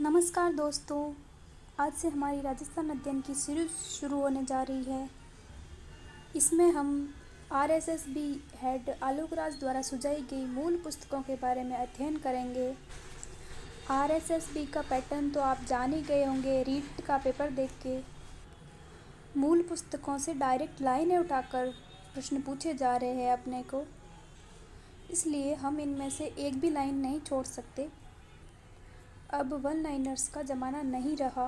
नमस्कार दोस्तों। आज से हमारी राजस्थान अध्ययन की सीरीज शुरू होने जा रही है। इसमें हम आरएसएसबी हेड आलोक राज द्वारा सुझाई गई मूल पुस्तकों के बारे में अध्ययन करेंगे। आरएसएसबी का पैटर्न तो आप जान ही गए होंगे रीट का पेपर देख के। मूल पुस्तकों से डायरेक्ट लाइनें उठाकर प्रश्न पूछे जा रहे हैं अपने को, इसलिए हम इनमें से एक भी लाइन नहीं छोड़ सकते। अब वन लाइनर्स का ज़माना नहीं रहा,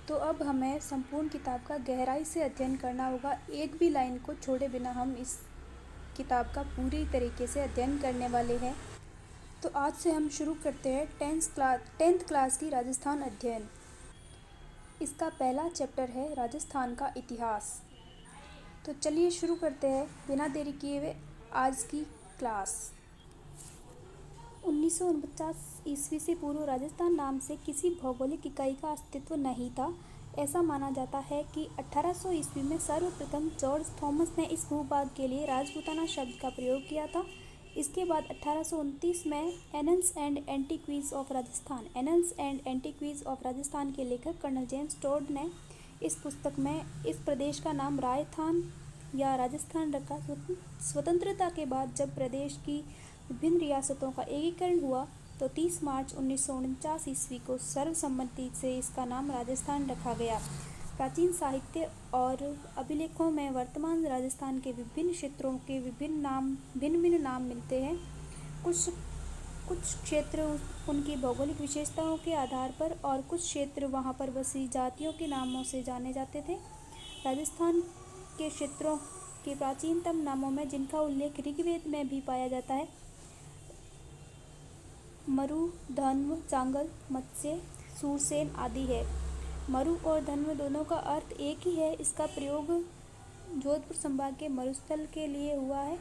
तो अब हमें संपूर्ण किताब का गहराई से अध्ययन करना होगा। एक भी लाइन को छोड़े बिना हम इस किताब का पूरी तरीके से अध्ययन करने वाले हैं। तो आज से हम शुरू करते हैं टेंथ क्लास की राजस्थान अध्ययन। इसका पहला चैप्टर है राजस्थान का इतिहास। तो चलिए शुरू करते हैं बिना देरी किए हुए आज की क्लास। 1949 ईस्वी से पूर्व राजस्थान नाम से किसी भौगोलिक इकाई का अस्तित्व नहीं था। ऐसा माना जाता है कि 1800 ईस्वी में सर्वप्रथम जॉर्ज थॉमस ने इस भूभाग के लिए राजपूताना शब्द का प्रयोग किया था। इसके बाद 1829 में एनन्स एंड एंटीक्वीज ऑफ राजस्थान के लेखक कर्नल जेम्स टोड ने इस पुस्तक में इस प्रदेश का नाम रायथान या राजस्थान रखा। स्वतंत्रता के बाद जब प्रदेश की विभिन्न रियासतों का एकीकरण हुआ तो 30 मार्च 1949 ईस्वी को सर्वसम्मति से इसका नाम राजस्थान रखा गया। प्राचीन साहित्य और अभिलेखों में वर्तमान राजस्थान के विभिन्न क्षेत्रों के भिन्न नाम मिलते हैं। कुछ क्षेत्र उनकी भौगोलिक विशेषताओं के आधार पर और कुछ क्षेत्र वहां पर बसी जातियों के नामों से जाने जाते थे। राजस्थान के क्षेत्रों के प्राचीनतम नामों में जिनका उल्लेख ऋग्वेद में भी पाया जाता है मरु, धन्व, चांगल, मत्स्य, सूरसेन आदि है। मरु और धन्व दोनों का अर्थ एक ही है। इसका प्रयोग जोधपुर संभाग के मरुस्थल के लिए हुआ है।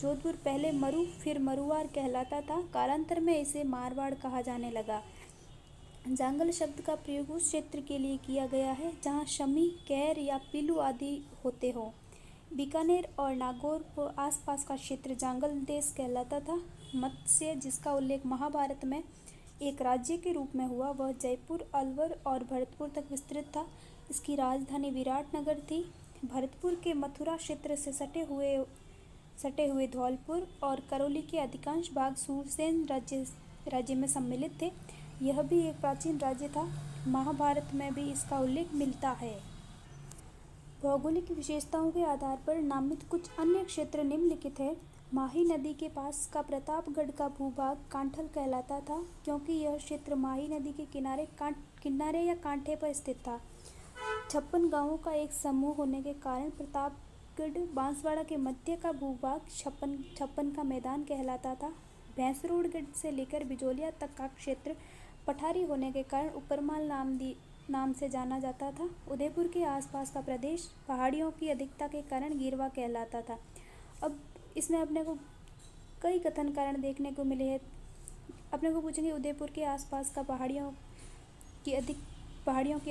जोधपुर पहले मरु फिर मरुवार कहलाता था। कालांतर में इसे मारवाड़ कहा जाने लगा। जांगल शब्द का प्रयोग उस क्षेत्र के लिए किया गया है जहाँ शमी, कैर या पीलू आदि होते हो। बीकानेर और नागौर को आसपास का क्षेत्र जांगल देश कहलाता था। मत्स्य, जिसका उल्लेख महाभारत में एक राज्य के रूप में हुआ, वह जयपुर, अलवर और भरतपुर तक विस्तृत था। इसकी राजधानी विराटनगर थी। भरतपुर के मथुरा क्षेत्र से सटे हुए धौलपुर और करौली के अधिकांश भाग सूरसेन राज्य में सम्मिलित थे। यह भी एक प्राचीन राज्य था। महाभारत में भी इसका उल्लेख मिलता है। भौगोलिक विशेषताओं के आधार पर नामित कुछ अन्य क्षेत्र निम्नलिखित है। माही नदी के पास का प्रतापगढ़ का भूभाग कांठल कहलाता था, क्योंकि यह क्षेत्र माही नदी के किनारे या कांठे पर स्थित था। 56 गांवों का एक समूह होने के कारण प्रतापगढ़ बांसवाड़ा के मध्य का भूभाग छप्पन का मैदान कहलाता था। भैंसरोडगढ़ से लेकर बिजोलिया तक का क्षेत्र पठारी होने के कारण ऊपरमाल नाम से जाना जाता था। उदयपुर के आसपास का प्रदेश पहाड़ियों की अधिकता के कारण गिरवा कहलाता था। अब इसमें अपने को कई कथन कारण देखने को मिले हैं। अपने को पूछेंगे उदयपुर के आसपास का पहाड़ियों की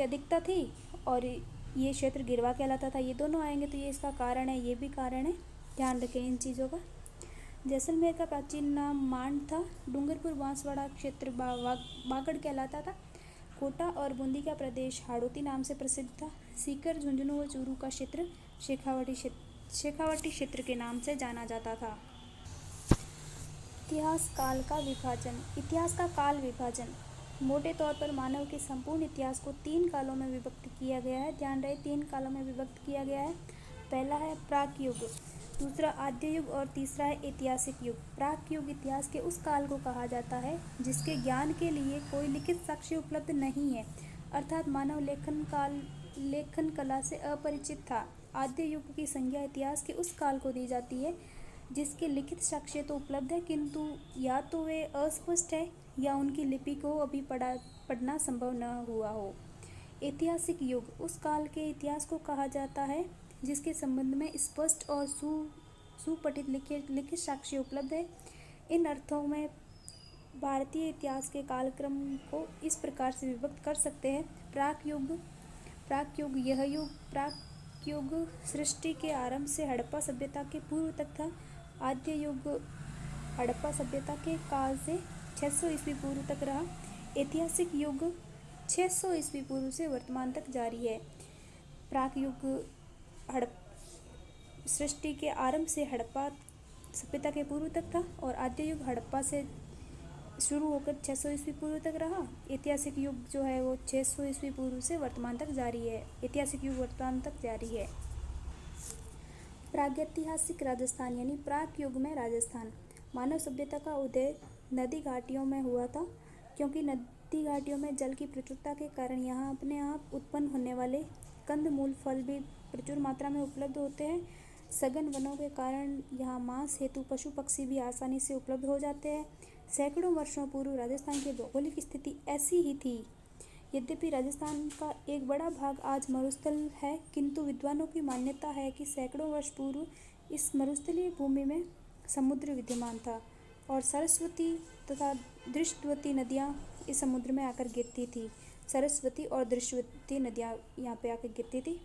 अधिकता थी और ये क्षेत्र गिरवा कहलाता था। ये दोनों आएंगे तो ये इसका कारण है, ये भी कारण है। ध्यान रखें इन चीज़ों का। जैसलमेर का प्राचीन नाम मांड था। डूंगरपुर बांसवाड़ा क्षेत्र बागड़ कहलाता था। कोटा और बूंदी का प्रदेश हाड़ौती नाम से प्रसिद्ध था। सीकर, झुंझुनू व चूरू का क्षेत्र शेखावटी क्षेत्र के नाम से जाना जाता था। इतिहास का काल विभाजन मोटे तौर पर मानव के संपूर्ण इतिहास को 3 कालों में विभक्त किया गया है। ध्यान रहे 3 कालों में विभक्त किया गया है। पहला है प्राक युग, दूसरा आद्य युग और तीसरा है ऐतिहासिक युग। प्राक युग इतिहास के उस काल को कहा जाता है जिसके ज्ञान के लिए कोई लिखित साक्ष्य उपलब्ध नहीं है, अर्थात मानव लेखन कला से अपरिचित था। आद्य युग की संज्ञा इतिहास के उस काल को दी जाती है जिसके लिखित साक्ष्य तो उपलब्ध है, किंतु या तो वे अस्पष्ट है या उनकी लिपि को अभी पढ़ना संभव न हुआ हो। ऐतिहासिक युग उस काल के इतिहास को कहा जाता है जिसके संबंध में स्पष्ट और सुपठित लिखित साक्ष्य उपलब्ध है। इन अर्थों में भारतीय इतिहास के कालक्रम को इस प्रकार से विभक्त कर सकते हैं। प्राक युग सृष्टि के आरंभ से हड़प्पा सभ्यता के पूर्व तक था। आद्य युग हड़प्पा सभ्यता के काल से 600 ईस्वी पूर्व तक रहा। ऐतिहासिक युग 600 ईस्वी पूर्व से वर्तमान तक जारी है। प्राक युग सृष्टि के आरंभ से हड़प्पा सभ्यता के पूर्व तक था और आद्य युग हड़प्पा से शुरू होकर 600 ईस्वी पूर्व तक रहा। ऐतिहासिक युग जो है वो 600 ईस्वी पूर्व से वर्तमान तक जारी है। ऐतिहासिक युग वर्तमान तक जारी है। प्रागैतिहासिक राजस्थान यानी प्राक युग में राजस्थान। मानव सभ्यता का उदय नदी घाटियों में हुआ था, क्योंकि नदी घाटियों में जल की प्रचुरता के कारण यहाँ अपने आप उत्पन्न होने वाले कंद मूल फल भी प्रचुर मात्रा में उपलब्ध होते हैं। सघन वनों के कारण यहाँ मांस हेतु पशु पक्षी भी आसानी से उपलब्ध हो जाते हैं। सैकड़ों वर्षों पूर्व राजस्थान की भौगोलिक स्थिति ऐसी ही थी। यद्यपि राजस्थान का एक बड़ा भाग आज मरुस्थल है, किंतु विद्वानों की मान्यता है कि सैकड़ों वर्ष पूर्व इस मरुस्थलीय भूमि में समुद्र विद्यमान था और सरस्वती तथा दृष्टवती नदियाँ इस समुद्र में आकर गिरती थी। सरस्वती और दृष्टवती नदियाँ यहाँ पे आकर गिरती थी।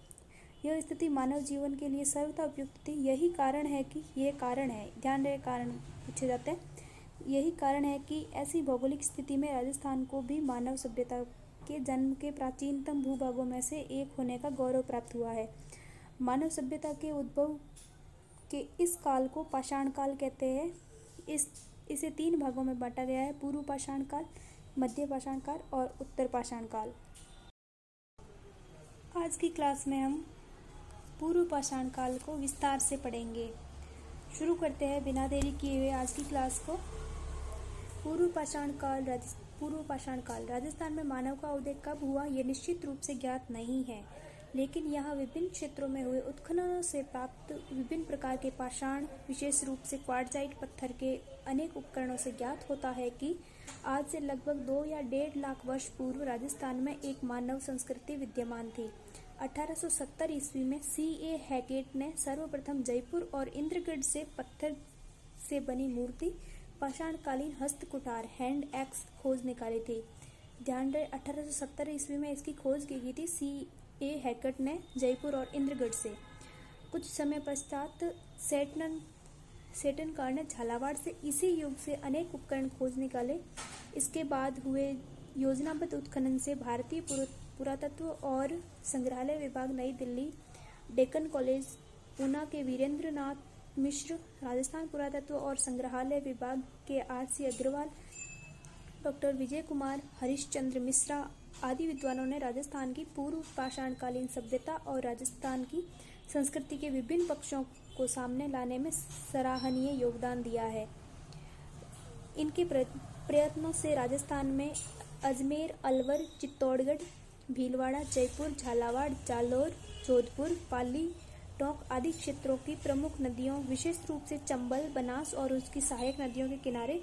यह स्थिति मानव जीवन के लिए सर्वथा उपयुक्त थी। यही कारण है, ध्यान रहे, कारण पूछे जाते हैं। यही कारण है कि ऐसी भौगोलिक स्थिति में राजस्थान को भी मानव सभ्यता के जन्म के प्राचीनतम भूभागों में से एक होने का गौरव प्राप्त हुआ है। मानव सभ्यता के उद्भव के इस काल को पाषाण काल कहते हैं। इसे 3 भागों में बांटा गया है: पूर्व पाषाण काल, मध्य पाषाण काल और उत्तर पाषाण काल। आज की क्लास में हम पूर्व पाषाण काल को विस्तार से पढ़ेंगे। शुरू करते हैं बिना देरी किए हुए आज की क्लास को। पूर्व पाषाण काल राजस्थान में मानव का उदय कब हुआ यह निश्चित रूप से ज्ञात नहीं है, लेकिन यहाँ विभिन्न क्षेत्रों में हुए उत्खननों से प्राप्त विभिन्न प्रकार के पाषाण, विशेष रूप से क्वार्टजाइट पत्थर के अनेक उपकरणों से ज्ञात होता है कि आज से लगभग 2 या 1.5 लाख वर्ष पूर्व राजस्थान में एक मानव संस्कृति विद्यमान थी। 1870 ईस्वी में C.A. हैकेट ने सर्वप्रथम जयपुर और इंद्रगढ़ से पत्थर से बनी मूर्ति पाषाणकालीन हस्तकुठार हैंड एक्स खोज निकाली थी। ध्यान रहे, 1870 ईस्वी में इसकी खोज की गई थी C.A. हैकेट ने जयपुर और इंद्रगढ़ से। कुछ समय पश्चात सेटनकार ने झालावाड़ से इसी युग से अनेक उपकरण खोज निकाले। इसके बाद हुए योजनाबद्ध उत्खनन से भारतीय पुरातत्व और संग्रहालय विभाग नई दिल्ली, डेक्कन कॉलेज पूना के वीरेंद्र नाथ मिश्र, राजस्थान पुरातत्व और संग्रहालय विभाग के R.C. अग्रवाल, डॉक्टर विजय कुमार, हरिश्चंद्र मिश्रा आदि विद्वानों ने राजस्थान की पूर्व पाषाणकालीन सभ्यता और राजस्थान की संस्कृति के विभिन्न पक्षों को सामने लाने में सराहनीय योगदान दिया है। इनके प्रयत्नों से राजस्थान में अजमेर, अलवर, चित्तौड़गढ़, भीलवाड़ा, जयपुर, झालावाड़, जालौर, जोधपुर, पाली, टोंक आदि क्षेत्रों की प्रमुख नदियों, विशेष रूप से चंबल, बनास और उसकी सहायक नदियों के किनारे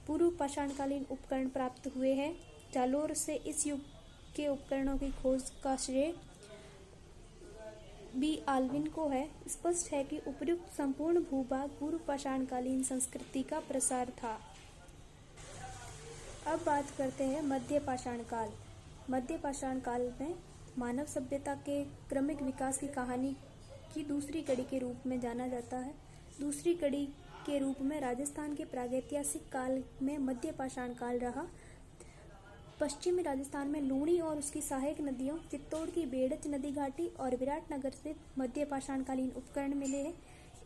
पूर्व पाषाणकालीन उपकरण प्राप्त हुए हैं। जालौर से इस युग के उपकरणों की खोज का श्रेय B. आल्विन को है। स्पष्ट है कि उपर्युक्त संपूर्ण भूभाग पूर्व पाषाणकालीन संस्कृति का प्रसार था। अब बात करते हैं मध्य पाषाण काल। मध्य पाषाण काल में मानव सभ्यता के क्रमिक विकास की कहानी की दूसरी कड़ी के रूप में जाना जाता है। दूसरी कड़ी के रूप में राजस्थान के प्रागैतिहासिक काल में मध्य पाषाण काल रहा। पश्चिमी राजस्थान में लूणी और उसकी सहायक नदियों, चित्तौड़ की बेड़च नदी घाटी और विराटनगर से मध्य पाषाणकालीन उपकरण मिले हैं।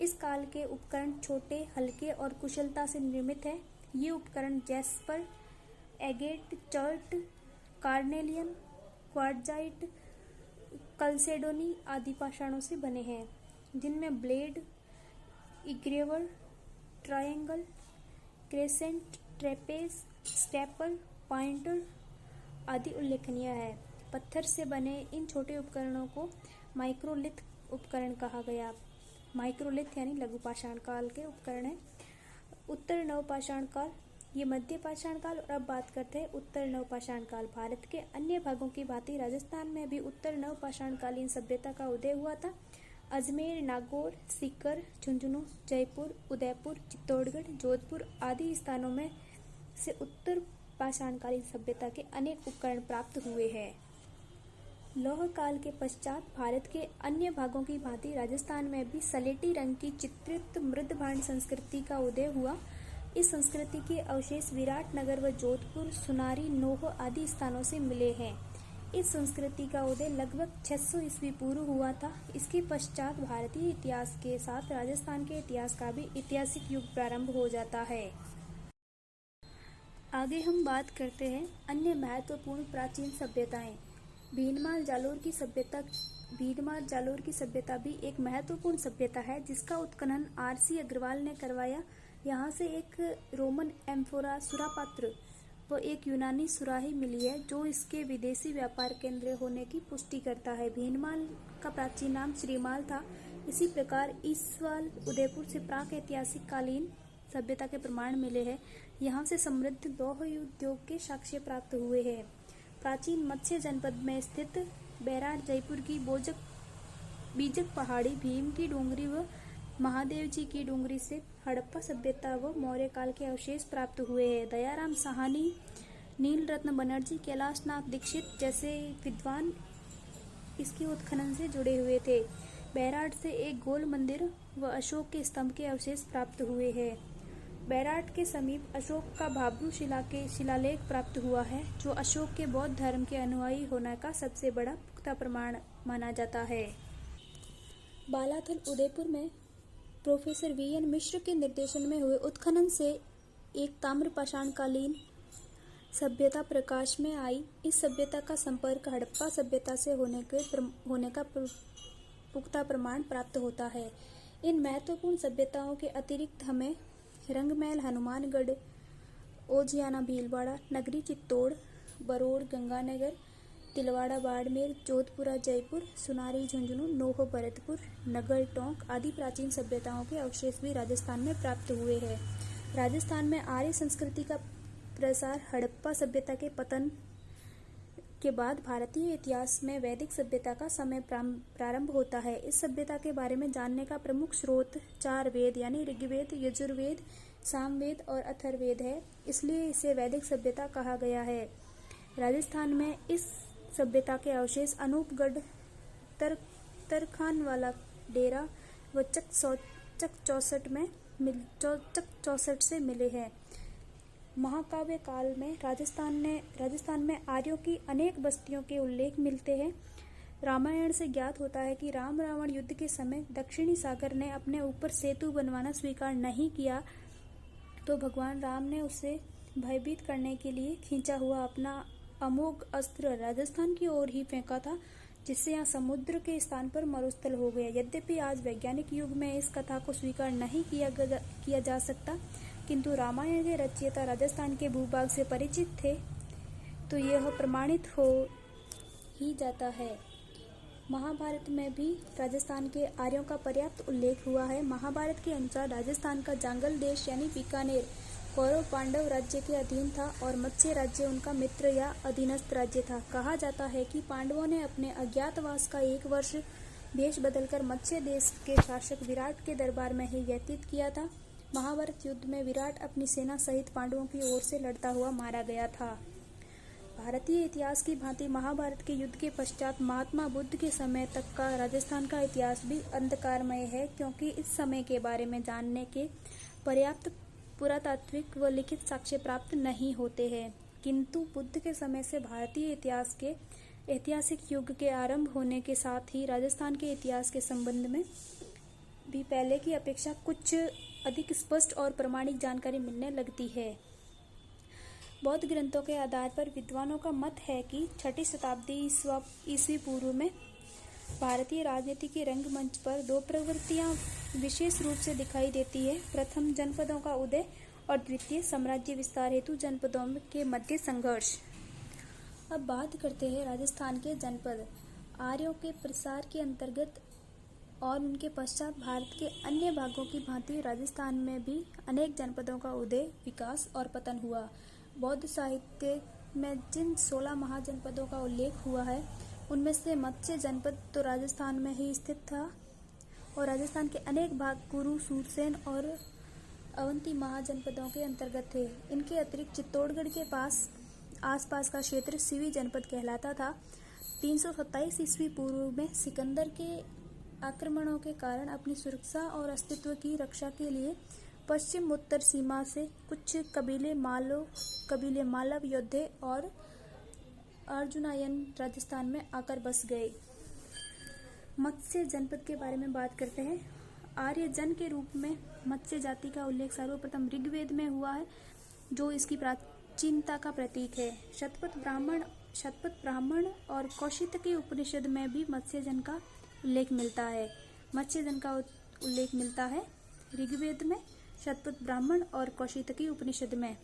इस काल के उपकरण छोटे, हल्के और कुशलता से निर्मित हैं। ये उपकरण jasper, agate, chert, carnelian, quartzite, chalcedony आदि पाषाणों से बने हैं, जिनमें blade, engraver, triangle, crescent, trapeze, staple, pointer आदि उल्लेखनीय है। पत्थर से बने इन छोटे उपकरणों को माइक्रोलिथ उपकरण कहा गया। माइक्रोलिथ यानी लघु पाषाण काल के उपकरण है। उत्तर नवपाषाण काल, ये मध्य पाषाण काल। और अब बात करते हैं उत्तर नवपाषाण काल। भारत के अन्य भागों की भांति राजस्थान में भी उत्तर नवपाषाणकालीन सभ्यता का उदय हुआ था। अजमेर, नागौर, सीकर, झुंझुनू, जयपुर, उदयपुर, चित्तौड़गढ़, जोधपुर आदि स्थानों में से उत्तर पाषाणकालीन सभ्यता के अनेक उपकरण प्राप्त हुए हैं। लौह काल के पश्चात भारत के अन्य भागों की भांति राजस्थान में भी सलेटी रंग की चित्रित मृदभांड संस्कृति का उदय हुआ। इस संस्कृति के अवशेष विराटनगर व जोधपुर, सुनारी, नोह आदि स्थानों से मिले हैं। इस संस्कृति का उदय लगभग 600 ईस्वी पूर्व हुआ था। इसके पश्चात भारतीय इतिहास के साथ राजस्थान के इतिहास का भी ऐतिहासिक युग प्रारंभ हो जाता है। आगे हम बात करते हैं अन्य महत्वपूर्ण प्राचीन सभ्यताएं। भीनमार जालोर की सभ्यता भी एक महत्वपूर्ण सभ्यता है, जिसका उत्खनन R.C. अग्रवाल ने करवाया। यहाँ से एक रोमन एम्फोरा सुरापात्र व एक यूनानी सुराही मिली है, जो इसके विदेशी व्यापार केंद्र होने की पुष्टि करता है। भीनमाल का प्राचीन नाम श्रीमाल था। इसी प्रकार ईसवाल, उदयपुर से प्राक ऐतिहासिक कालीन सभ्यता के प्रमाण मिले हैं। यहाँ से समृद्ध लौह उद्योग के साक्ष्य प्राप्त हुए हैं। प्राचीन मत्स्य जनपद में स्थित बैराट, जयपुर की बीजक पहाड़ी, भीम की डूंगरी व महादेव जी की डूंगरी से हड़प्पा सभ्यता व मौर्य काल के अवशेष प्राप्त हुए हैं। दयाराम साहनी, नील रत्न बनर्जी, कैलाश नाथ दीक्षित जैसे विद्वान इसके उत्खनन से जुड़े हुए थे। बैराट से एक गोल मंदिर व अशोक के स्तंभ के अवशेष प्राप्त हुए हैं। बैराट के समीप अशोक का भाब्रू शिलालेख प्राप्त हुआ है, जो अशोक के बौद्ध धर्म के अनुयायी होने का सबसे बड़ा पुख्ता प्रमाण माना जाता है। बालाथल, उदयपुर में प्रोफेसर V.N. मिश्र के निर्देशन में हुए उत्खनन से एक ताम्र पाषाणकालीन सभ्यता प्रकाश में आई। इस सभ्यता का संपर्क हड़प्पा सभ्यता से होने का पुख्ता प्रमाण प्राप्त होता है। इन महत्वपूर्ण सभ्यताओं के अतिरिक्त हमें रंगमहल, हनुमानगढ़, ओजियाना भीलवाड़ा, नगरी चित्तौड़, बरौर गंगानगर, तिलवाड़ा बाड़मेर, जोधपुरा जयपुर, सुनारी झुंझुनू, नोह भरतपुर, नगर टोंक आदि प्राचीन सभ्यताओं के अवशेष भी राजस्थान में प्राप्त हुए हैं। राजस्थान में आर्य संस्कृति का प्रसार हड़प्पा सभ्यता के पतन के बाद भारतीय इतिहास में वैदिक सभ्यता का समय प्रारंभ होता है। इस सभ्यता के बारे में जानने का प्रमुख स्रोत 4 वेद यानी ऋग्वेद, यजुर्वेद, सामवेद और अथर्ववेद है, इसलिए इसे वैदिक सभ्यता कहा गया है। राजस्थान में इस सभ्यता के अवशेष अनूपगढ़, तरखानवाला डेरा व चक चौसठ से मिले हैं। महाकाव्य काल में राजस्थान में आर्यों की अनेक बस्तियों के उल्लेख मिलते हैं। रामायण से ज्ञात होता है कि राम रावण युद्ध के समय दक्षिणी सागर ने अपने ऊपर सेतु बनवाना स्वीकार नहीं किया, तो भगवान राम ने उसे भयभीत करने के लिए खींचा हुआ अपना अमोघ अस्त्र राजस्थान की ओर ही फेंका था, जिससे यहाँ समुद्र के स्थान पर मरुस्थल हो गया। यद्यपि आज वैज्ञानिक युग में इस कथा को स्वीकार नहीं किया जा सकता, किंतु रामायण के रचयिता राजस्थान के भूभाग से परिचित थे, तो यह प्रमाणित हो ही जाता है। महाभारत में भी राजस्थान के आर्यों का पर्याप्त उल्लेख हुआ है। महाभारत के अनुसार राजस्थान का जांगल देश यानी बीकानेर कौरव पांडव राज्य के अधीन था और मत्स्य राज्य उनका मित्र या अधीनस्थ राज्य था। कहा जाता है कि पांडवों ने अपने अज्ञातवास का 1 वर्ष भेष बदलकर मत्स्य देश के शासक विराट के दरबार में ही व्यतीत किया था। महाभारत युद्ध में विराट अपनी सेना सहित पांडवों की ओर से लड़ता हुआ मारा गया था। भारतीय इतिहास की भांति महाभारत के युद्ध के पश्चात महात्मा बुद्ध के समय तक का राजस्थान का इतिहास भी अंधकारमय है, क्योंकि इस समय के बारे में जानने के पर्याप्त पुरातात्विक व लिखित साक्ष्य प्राप्त नहीं होते हैं। किंतु बुद्ध के समय से भारतीय इतिहास के ऐतिहासिक युग के आरंभ होने के साथ ही राजस्थान के इतिहास के संबंध में भी पहले की अपेक्षा कुछ अधिक स्पष्ट और प्रामाणिक जानकारी मिलने लगती है। बौद्ध ग्रंथों के आधार पर विद्वानों का मत है कि 6ठी शताब्दी ईस्वी पूर्व में भारतीय राजनीति के रंगमंच पर 2 प्रवृत्तियां विशेष रूप से दिखाई देती है। प्रथम, जनपदों का उदय और द्वितीय, साम्राज्य विस्तार हेतु जनपदों के मध्य संघर्ष। अब बात करते हैं राजस्थान के जनपद। आर्यों के प्रसार के अंतर्गत और उनके पश्चात भारत के अन्य भागों की भांति राजस्थान में भी अनेक जनपदों का उदय, विकास और पतन हुआ। बौद्ध साहित्य में जिन 16 महाजनपदों का उल्लेख हुआ है, उनमें से मत्स्य जनपद तो राजस्थान में ही स्थित था और राजस्थान के अनेक भाग कुरु, सूरसेन और अवंती महाजनपदों के अंतर्गत थे। इनके अतिरिक्त चित्तौड़गढ़ के आसपास का क्षेत्र सिवी जनपद कहलाता था। 327 ईस्वी पूर्व में सिकंदर के आक्रमणों के कारण अपनी सुरक्षा और अस्तित्व की रक्षा के लिए पश्चिम उत्तर सीमा से कुछ कबीले मालव योद्धे और अर्जुनायन राजस्थान में आकर बस गए। मत्स्य जनपद के बारे में बात करते हैं। आर्य जन के रूप में मत्स्य जाति का उल्लेख सर्वप्रथम ऋग्वेद में हुआ है, जो इसकी प्राचीनता का प्रतीक है। शतपथ ब्राह्मण और कौशितकी उपनिषद में भी मत्स्य जन का उल्लेख मिलता है। मत्स्य जन का उल्लेख मिलता है ऋग्वेद में, शतपथ ब्राह्मण और कौशितकी उपनिषद में।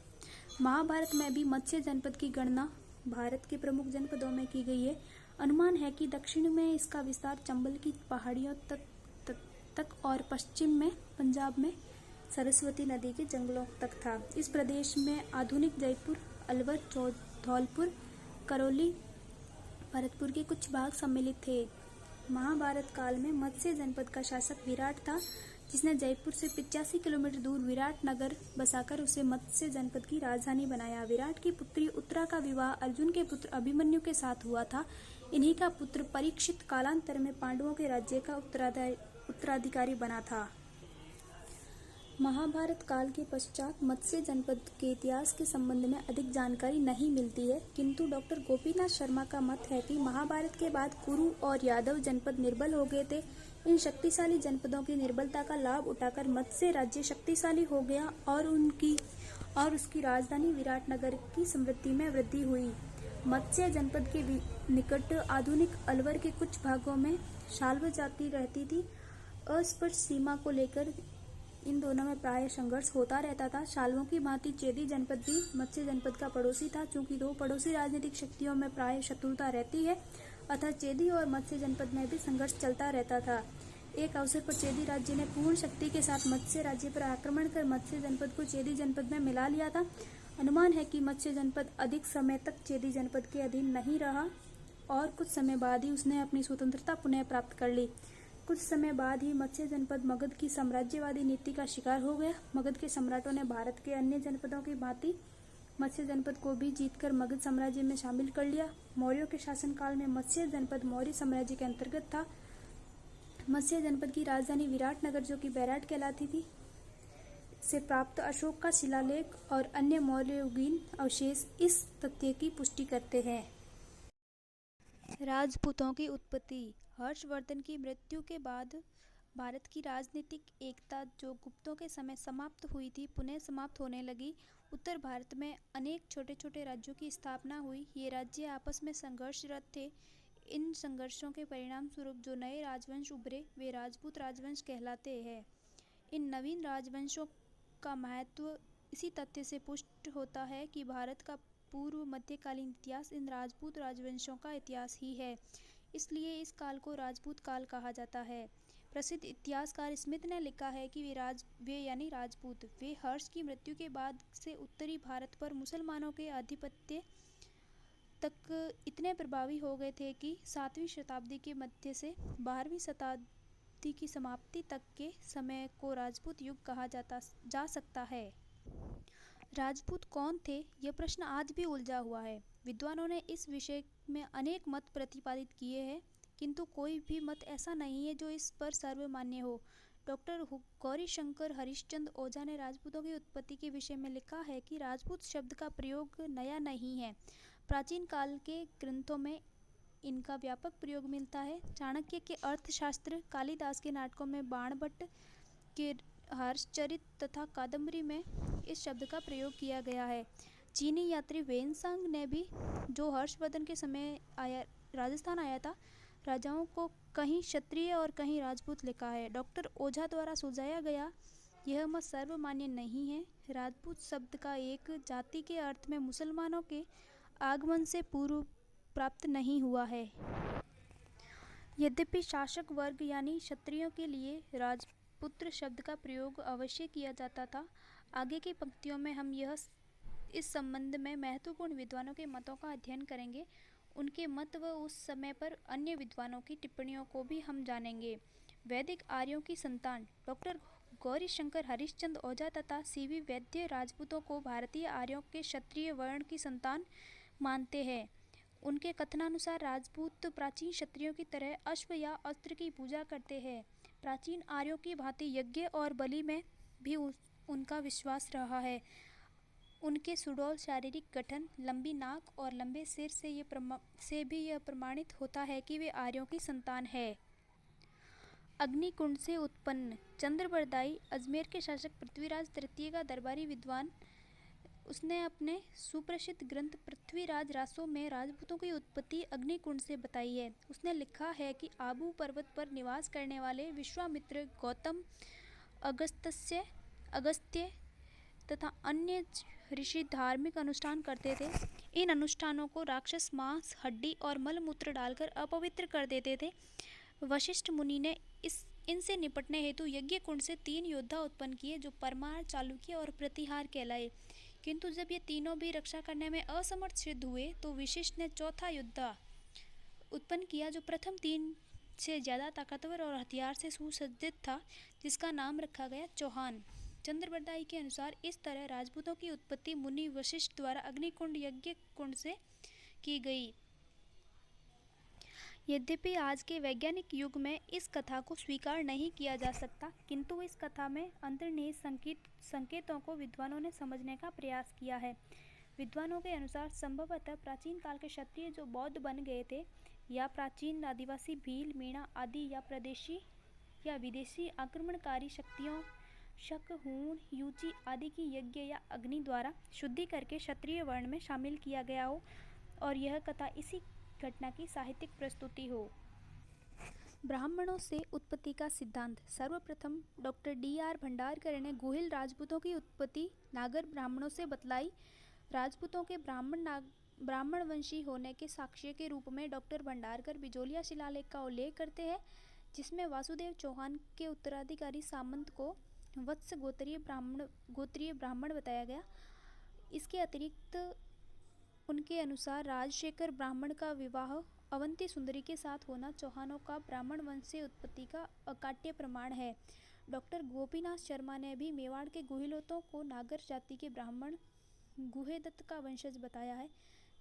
महाभारत में भी मत्स्य जनपद की गणना भारत के प्रमुख जनपदों में की गई है। अनुमान है कि दक्षिण में इसका विस्तार चंबल की पहाड़ियों तक और पश्चिम में पंजाब में सरस्वती नदी के जंगलों तक था। इस प्रदेश में आधुनिक जयपुर, अलवर, धौलपुर, करौली, भरतपुर के कुछ भाग सम्मिलित थे। महाभारत काल में मत्स्य जनपद का शासक विराट था, जिसने जयपुर से 85 किलोमीटर दूर विराट नगर बसाकर उसे मत्स्य जनपद की राजधानी बनाया। विराट की पुत्री उत्तरा का विवाह अर्जुन के पुत्र अभिमन्यु के साथ हुआ था। इन्हीं का पुत्र परीक्षित कालांतर में पांडवों के राज्य का उत्तराधिकारी बना था। महाभारत काल के पश्चात मत्स्य जनपद के इतिहास के संबंध में अधिक जानकारी नहीं मिलती है, किंतु डॉक्टर गोपीनाथ शर्मा का मत है कि महाभारत के बाद कुरु और यादव जनपद निर्बल हो गए थे। इन शक्तिशाली जनपदों की निर्बलता का लाभ उठाकर मत्स्य राज्य शक्तिशाली हो गया और उसकी राजधानी विराटनगर की समृद्धि में वृद्धि हुई। मत्स्य जनपद के निकट आधुनिक अलवर के कुछ भागों में शाल्व जाति रहती थी। अस्पष्ट सीमा को लेकर इन दोनों में प्राय संघर्ष होता रहता था। शाल्वों की भांति चेदी जनपद भी मत्स्य जनपद का पड़ोसी था। चूंकि दो पड़ोसी राजनीतिक शक्तियों में प्राय शत्रुता रहती है, अतः चेदी और मत्स्य जनपद में भी संघर्ष चलता रहता था। एक अवसर पर चेदी राज्य ने पूर्ण शक्ति के साथ मत्स्य राज्य पर आक्रमण कर मत्स्य जनपद को चेदी जनपद में मिला लिया था। अनुमान है कि मत्स्य जनपद अधिक समय तक चेदी जनपद के अधीन नहीं रहा और कुछ समय बाद ही उसने अपनी स्वतंत्रता पुनः प्राप्त कर ली। कुछ समय बाद ही मत्स्य जनपद मगध की साम्राज्यवादी नीति का शिकार हो गया। मगध के सम्राटों ने भारत के अन्य जनपदों की भांति मत्स्य जनपद को भी जीतकर मगध साम्राज्य में शामिल कर लिया। मौर्यों के शासनकाल में मत्स्य जनपद मौर्य साम्राज्य के अंतर्गत था। मत्स्य जनपद की राजधानी विराटनगर, जो कि बैराट कहलाती थी, से प्राप्त अशोक का शिलालेख और अन्य मौर्ययुगीन अवशेष इस तथ्य की पुष्टि करते हैं। राजपूतों की उत्पत्ति। हर्षवर्धन की मृत्यु के बाद भारत की राजनीतिक एकता, जो गुप्तों के समय समाप्त हुई थी, पुनः समाप्त होने लगी। उत्तर भारत में अनेक छोटे छोटे राज्यों की स्थापना हुई। ये राज्य आपस में संघर्षरत थे। इन संघर्षों के परिणाम स्वरूप जो नए राजवंश उभरे, वे राजपूत राजवंश कहलाते हैं। इन नवीन राजवंशों का महत्व इसी तथ्य से पुष्ट होता है कि भारत का पूर्व मध्यकालीन इतिहास इन राजपूत राजवंशों का इतिहास ही है। इसलिए इस काल को राजपूत काल कहा जाता है। प्रसिद्ध इतिहासकार स्मिथ ने लिखा है कि वे यानी राजपूत, वे हर्ष की मृत्यु के बाद से उत्तरी भारत पर मुसलमानों के आधिपत्य तक इतने प्रभावी हो गए थे कि 7वीं शताब्दी के मध्य से 12वीं शताब्दी की समाप्ति तक के समय को राजपूत युग कहा जा सकता है। राजपूत कौन थे, यह प्रश्न आज भी उलझा हुआ है। विद्वानों ने इस विषय में अनेक मत प्रतिपादित किए हैं, किंतु कोई भी मत ऐसा नहीं है जो इस पर सर्वमान्य हो। डॉक्टर गौरीशंकर हरिश्चंद्र ओझा ने राजपूतों की उत्पत्ति के विषय में लिखा है कि राजपूत शब्द का प्रयोग नया नहीं है। प्राचीन काल के ग्रंथों में इनका व्यापक प्रयोग मिलता है। चाणक्य के अर्थशास्त्र, कालिदास के नाटकों में, बाणभट्ट के हर्षचरित तथा कादम्बरी में इस शब्द का प्रयोग किया गया है। चीनी यात्री वेनसांग ने भी, जो हर्षवर्धन के समय राजस्थान आया था, राजाओं को कहीं क्षत्रिय और कहीं राजपूत लिखा है। डॉक्टर ओझा द्वारा सुझाया गया यह मत सर्वमान्य नहीं है। राजपूत शब्द का एक जाति के अर्थ में मुसलमानों के आगमन से पूर्व प्राप्त नहीं हुआ है। यद्यपि शासक वर्ग यानी क्षत्रियों के लिए राजपुत्र शब्द का प्रयोग अवश्य किया जाता था। आगे की पंक्तियों में हम इस संबंध में महत्वपूर्ण विद्वानों के मतों का अध्ययन करेंगे। उनके मत व उस समय पर अन्य विद्वानों की टिप्पणियों को भी हम जानेंगे। वैदिक आर्यों की संतान डॉक्टर गौरीशंकर हरिश्चंद्र ओझा तथा सीवी वैद्य राजपूतों को भारतीय आर्यों के क्षत्रिय वर्ण की संतान मानते हैं। उनके कथनानुसार राजपूत प्राचीन क्षत्रियों की तरह अश्व या अस्त्र की पूजा करते हैं। प्राचीन आर्यों की भांति यज्ञ और बलि में भी उनका विश्वास रहा है। उनके सुडौल शारीरिक गठन, लंबी नाक और लंबे सिर से भी यह प्रमाणित होता है कि वे आर्यों की संतान है। अग्निकुंड से उत्पन्न चंद्रबरदाई अजमेर के शासक पृथ्वीराज तृतीय का दरबारी विद्वान। उसने अपने सुप्रसिद्ध ग्रंथ पृथ्वीराज रासो में राजपूतों की उत्पत्ति अग्निकुंड से बताई है। उसने लिखा है कि आबू पर्वत पर निवास करने वाले विश्वामित्र, गौतम, अगस्त्य तथा अन्य ऋषि धार्मिक अनुष्ठान करते थे। इन अनुष्ठानों को राक्षस मांस, हड्डी और मलमूत्र डालकर अपवित्र कर देते थे। वशिष्ठ मुनि ने इनसे निपटने हेतु यज्ञ कुंड से 3 योद्धा उत्पन्न किए, जो परमार, चालुक्य और प्रतिहार कहलाए। किंतु जब ये तीनों भी रक्षा करने में असमर्थ सिद्ध हुए तो वशिष्ठ ने चौथा योद्धा उत्पन्न किया, जो प्रथम 3 से ज़्यादा ताकतवर और हथियार से सुसज्जित था, जिसका नाम रखा गया चौहान। चंद्रबरदाई के अनुसार इस तरह राजपूतों की उत्पत्ति मुनि वशिष्ठ द्वारा अग्निकुंड यज्ञ कुंड से की गई। यद्यपि आज के वैज्ञानिक युग में इस कथा को स्वीकार नहीं किया जा सकता, किंतु इस कथा में अंतर्निहित संकेतों को विद्वानों ने समझने का प्रयास किया है। विद्वानों के अनुसार संभवतः प्राचीन काल के क्षत्रिय जो बौद्ध बन गए थे, या प्राचीन आदिवासी भील, मीणा आदि, या प्रदेशी या विदेशी आक्रमणकारी शक्तियों शक, हूण, यूची आदि की यज्ञ या अग्नि द्वारा शुद्धि करके क्षत्रिय वर्ण में शामिल किया गया हो, और यह कथा इसी घटना की साहित्यिक प्रस्तुति हो। ब्राह्मणों से उत्पत्ति का सिद्धांत। सर्वप्रथम डॉक्टर D.R. भंडारकर ने गुहिल राजपूतों की उत्पत्ति नागर ब्राह्मणों से बतलाई। राजपूतों के ब्राह्मणवंशी होने के साक्ष्य के रूप में डॉक्टर भंडारकर बिजोलिया शिलालेख का उल्लेख करते हैं, जिसमें वासुदेव चौहान के उत्तराधिकारी सामंत को वत्स गोत्रीय ब्राह्मण बताया गया। इसके अतिरिक्त उनके अनुसार राजशेखर ब्राह्मण का विवाह अवंती सुंदरी के साथ होना चौहानों का ब्राह्मण वंश से उत्पत्ति का अकाट्य प्रमाण है। डॉक्टर गोपीनाथ शर्मा ने भी मेवाड़ के गुहिलों को नागर जाति के ब्राह्मण गुहेदत्त का वंशज बताया है।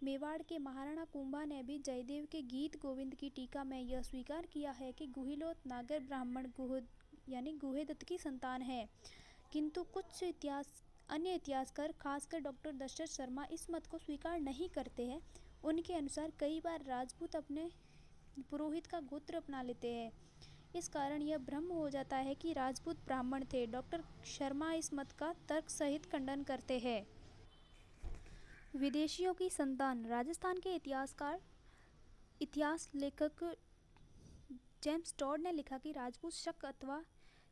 मेवाड़ के महाराणा कुंभा ने भी जयदेव के गीत गोविंद की टीका में यह स्वीकार किया है कि गुहिलोत नागर ब्राह्मण गुहेदत्त की संतान है, किंतु कुछ अन्य इतिहासकार, खासकर डॉक्टर दशरथ शर्मा, इस मत को स्वीकार नहीं करते हैं। उनके अनुसार कई बार राजपूत अपने पुरोहित का गोत्र अपना लेते हैं, इस कारण यह भ्रम हो जाता है कि राजपूत ब्राह्मण थे। डॉक्टर शर्मा इस मत का तर्क सहित खंडन करते हैं। विदेशियों की संतान। राजस्थान के इतिहास लेखक जेम्स टॉड ने लिखा कि राजपूत शक अथवा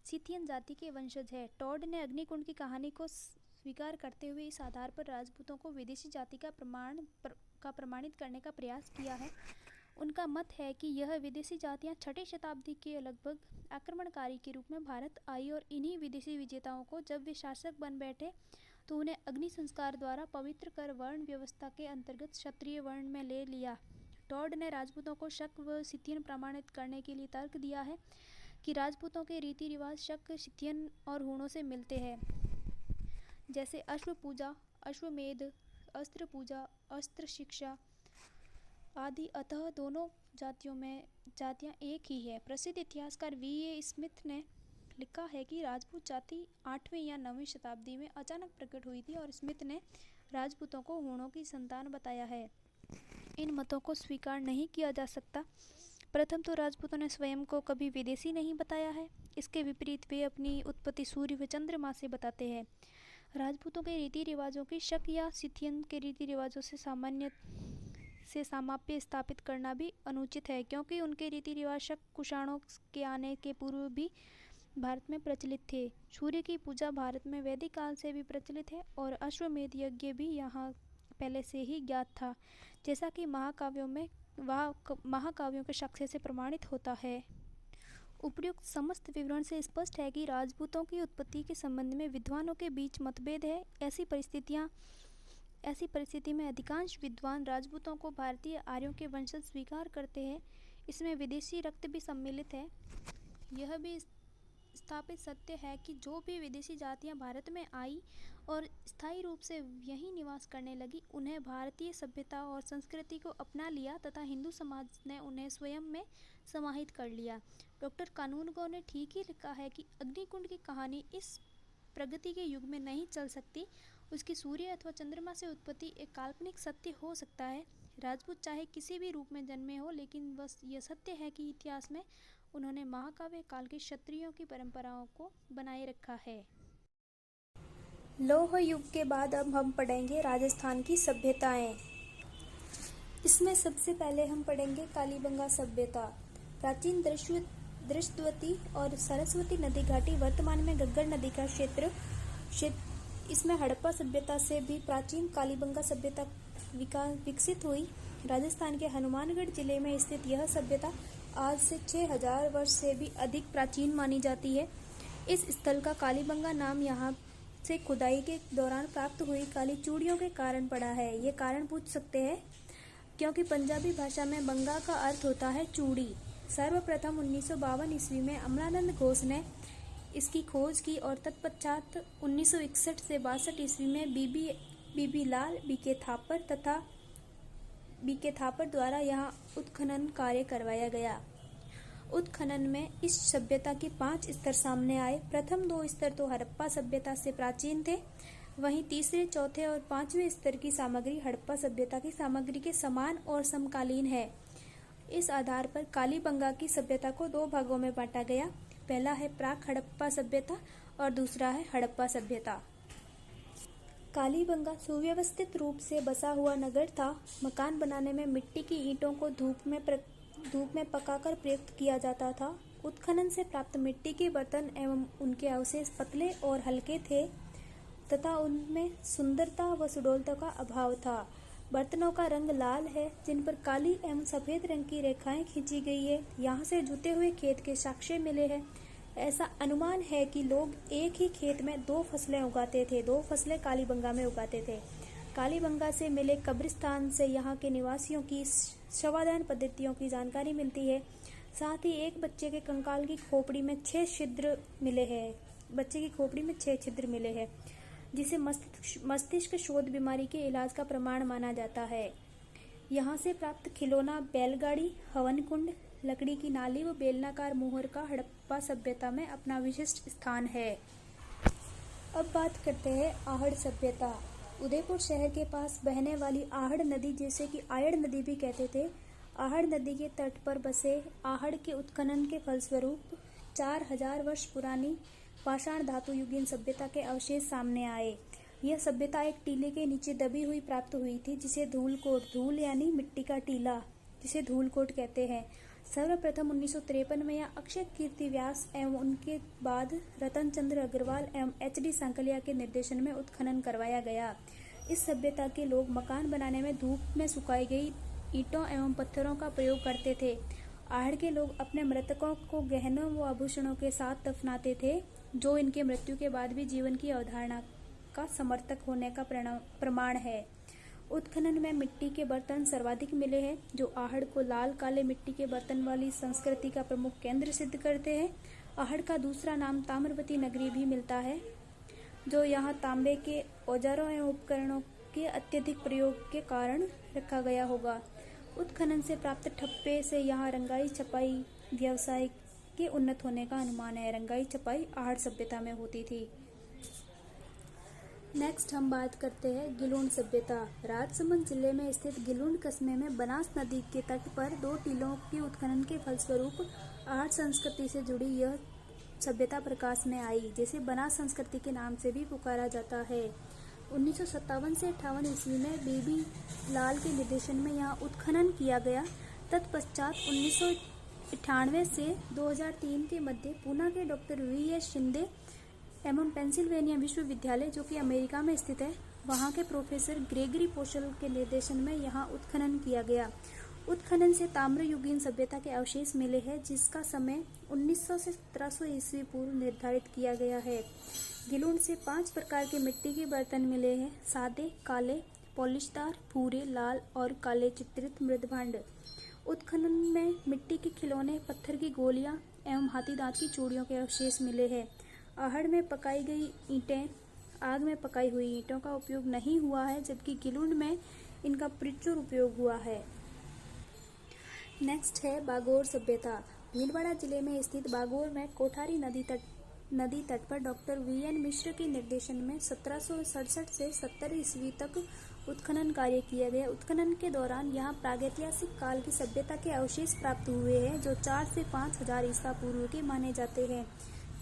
सिथियन जाति के वंशज है। टॉड ने अग्निकुंड की कहानी को स्वीकार करते हुए इस आधार पर राजपूतों को विदेशी जाति का प्रमाणित करने का प्रयास किया है। उनका मत है कि यह विदेशी जातियां 6ठी शताब्दी के लगभग आक्रमणकारी के रूप में भारत आई, और इन्हीं विदेशी विजेताओं को जब वे शासक बन बैठे तो उन्हें अग्नि संस्कार द्वारा पवित्र कर वर्ण व्यवस्था के अंतर्गत क्षत्रिय वर्ण में ले लिया। टॉड ने राजपूतों को शक व सिथियन प्रमाणित करने के लिए तर्क दिया है कि राजपूतों के रीति रिवाज शक, सिथियन और हूणों से मिलते हैं, जैसे अश्व पूजा, अश्वमेध, अस्त्र पूजा, अस्त्र शिक्षा आदि। अतः दोनों जातियां एक ही है। प्रसिद्ध इतिहासकार V.A. स्मिथ ने लिखा है कि राजपूत जाति 8वीं या 9वीं शताब्दी में अचानक प्रकट हुई थी, और स्मिथ ने राजपूतों को हूणों की संतान बताया है। इन मतों को स्वीकार नहीं किया जा सकता। प्रथम तो राजपूतों ने स्वयं को कभी विदेशी नहीं बताया है। इसके विपरीत वे अपनी उत्पत्ति सूर्य व चंद्रमा से बताते हैं। राजपूतों के रीति रिवाजों की शक या सिथियन के रीति रिवाजों से सामाप्य स्थापित करना भी अनुचित है, क्योंकि उनके रीति रिवाज शक कुषाणों के आने के पूर्व भी भारत में प्रचलित थे। सूर्य की पूजा भारत में वैदिक काल से भी प्रचलित है, और अश्वमेध यज्ञ भी यहाँ पहले से ही ज्ञात था, जैसा कि महाकाव्यों के साक्ष्य से प्रमाणित होता है। उपर्युक्त समस्त विवरण से स्पष्ट है कि राजपूतों की उत्पत्ति के संबंध में विद्वानों के बीच मतभेद है। ऐसी परिस्थिति में अधिकांश विद्वान राजपूतों को भारतीय आर्यों के वंशज स्वीकार करते हैं। इसमें विदेशी रक्त भी सम्मिलित है। यह भी स्थापित सत्य है कि जो भी विदेशी जातियां भारत में आई और स्थायी रूप से यहीं निवास करने लगी, उन्हें भारतीय सभ्यता और संस्कृति को अपना लिया तथा हिंदू समाज ने उन्हें स्वयं में समाहित कर लिया। डॉक्टर कानूनगो ने ठीक ही लिखा है कि अग्निकुंड की कहानी इस प्रगति के युग में नहीं चल सकती, उसकी सूर्य अथवा चंद्रमा से उत्पत्ति एक काल्पनिक सत्य हो सकता है। राजपूत चाहे किसी भी रूप में जन्मे हो, लेकिन बस यह सत्य है कि इतिहास में उन्होंने महाकाव्य काल के क्षत्रियों की परंपराओं को बनाए रखा है। लौह युग के बाद अब हम पढ़ेंगे राजस्थान की सभ्यताएं। इसमें सबसे पहले हम पढ़ेंगे कालीबंगा सभ्यता। प्राचीन दृश्यवती और सरस्वती नदी घाटी, वर्तमान में घग्गर नदी का क्षेत्र, इसमें हड़प्पा सभ्यता से भी प्राचीन कालीबंगा सभ्यता विकसित हुई। राजस्थान के हनुमानगढ़ जिले में स्थित यह सभ्यता आज से 6000 वर्ष से भी अधिक प्राचीन मानी जाती है। इस स्थल का कालीबंगा नाम यहाँ से खुदाई के दौरान प्राप्त हुई काली चूड़ियों के कारण पड़ा है। ये कारण पूछ सकते हैं क्योंकि पंजाबी भाषा में बंगा का अर्थ होता है चूड़ी। सर्वप्रथम 1952 ईस्वी में अमलानंद घोष ने इसकी खोज की और तत्पश्चात 1961 से 62 ईस्वी में बीबी लाल, बीके थापर द्वारा यहाँ उत्खनन कार्य करवाया गया। उत्खनन में इस सभ्यता के 5 स्तर सामने आए। प्रथम 2 स्तर तो हड़प्पा सभ्यता से प्राचीन थे, वहीं तीसरे, चौथे और 5वें स्तर की सामग्री हड़प्पा सभ्यता की सामग्री के समान और समकालीन है। इस आधार पर कालीबंगा की सभ्यता को 2 भागों में बांटा गया। पहला है प्राक हड़प्पा सभ्यता और दूसरा है हड़प्पा सभ्यता। कालीबंगा सुव्यवस्थित रूप से बसा हुआ नगर था। मकान बनाने में मिट्टी की ईंटों को धूप में पकाकर प्रयुक्त किया जाता था। उत्खनन से प्राप्त मिट्टी के बर्तन एवं उनके अवशेष पतले और हल्के थे तथा उनमें सुंदरता व सुडौलता का अभाव था। बर्तनों का रंग लाल है, जिन पर काली एवं सफेद रंग की रेखाएं खींची गई है। यहाँ से जुते हुए खेत के साक्ष्य मिले हैं। ऐसा अनुमान है कि लोग एक ही खेत में 2 फसलें उगाते थे। 2 फसलें कालीबंगा में उगाते थे। कालीबंगा से मिले कब्रिस्तान से यहाँ के निवासियों की शवदान पद्धतियों की जानकारी मिलती है। साथ ही एक बच्चे के कंकाल की खोपड़ी में 6 छिद्र मिले हैं। बच्चे की खोपड़ी में 6 छिद्र मिले हैं, जिसे मस्तिष्क शोध बीमारी के इलाज का प्रमाण माना जाता है। यहाँ से प्राप्त खिलौना, बैलगाड़ी, हवन कुंड, लकड़ी की नाली व बेलनाकार मोहर का हड़प्पा सभ्यता में अपना विशिष्ट स्थान है। अब बात करते हैं आहड़ सभ्यता। उदयपुर शहर के पास बहने वाली आहड़ नदी, जिसे कि आयड़ नदी भी कहते थे, आहड़ नदी के तट पर बसे आहड़ के उत्खनन के फलस्वरूप 4000 वर्ष पुरानी पाषाण धातु युगीन सभ्यता के अवशेष सामने आए। यह सभ्यता एक टीले के नीचे दबी हुई प्राप्त हुई थी, जिसे धूल यानी मिट्टी का टीला, जिसे धूलकोट कहते हैं। सर्वप्रथम 1953 में यह अक्षय कीर्ति व्यास एवं उनके बाद रतन चंद्र अग्रवाल एवं HD सांकलिया के निर्देशन में उत्खनन करवाया गया। इस सभ्यता के लोग मकान बनाने में धूप में सुखाई गई ईंटों एवं पत्थरों का प्रयोग करते थे। आहड़ के लोग अपने मृतकों को गहनों व आभूषणों के साथ दफनाते थे, जो इनके मृत्यु के बाद भी जीवन की अवधारणा का समर्थक होने का प्रमाण है। उत्खनन में मिट्टी के बर्तन सर्वाधिक मिले हैं, जो आहड़ को लाल काले मिट्टी के बर्तन वाली संस्कृति का प्रमुख केंद्र सिद्ध करते हैं। आहड़ का दूसरा नाम ताम्रवती नगरी भी मिलता है, जो यहाँ तांबे के औजारों एवं उपकरणों के अत्यधिक प्रयोग के कारण रखा गया होगा। उत्खनन से प्राप्त ठप्पे से यहाँ रंगाई छपाई व्यवसाय के उन्नत होने का अनुमान है। रंगाई छपाई आहड़ सभ्यता में होती थी। नेक्स्ट हम बात करते हैं गिलूण सभ्यता। राजसमंद जिले में स्थित गिलूण कस्बे में बनास नदी के तट पर 2 टीलों के उत्खनन के फलस्वरूप आहड़ संस्कृति से जुड़ी यह सभ्यता प्रकाश में आई, जिसे बनास संस्कृति के नाम से भी पुकारा जाता है। 1957 से 58 ईस्वी में बीबी लाल के निर्देशन में यहाँ उत्खनन किया गया। तत्पश्चात 1998 से 2003 के मध्य पूना के डॉक्टर VS शिंदे एवं पेंसिल्वेनिया विश्वविद्यालय, जो कि अमेरिका में स्थित है, वहाँ के प्रोफेसर ग्रेगरी पोशल के निर्देशन में यहाँ उत्खनन किया गया। उत्खनन से ताम्र युगीन सभ्यता के अवशेष मिले हैं, जिसका समय 1900 से 1700 ईस्वी पूर्व निर्धारित किया गया है। गिलूण से 5 प्रकार के मिट्टी के बर्तन मिले हैं: सादे, काले, पॉलिशदार, भूरे, लाल और काले चित्रित मृदभांड। उत्खनन में मिट्टी के खिलौने, पत्थर की गोलियां एवं हाथी दांत की चूड़ियों के अवशेष मिले हैं। आहड़ में पकाई गई ईंटें, आग में पकाई हुई ईंटों का उपयोग नहीं हुआ है, जबकि गिलूण में इनका प्रचुर उपयोग हुआ है। नेक्स्ट है बागोर सभ्यता। भीलवाड़ा जिले में स्थित बागोर में कोठारी नदी तट नदी तट पर डॉक्टर वी.एन. मिश्र के निर्देशन में 1767 से 70 ईस्वी तक उत्खनन कार्य किया गया। उत्खनन के दौरान यहाँ प्रागैतिहासिक काल की सभ्यता के अवशेष प्राप्त हुए हैं जो 4 से 5,000 ईसा पूर्व के माने जाते हैं।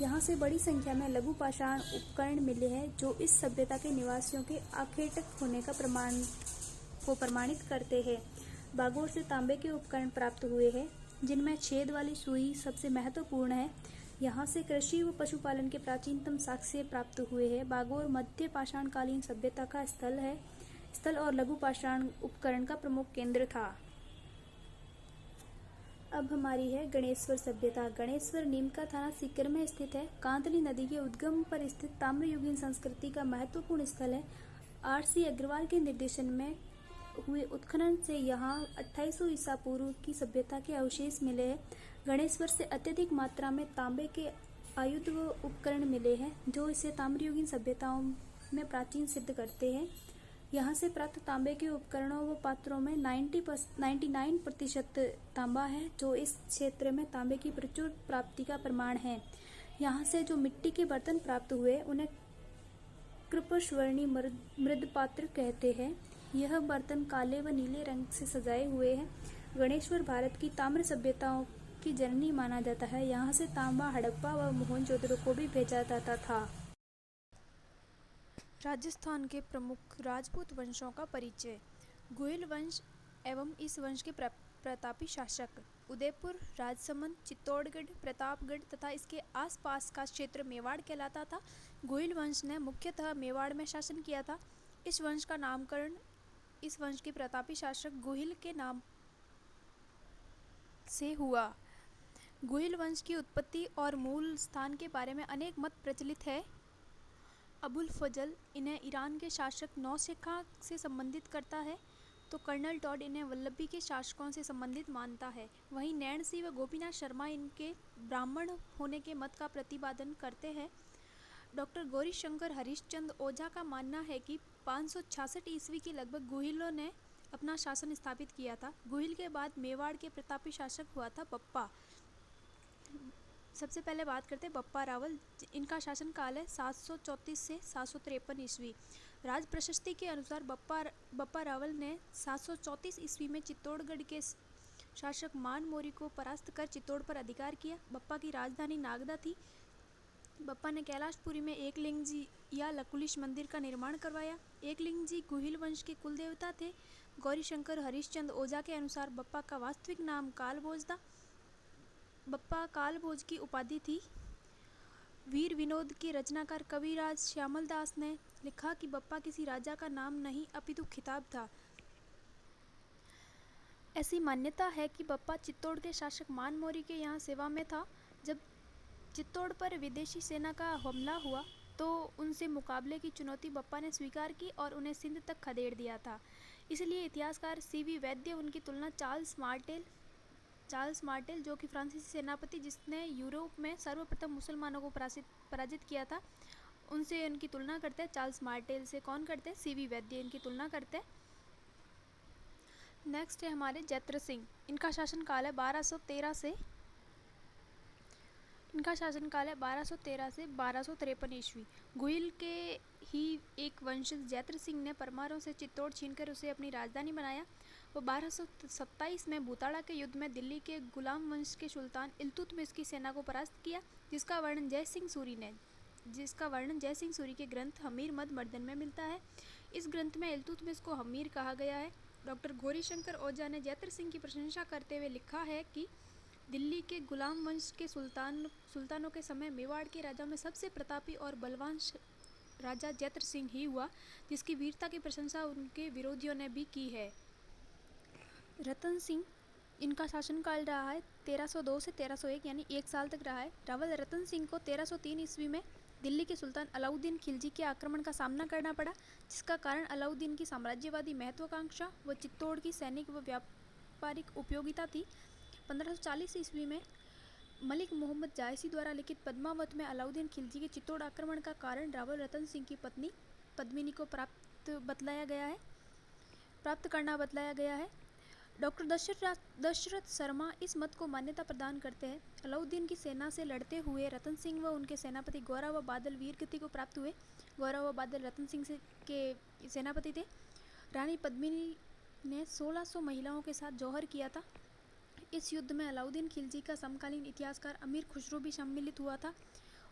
यहाँ से बड़ी संख्या में लघु पाषाण उपकरण मिले हैं जो इस सभ्यता के निवासियों के आखेटक होने का प्रमाणित करते हैं। बागोर से तांबे के उपकरण प्राप्त हुए हैं जिनमें छेद वाली सुई सबसे महत्वपूर्ण है। यहाँ से कृषि व पशुपालन के प्राचीनतम साक्ष्य प्राप्त हुए हैं। बागोर मध्य पाषाणकालीन सभ्यता का स्थल और लघु पाषाण उपकरण का प्रमुख केंद्र था। अब हमारी है गणेश्वर सभ्यता। गणेश्वर नीमका थाना सीकर में स्थित है। कांतली नदी के उद्गम पर स्थित ताम्रयुगीन संस्कृति का महत्वपूर्ण स्थल है। R.C. अग्रवाल के निर्देशन में हुए उत्खनन से यहाँ 2800 ईसा पूर्व की सभ्यता के अवशेष मिले हैं। गणेश्वर से अत्यधिक मात्रा में तांबे के आयुध व उपकरण मिले हैं जो इसे ताम्रयुगीन सभ्यताओं में प्राचीन सिद्ध करते हैं। यहाँ से प्राप्त तांबे के उपकरणों व पात्रों में 99% तांबा है जो इस क्षेत्र में तांबे की प्रचुर प्राप्ति का प्रमाण है। यहाँ से जो मिट्टी के बर्तन प्राप्त हुए उन्हें कृपस्वर्णी मृद पात्र कहते हैं। यह बर्तन काले व नीले रंग से सजाए हुए हैं। गणेश्वर भारत की ताम्र सभ्यताओं की जननी माना जाता है। यहाँ से तांबा हड़प्पा व मोहनजोदड़ो को भी भेजा जाता था। राजस्थान के प्रमुख राजपूत वंशों का परिचय। गोहिल वंश एवं इस वंश के प्रतापी शासक उदयपुर, राजसमंद, चित्तौड़गढ़, प्रतापगढ़ तथा इसके आसपास का क्षेत्र मेवाड़ कहलाता था। गोहिल वंश ने मुख्यतः मेवाड़ में शासन किया था। इस वंश का नामकरण इस वंश के प्रतापी शासक गोहिल के नाम से हुआ। गोहिल वंश की उत्पत्ति और मूल स्थान के बारे में अनेक मत प्रचलित है। अबुल फजल इन्हें ईरान के शासक नौशेखा से संबंधित करता है तो कर्नल टॉड इन्हें वल्लभी के शासकों से संबंधित मानता है। वहीं नैण सिंह व गोपीनाथ शर्मा इनके ब्राह्मण होने के मत का प्रतिपादन करते हैं। डॉक्टर गौरीशंकर हरिश्चंद्र ओझा का मानना है कि 566 ईस्वी के लगभग गोहिलों ने अपना शासन स्थापित किया था। गोहिल के बाद मेवाड़ के प्रतापी शासक हुआ था बप्पा। सबसे पहले बात करते हैं बप्पा रावल। इनका शासन काल है 734 से 753 ईस्वी। राज प्रशस्ति के अनुसार बप्पा रावल ने 734 ईस्वी में चित्तौड़गढ़ के शासक मान मोरी को परास्त कर चित्तौड़ पर अधिकार किया। बप्पा की राजधानी नागदा थी। बप्पा ने कैलाशपुरी में एकलिंग जी या लकुलिश मंदिर का निर्माण करवाया। एकलिंग जी गोहिल वंश के कुल देवता थे। गौरीशंकर हरिश्चंद्र ओझा के अनुसार बप्पा का वास्तविक नाम कालभोज था। बप्पा कालभोज की उपाधि थी। वीर विनोद के रचनाकार कविराज श्यामल दास ने लिखा कि बप्पा किसी राजा का नाम नहीं अपितु खिताब था। ऐसी मान्यता है कि बप्पा चित्तौड़ के शासक मान मोरी के यहाँ सेवा में था। जब चित्तौड़ पर विदेशी सेना का हमला हुआ तो उनसे मुकाबले की चुनौती बप्पा ने स्वीकार की और उन्हें सिंध तक खदेड़ दिया था। इसलिए इतिहासकार C.V. वैद्य उनकी तुलना चार्ल्स मार्टेल जो कि फ्रांसीसी सेनापति जिसने यूरोप में सर्वप्रथम मुसलमानों को पराजित किया था, उनसे उनकी तुलना करते हैं। चार्ल्स मार्टेल से कौन करते हैं? C.V. वैद्य इनकी तुलना करते हैं। नेक्स्ट है हमारे जैत्र सिंह। इनका शासनकाल है 1213 से 1253 ईस्वी। गोहिल के ही एक वंशज जैत्र सिंह ने परमारों से चित्तौड़ छीनकर उसे अपनी राजधानी बनाया। वो 1227 में भूताड़ा के युद्ध में दिल्ली के गुलाम वंश के सुल्तान इल्तुतमिश की सेना को परास्त किया, जिसका वर्णन जय सिंह सूरी के ग्रंथ हमीर मद मर्दन में मिलता है। इस ग्रंथ में इल्तुतमिश को हमीर कहा गया है। डॉक्टर गौरीशंकर ओझा ने जैत्र सिंह की प्रशंसा करते हुए लिखा है कि दिल्ली के गुलाम वंश के सुल्तानों के समय मेवाड़ के राजा में सबसे प्रतापी और बलवान राजा जैत्र सिंह ही हुआ, जिसकी वीरता की प्रशंसा उनके विरोधियों ने भी की है। रतन सिंह, इनका शासनकाल रहा है 1302 से 1301 यानी 1 साल तक रहा है। रावल रतन सिंह को 1303 ईस्वी में दिल्ली के सुल्तान अलाउद्दीन खिलजी के आक्रमण का सामना करना पड़ा, जिसका कारण अलाउद्दीन की साम्राज्यवादी महत्वाकांक्षा व चित्तौड़ की सैनिक व व्यापारिक उपयोगिता थी। 1540 ईस्वी में मलिक मोहम्मद जायसी द्वारा लिखित पद्मावत में अलाउद्दीन खिलजी के चित्तौड़ आक्रमण का कारण रावल रतन सिंह की पत्नी पद्मिनी को प्राप्त करना बतलाया गया है। डॉक्टर दशरथ शर्मा इस मत को मान्यता प्रदान करते हैं। अलाउद्दीन की सेना से लड़ते हुए रतन सिंह व उनके सेनापति गौरा व बादल वीरगति को प्राप्त हुए। गौरा व बादल रतन सिंह के सेनापति थे। रानी पद्मिनी ने 1600 महिलाओं के साथ जौहर किया था। इस युद्ध में अलाउद्दीन खिलजी का समकालीन इतिहासकार अमीर खुसरो भी सम्मिलित हुआ था।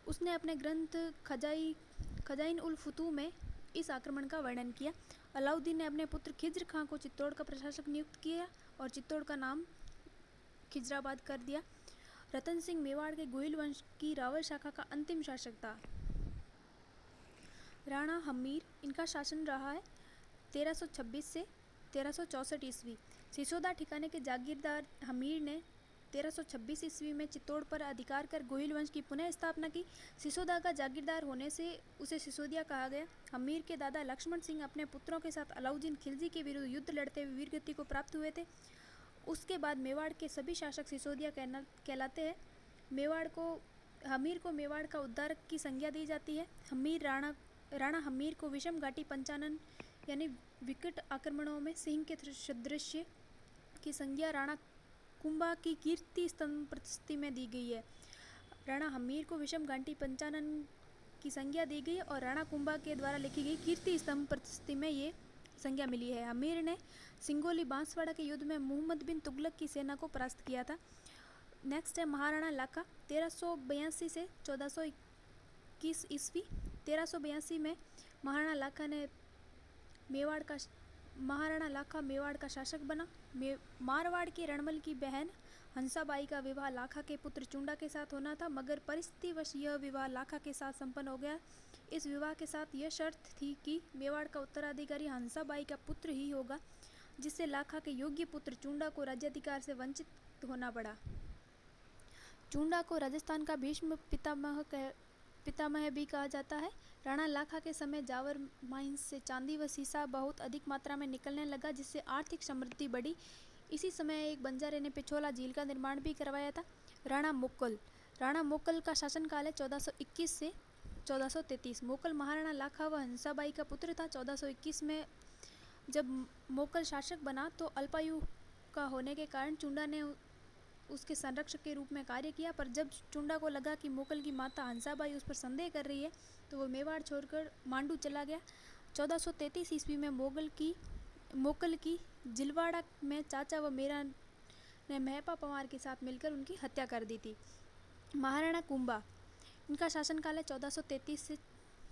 उसने अपने ग्रंथ खजाइन उल फुतूह में इस आक्रमण का वर्णन किया। अलाउद्दीन ने अपने पुत्र खिज्र खां को चित्तौड़ का प्रशासक नियुक्त किया और चित्तौड़ का नाम खिजराबाद कर दिया। रतन सिंह मेवाड़ के गोहिल वंश की रावल शाखा का अंतिम शासक था। राणा हमीर, इनका शासन रहा है 1326 से 1364 ईस्वी। सिसोदा ठिकाने के जागीरदार हमीर ने 1326 ईस्वी में चित्तौड़ पर अधिकार कर गोहिल वंश की पुनः स्थापना की। सिसोदा का जागीरदार होने से उसे सिसोदिया कहा गया। हमीर के दादा लक्ष्मण सिंह अपने पुत्रों के साथ अलाउद्दीन खिलजी के विरुद्ध युद्ध लड़ते हुए वीरगति को प्राप्त हुए थे। उसके बाद मेवाड़ के सभी शासक सिसोदिया कहलाते हैं। हमीर को मेवाड़ का उद्धारक की संज्ञा दी जाती है। राणा हमीर को विषम घाटी पंचानन यानी विकट आक्रमणों में सिंह के सदृश की संज्ञा राणा कुंभा की कीर्ति स्तंभ प्रतिष्ठि में दी गई है। राणा हमीर को विषम घाटी पंचानन की संज्ञा दी गई और राणा कुंभा के द्वारा लिखी गई कीर्ति स्तंभ प्रतिष्ठि में ये संज्ञा मिली है। हमीर ने सिंगोली बांसवाड़ा के युद्ध में मुहम्मद बिन तुगलक की सेना को परास्त किया था। नेक्स्ट है महाराणा लाखा 1382 से 1421 ईस्वी। 1382 में महाराणा लाखा मेवाड़ का शासक बना। मारवाड़ के रणमल की बहन हंसाबाई का विवाह लाखा के पुत्र चुंडा के साथ होना था, मगर परिस्थितिवश यह विवाह लाखा के साथ संपन्न हो गया। इस विवाह के साथ यह शर्त थी कि मेवाड़ का उत्तराधिकारी हंसाबाई का पुत्र ही होगा, जिससे लाखा के योग्य पुत्र चुंडा को राज्याधिकार से वंचित होना पड़ा। चुंडा को राजस्थान का भीष्म पितामह भी कहा जाता है। राणा लाखा के समय जावर माइंस से चांदी व सीसा बहुत अधिक मात्रा में निकलने लगा, जिससे आर्थिक समृद्धि बढ़ी। इसी समय एक बंजारे ने पिछोला झील का निर्माण भी करवाया था। राणा मोक्कल का शासनकाल है 1421 से 1433। मोक्कल महाराणा लाखा व हंसाबाई का पुत्र था। 1421 में जब मोक्कल शासक बना तो अल्पायु का होने के कारण चुंडा ने उसके संरक्षक के रूप में कार्य किया, पर जब चुंडा को लगा कि मोक्कल की माता हंसाबाई उस पर संदेह कर रही है तो वो मेवाड़ छोड़कर मांडू चला गया। 1433 ईस्वी में मोक्कल की जिलवाड़ा में चाचा व मेरा ने महपा पंवार के साथ मिलकर उनकी हत्या कर दी थी। महाराणा कुंभा, इनका शासनकाल है 1433 से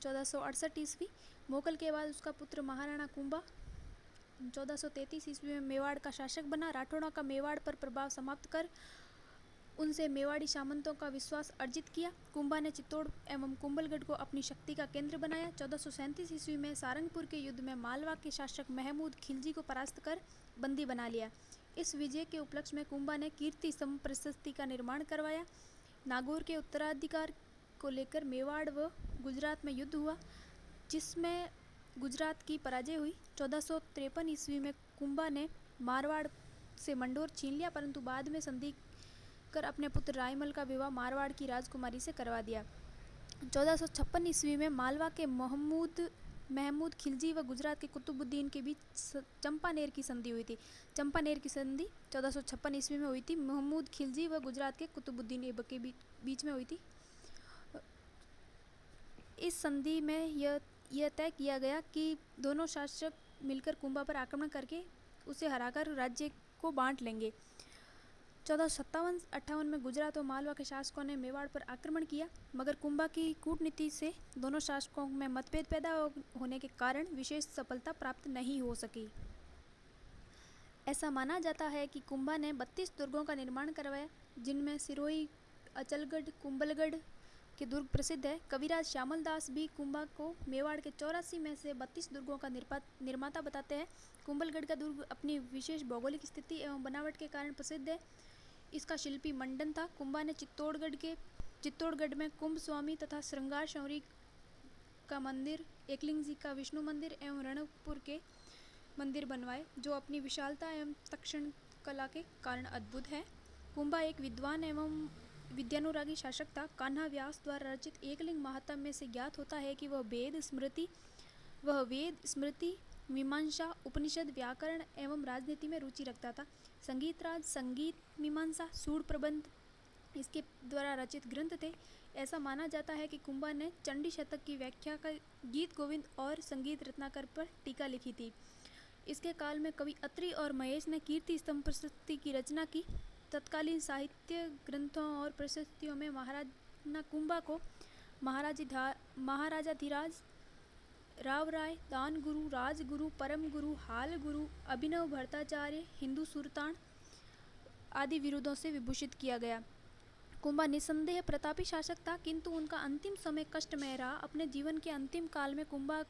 1468 ईस्वी। मोक्कल के बाद उसका पुत्र महाराणा कुंभा 1433 ईस्वी में मेवाड़ का शासक बना। राठौड़ों का मेवाड़ पर प्रभाव समाप्त कर उनसे मेवाड़ी सामंतों का विश्वास अर्जित किया। कुंभा ने चित्तौड़ एवं कुंभलगढ़ को अपनी शक्ति का केंद्र बनाया। 1437 ईस्वी में सारंगपुर के युद्ध में मालवा के शासक महमूद खिलजी को परास्त कर बंदी बना लिया। इस विजय के उपलक्ष्य में कुंभा ने कीर्ति स्तंभ प्रशस्ति का निर्माण करवाया। नागौर के उत्तराधिकार को लेकर मेवाड़ व गुजरात में युद्ध हुआ, जिसमें गुजरात की पराजय हुई। 1453 ईस्वी में कुंभा ने मारवाड़ से मंडोर छीन लिया, परंतु बाद में संधि कर अपने पुत्र रायमल का विवाह मारवाड़ की राजकुमारी से करवा दिया। 1456 ईस्वी में मालवा के महमूद खिलजी व गुजरात के कुतुबुद्दीन के बीच चंपानेर की संधि हुई थी। चंपानेर की संधि 1456 ईस्वी में हुई थी। महमूद खिलजी व गुजरात के कुतुबुद्दीन के बीच में हुई थी। इस संधि में यह तय किया गया कि दोनों शासक मिलकर कुंभा पर आक्रमण करके उसे हराकर राज्य को बांट लेंगे। 1457-58 में गुजरात और मालवा के शासकों ने मेवाड़ पर आक्रमण किया, मगर कुंभा की कूटनीति से दोनों शासकों में मतभेद पैदा होने के कारण विशेष सफलता प्राप्त नहीं हो सकी। ऐसा माना जाता है कि कुंभा ने 32 दुर्गों का निर्माण करवाया, जिनमें सिरोही, अचलगढ़, कुंभलगढ़ के दुर्ग प्रसिद्ध है। कविराज श्यामल दास भी कुंभा को मेवाड़ के 84 में से 32 दुर्गों का निर्माता बताते हैं। कुंभलगढ़ का दुर्ग अपनी विशेष भौगोलिक स्थिति एवं बनावट के कारण प्रसिद्ध है। इसका शिल्पी मंडन था। कुंभा ने चित्तौड़गढ़ में कुंभ स्वामी तथा श्रृंगार शौरी का मंदिर, एकलिंग जी का विष्णु मंदिर एवं रणकपुर के मंदिर बनवाए, जो अपनी विशालता एवं तक्षण कला के कारण अद्भुत है। कुंभा एक विद्वान एवं विद्यानुरागी शासक था। कान्हा व्यास द्वारा रचित एकलिंग महात्म्य में से ज्ञात होता है कि वह वेद, स्मृति मीमांसा, उपनिषद, व्याकरण एवं राजनीति में रुचि रखता था। संगीत राज, संगीत मीमांसा, सूर प्रबंध इसके द्वारा रचित ग्रंथ थे। ऐसा माना जाता है कि कुंभा ने चंडी शतक की व्याख्या कर गीत गोविंद और संगीत रत्नाकर पर टीका लिखी थी। इसके काल में कवि अत्रि और महेश ने कीर्ति स्तंभ प्रशस्ति की रचना की। तत्कालीन साहित्य ग्रंथों और प्रशस्तियों में महाराणा कुंभा को महाराजाधिराज, राव राय, दान गुरु, राजगुरु, परम गुरु, हाल गुरु, अभिनव भट्टाचार्य, हिंदू सुल्तान आदि विरुदों से विभूषित किया गया। कुंभा निस्संदेह प्रतापी शासक था, किंतु उनका अंतिम समय कष्टमय रहा। अपने जीवन के अंतिम काल में कुंभा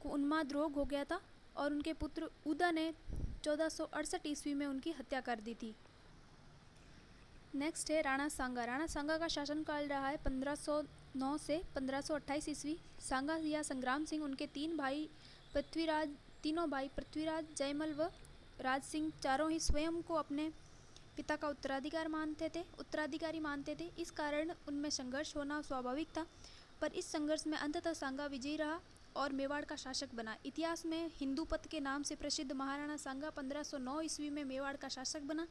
को उन्माद रोग हो गया था और उनके पुत्र उदा ने 1468 ईस्वी में उनकी हत्या कर दी थी। नेक्स्ट है राणा सांगा। राणा सांगा का शासनकाल रहा है 1509 से 1528 ईस्वी। सांगा या संग्राम सिंह उनके तीनों भाई पृथ्वीराज, जयमल व राज सिंह चारों ही स्वयं को अपने पिता का उत्तराधिकारी मानते थे। इस कारण उनमें संघर्ष होना स्वाभाविक था, पर इस संघर्ष में अंततः सांगा विजयी रहा और मेवाड़ का शासक बना। इतिहास में हिंदूपत के नाम से प्रसिद्ध महाराणा सांगा 1509 ईस्वी में मेवाड़ का शासक बना।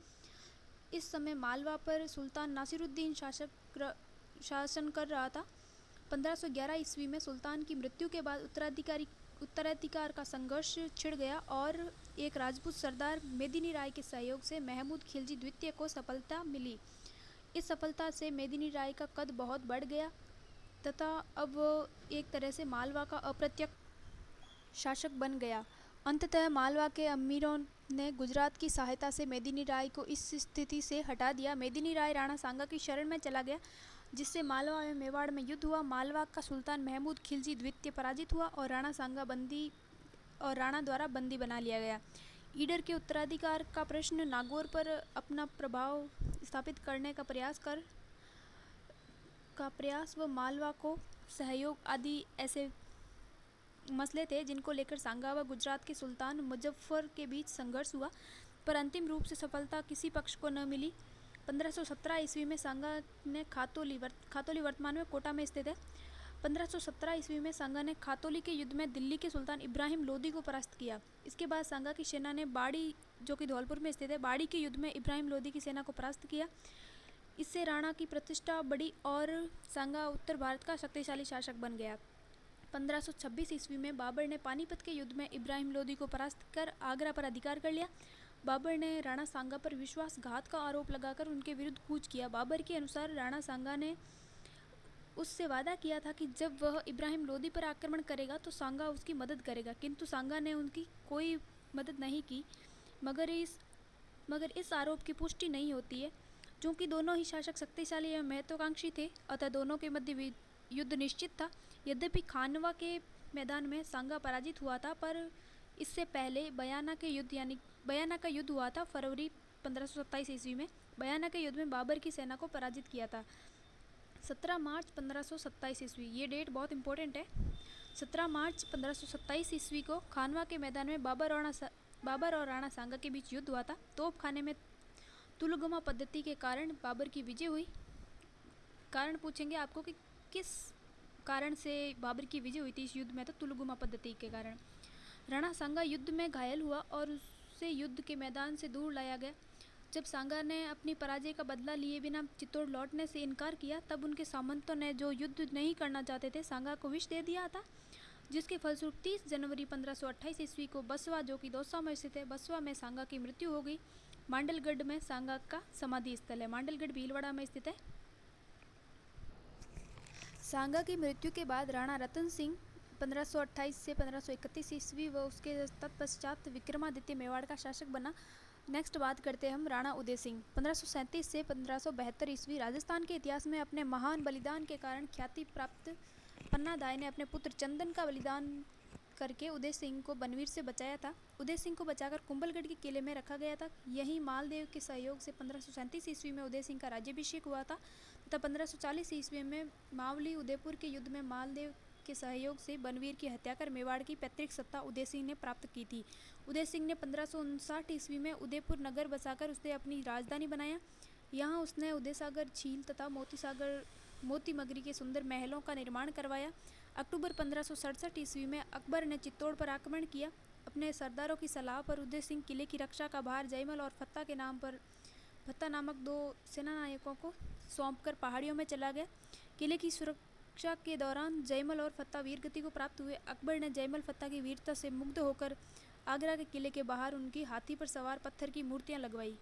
इस समय मालवा पर सुल्तान नासिरुद्दीन शासन कर रहा था। 1511 ईस्वी में सुल्तान की मृत्यु के बाद उत्तराधिकार का संघर्ष छिड़ गया और एक राजपूत सरदार मेदिनी राय के सहयोग से महमूद खिलजी द्वितीय को सफलता मिली। इस सफलता से मेदिनी राय का कद बहुत बढ़ गया तथा अब एक तरह से मालवा का अप्रत्यक्ष शासक बन गया। अंततः मालवा के अमीरों ने गुजरात की सहायता से मेदिनी राय को इस स्थिति से हटा दिया। मेदिनी राय राणा सांगा की शरण में चला गया, जिससे मालवा एवं मेवाड़ में युद्ध हुआ। मालवा का सुल्तान महमूद खिलजी द्वितीय पराजित हुआ और राणा द्वारा बंदी बना लिया गया। ईडर के उत्तराधिकार का प्रश्न, नागौर पर अपना प्रभाव स्थापित करने का प्रयास व मालवा को सहयोग आदि ऐसे मसले थे जिनको लेकर सांगा व गुजरात के सुल्तान मुजफ्फर के बीच संघर्ष हुआ, पर अंतिम रूप से सफलता किसी पक्ष को न मिली। 1517 ईस्वी में सांगा ने खातौली वर्तमान में कोटा में स्थित है। 1517 ईस्वी में सांगा ने खातौली के युद्ध में दिल्ली के सुल्तान इब्राहिम लोदी को परास्त किया। इसके बाद सांगा की सेना ने बाड़ी, जो कि धौलपुर में स्थित है, बाड़ी के युद्ध में इब्राहिम लोदी की सेना को परास्त किया। इससे राणा की प्रतिष्ठा बढ़ी और सांगा उत्तर भारत का शक्तिशाली शासक बन गया। 1526 ईस्वी में बाबर ने पानीपत के युद्ध में इब्राहिम लोदी को परास्त कर आगरा पर अधिकार कर लिया। बाबर ने राणा सांगा पर विश्वासघात का आरोप लगाकर उनके विरुद्ध कूच किया। बाबर के अनुसार राणा सांगा ने उससे वादा किया था कि जब वह इब्राहिम लोदी पर आक्रमण करेगा तो सांगा उसकी मदद करेगा, किंतु सांगा ने उनकी कोई मदद नहीं की। मगर इस आरोप की पुष्टि नहीं होती है। चूँकि दोनों ही शासक शक्तिशाली एवं महत्वाकांक्षी थे, अतः दोनों के मध्य युद्ध निश्चित था। यद्यपि खानवा के मैदान में सांगा पराजित हुआ था, पर इससे पहले बयाना का युद्ध हुआ था फरवरी 1527 ईस्वी में। बयाना के युद्ध में बाबर की सेना को पराजित किया था। 17 मार्च 1527 ईस्वी, ये डेट बहुत इंपॉर्टेंट है। 17 मार्च 1527 ईस्वी को खानवा के मैदान में बाबर और राणा सांगा के बीच युद्ध हुआ था। तोपखाने में तुलगमा पद्धति के कारण बाबर की विजय हुई। कारण पूछेंगे आपको कि किस कारण से बाबर की विजय हुई थी इस युद्ध में, तो तुलगमा पद्धति के कारण। राणा सांगा युद्ध में घायल हुआ और उसे युद्ध के मैदान से दूर लाया गया। जब सांगा ने अपनी पराजय का बदला लिए बिना चित्तौड़ लौटने से इनकार किया, तब उनके सामंतों ने, जो युद्ध नहीं करना चाहते थे, सांगा को विष दे दिया था, जिसके फलस्वरूप 30 जनवरी 1528 ईस्वी को बसवा, जो कि दौसा में स्थित है, बसवा में सांगा की मृत्यु हो गई। मांडलगढ़ में सांगा का समाधि स्थल है। मांडलगढ़ भीलवाड़ा में स्थित है। सांगा की मृत्यु के बाद राणा रतन सिंह 1528 से 1531 ईस्वी व उसके तत्पश्चात विक्रमादित्य मेवाड़ का शासक बना। नेक्स्ट बात करते हैं हम राणा उदय सिंह। 1537 से 1572 ईस्वी। राजस्थान के इतिहास में अपने महान बलिदान के कारण ख्याति प्राप्त पन्ना दाई ने अपने पुत्र चंदन का बलिदान करके उदय सिंह को बनवीर से बचाया था। उदय सिंह को बचाकर कुंभलगढ़ के किले में रखा गया था। यहीं मालदेव के सहयोग से 1537 ईस्वी में उदय सिंह का राज्याभिषेक हुआ था तथा 1540 ईस्वी में मावली उदयपुर के युद्ध में मालदेव के सहयोग से बनवीर की हत्या कर मेवाड़ की पैतृक सत्ता उदय सिंह ने प्राप्त की थी। उदय सिंह ने 1559 ईस्वी में उदयपुर नगर बसाकर उसे अपनी राजधानी बनाया। यहाँ उसने उदयसागर झील तथा मोती मगरी के सुंदर महलों का निर्माण करवाया। अक्टूबर 1567 ईस्वी में अकबर ने चित्तौड़ पर आक्रमण किया अपने सरदारों की सलाह पर उदय सिंह किले की रक्षा का भार जयमल और फत्ता नामक 2 सेनानायकों को सौंपकर पहाड़ियों में चला गया। किले की सुरक्षा के दौरान जयमल और फत्ता वीरगति को प्राप्त हुए। अकबर ने जयमल फत्ता की वीरता से मुग्ध होकर आगरा के किले के बाहर उनकी हाथी पर सवार पत्थर की मूर्तियां लगवाई।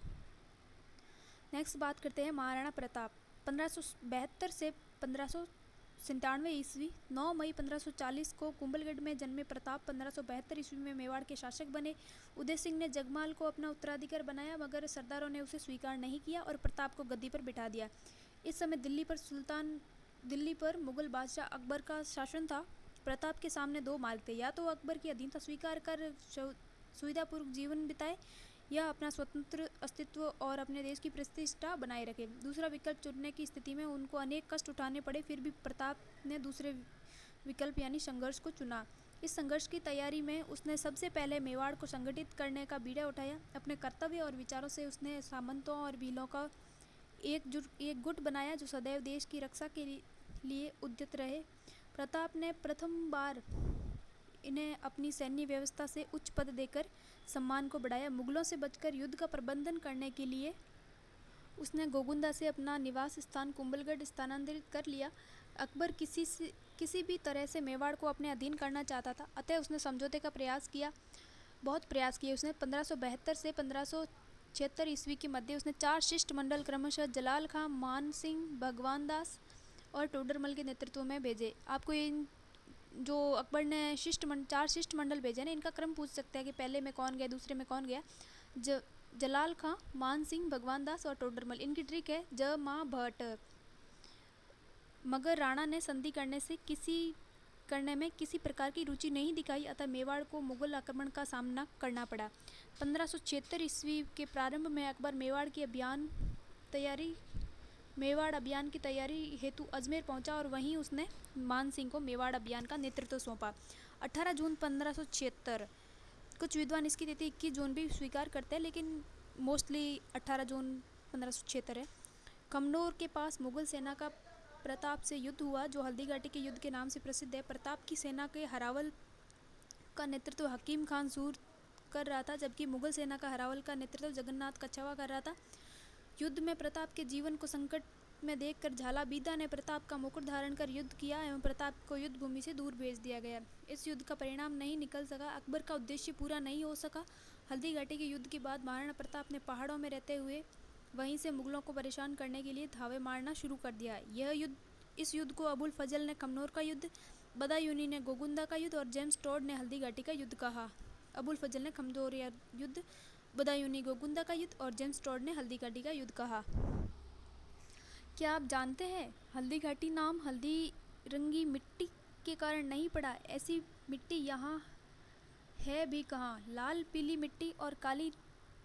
नेक्स्ट बात करते हैं महाराणा प्रताप। 1572 से 1597 ईस्वी। 9 मई 1540 को कुंभलगढ़ में जन्मे प्रताप 1572 ईस्वी में मेवाड़ के शासक बने। उदय सिंह ने जगमाल को अपना उत्तराधिकार बनाया, मगर सरदारों ने उसे स्वीकार नहीं किया और प्रताप को गद्दी पर बिठा दिया। इस समय दिल्ली पर मुगल बादशाह अकबर का शासन था। प्रताप के सामने 2 मार्ग थे, या तो अकबर की अधीनता स्वीकार कर सुविधापूर्वक जीवन बिताए, या अपना स्वतंत्र अस्तित्व और अपने देश की प्रतिष्ठा बनाए रखे। दूसरा विकल्प चुनने की स्थिति में उनको अनेक कष्ट उठाने पड़े। फिर भी प्रताप ने दूसरे विकल्प यानी संघर्ष को चुना। इस संघर्ष की तैयारी में उसने सबसे पहले मेवाड़ को संगठित करने का बीड़ा उठाया। अपने कर्तव्य और विचारों से उसने सामंतों और भीलों का एक गुट बनाया जो सदैव देश की रक्षा के लिए उद्यत रहे। प्रताप ने प्रथम बार इन्हें अपनी सैन्य व्यवस्था से उच्च पद देकर सम्मान को बढ़ाया। मुगलों से बचकर युद्ध का प्रबंधन करने के लिए उसने गोगुंदा से अपना निवास स्थान कुंभलगढ़ स्थानांतरित कर लिया। अकबर किसी भी तरह से मेवाड़ को अपने अधीन करना चाहता था, अतः उसने समझौते का बहुत प्रयास किए। उसने 1572 से 1576 ईस्वी के मध्य उसने 4 शिष्टमंडल क्रमशः जलाल खां, मान सिंह, भगवान दास और टोडरमल के नेतृत्व में भेजे। आपको इन जो अकबर ने 4 शिष्टमंडल भेजे ना, इनका क्रम पूछ सकते हैं कि पहले में कौन गया, दूसरे में कौन गया। जलाल खां, मान सिंह, भगवान दास और टोडरमल। इनकी ट्रिक है ज मा भट। मगर राणा ने संधि करने में किसी प्रकार की रुचि नहीं दिखाई, अतः मेवाड़ को मुगल आक्रमण का सामना करना पड़ा। 1576 ईस्वी के प्रारंभ में अकबर मेवाड़ अभियान की तैयारी हेतु अजमेर पहुंचा और वहीं उसने मान सिंह को मेवाड़ अभियान का नेतृत्व सौंपा। 18 जून 1576। कुछ विद्वान इसकी तिथि 21 जून भी स्वीकार करते हैं, लेकिन मोस्टली 18 जून 1576 है। कमनौर के पास मुगल सेना का प्रताप से युद्ध हुआ, जो हल्दी घाटी के युद्ध के नाम से प्रसिद्ध है। प्रताप की सेना के हरावल का नेतृत्व हकीम खान सूर कर रहा था, जबकि मुगल सेना का हरावल का नेतृत्व जगन्नाथ कछावा कर रहा था। युद्ध में प्रताप के जीवन को संकट में देखकर झाला बीदा ने प्रताप का मुकुट धारण कर युद्ध किया एवं प्रताप को युद्ध भूमि से दूर भेज दिया गया। इस युद्ध का परिणाम नहीं निकल सका, अकबर का उद्देश्य पूरा नहीं हो सका। हल्दी घाटी के युद्ध के बाद महाराणा प्रताप ने पहाड़ों में रहते हुए वहीं से मुगलों को परेशान करने के लिए धावे मारना शुरू कर दिया। इस युद्ध को अबुल फजल ने कमनौर का युद्ध, बदायूनी ने गोगुंदा का युद्ध और जेम्स टॉड ने हल्दी घाटी का युद्ध कहा। अबुल फजल ने कमनौर युद्ध, बदायूनी गोगुंदा का युद्ध और जेम्स टॉड ने हल्दी घाटी का युद्ध कहा। क्या आप जानते हैं हल्दी घाटी नाम हल्दी रंगी मिट्टी के कारण नहीं पड़ा? ऐसी मिट्टी यहाँ है भी कहाँ। लाल, पीली मिट्टी और काली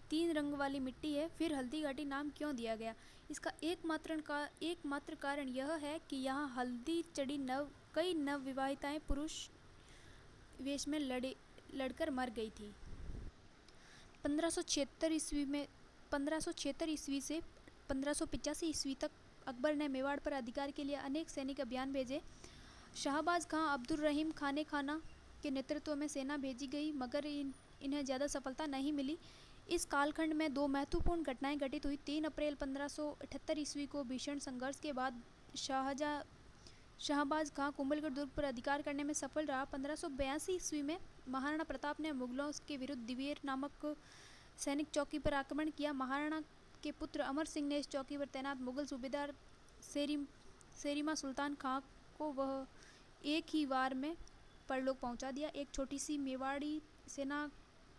3 रंग वाली मिट्टी है। फिर हल्दी घाटी नाम क्यों दिया गया? इसका एकमात्र कारण यह है कि यहाँ हल्दी चढ़ी कई नवविवाहिताएं पुरुष वेश में लड़कर मर गई थी। 1576 ईस्वी से 1585 ईस्वी तक अकबर ने मेवाड़ पर अधिकार के लिए अनेक सैनिक अभियान भेजे। शाहबाज खां, अब्दुल रहीम खाने खाना के नेतृत्व में सेना भेजी गई, मगर इन्हें ज़्यादा सफलता नहीं मिली। इस कालखंड में 2 महत्वपूर्ण घटनाएं घटित हुई। 3 अप्रैल 1578 ईस्वी को भीषण संघर्ष के बाद शाहबाज खां कुंभलगढ़ दुर्ग पर अधिकार करने में सफल रहा। 1582 ईस्वी में महाराणा प्रताप ने मुगलों के विरुद्ध दिवेर नामक सैनिक चौकी पर आक्रमण किया। महाराणा के पुत्र अमर सिंह ने इस चौकी पर तैनात मुगल सूबेदार सेरिमा सुल्तान खां को वह एक ही वार में परलोक पहुंचा दिया। एक छोटी सी मेवाड़ी सेना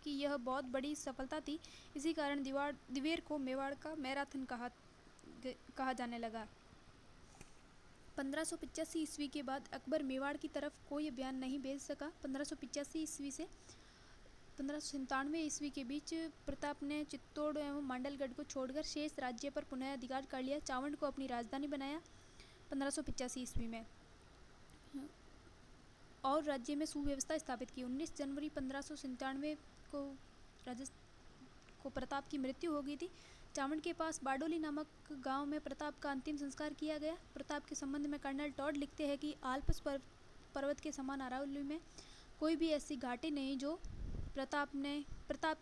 की यह बहुत बड़ी सफलता थी। इसी कारण दिवेर को मेवाड़ का मैराथन कहा जाने लगा। 1585 ईस्वी के बाद अकबर मेवाड़ की तरफ कोई अभियान नहीं भेज सका। 1585 ईस्वी से 1597 ईस्वी के बीच प्रताप ने चित्तौड़ एवं मांडलगढ़ को छोड़कर शेष राज्य पर पुनः अधिकार कर लिया। चावंड को अपनी राजधानी बनाया 1585 ईस्वी में और राज्य में सुव्यवस्था स्थापित की। 19 जनवरी 1597 को प्रताप की मृत्यु हो गई थी। चावंड के पास बाडोली नामक गांव में प्रताप का अंतिम संस्कार किया गया। प्रताप के संबंध में कर्नल टॉड लिखते हैं कि आल्प्स पर्वत के समान अरावली में कोई भी ऐसी घाटी नहीं जो प्रताप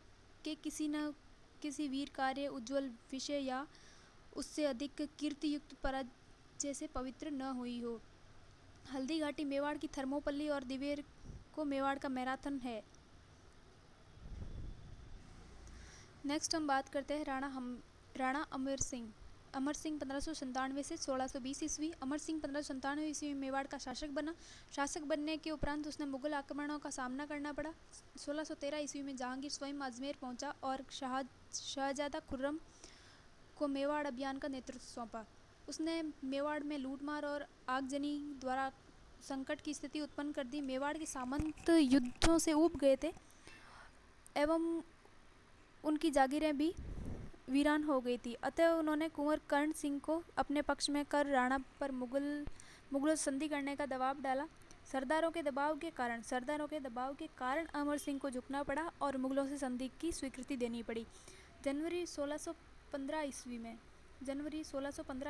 के किसी न किसी वीर कार्य, उज्ज्वल विषय या उससे अधिक कीर्तियुक्त पराजय से पवित्र न हुई हो। हल्दी घाटी मेवाड़ की थर्मोपल्ली और दिवेर को मेवाड़ का मैराथन है। नेक्स्ट हम बात करते हैं राणा अमर सिंह। अमर सिंह 1597 से 1620 ईस्वी। अमर सिंह 1597 ईस्वी में मेवाड़ का शासक बना। शासक बनने के उपरांत उसने मुगल आक्रमणों का सामना करना पड़ा। 1613 ईस्वी में जहांगीर स्वयं अजमेर पहुंचा और शहजादा खुर्रम को मेवाड़ अभियान का नेतृत्व सौंपा। उसने मेवाड़ में लूटमार और आगजनी द्वारा संकट की स्थिति उत्पन्न कर दी। मेवाड़ के सामंत युद्धों से ऊब गए थे एवं उनकी जागीरें भी वीरान हो गई थी। अतः उन्होंने कुंवर कर्ण सिंह को अपने पक्ष में कर राणा पर मुगलों से संधि करने का दबाव डाला। सरदारों के दबाव के कारण अमर सिंह को झुकना पड़ा और मुगलों से संधि की स्वीकृति देनी पड़ी। जनवरी 1615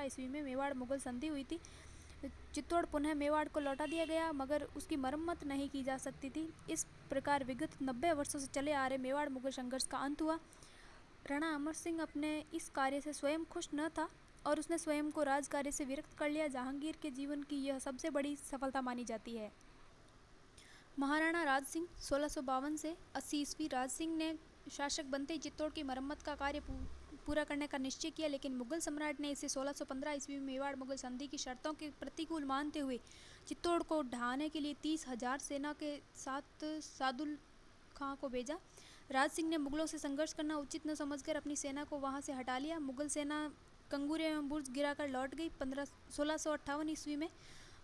ईस्वी में मेवाड़ मुगल संधि हुई थी। चित्तौड़ पुनः मेवाड़ को लौटा दिया गया, मगर उसकी मरम्मत नहीं की जा सकती थी। इस प्रकार विगत 90 वर्षों से चले आ रहे मेवाड़ मुगल संघर्ष का अंत हुआ। राणा अमर सिंह अपने इस कार्य से स्वयं खुश न था और उसने स्वयं को राजकार्य से विरक्त कर लिया। जहांगीर के जीवन की यह सबसे बड़ी सफलता मानी जाती है। महाराणा राज सिंह 1652 से 80 ईस्वी। राज सिंह ने शासक बनते ही चित्तौड़ की मरम्मत का कार्य पूरा करने का निश्चय किया, लेकिन मुगल सम्राट ने इसे 1615 ईस्वी में मेवाड़ मुगल संधि की शर्तों के प्रतिकूल मानते हुए चित्तौड़ को ढहाने के लिए 30,000 सेना के साथ सादुल खां को भेजा। राज सिंह ने मुगलों से संघर्ष करना उचित न समझकर अपनी सेना को वहां से हटा लिया। मुगल सेना कंगूरे एवं बुर्ज गिराकर लौट गई। 1658 ईस्वी में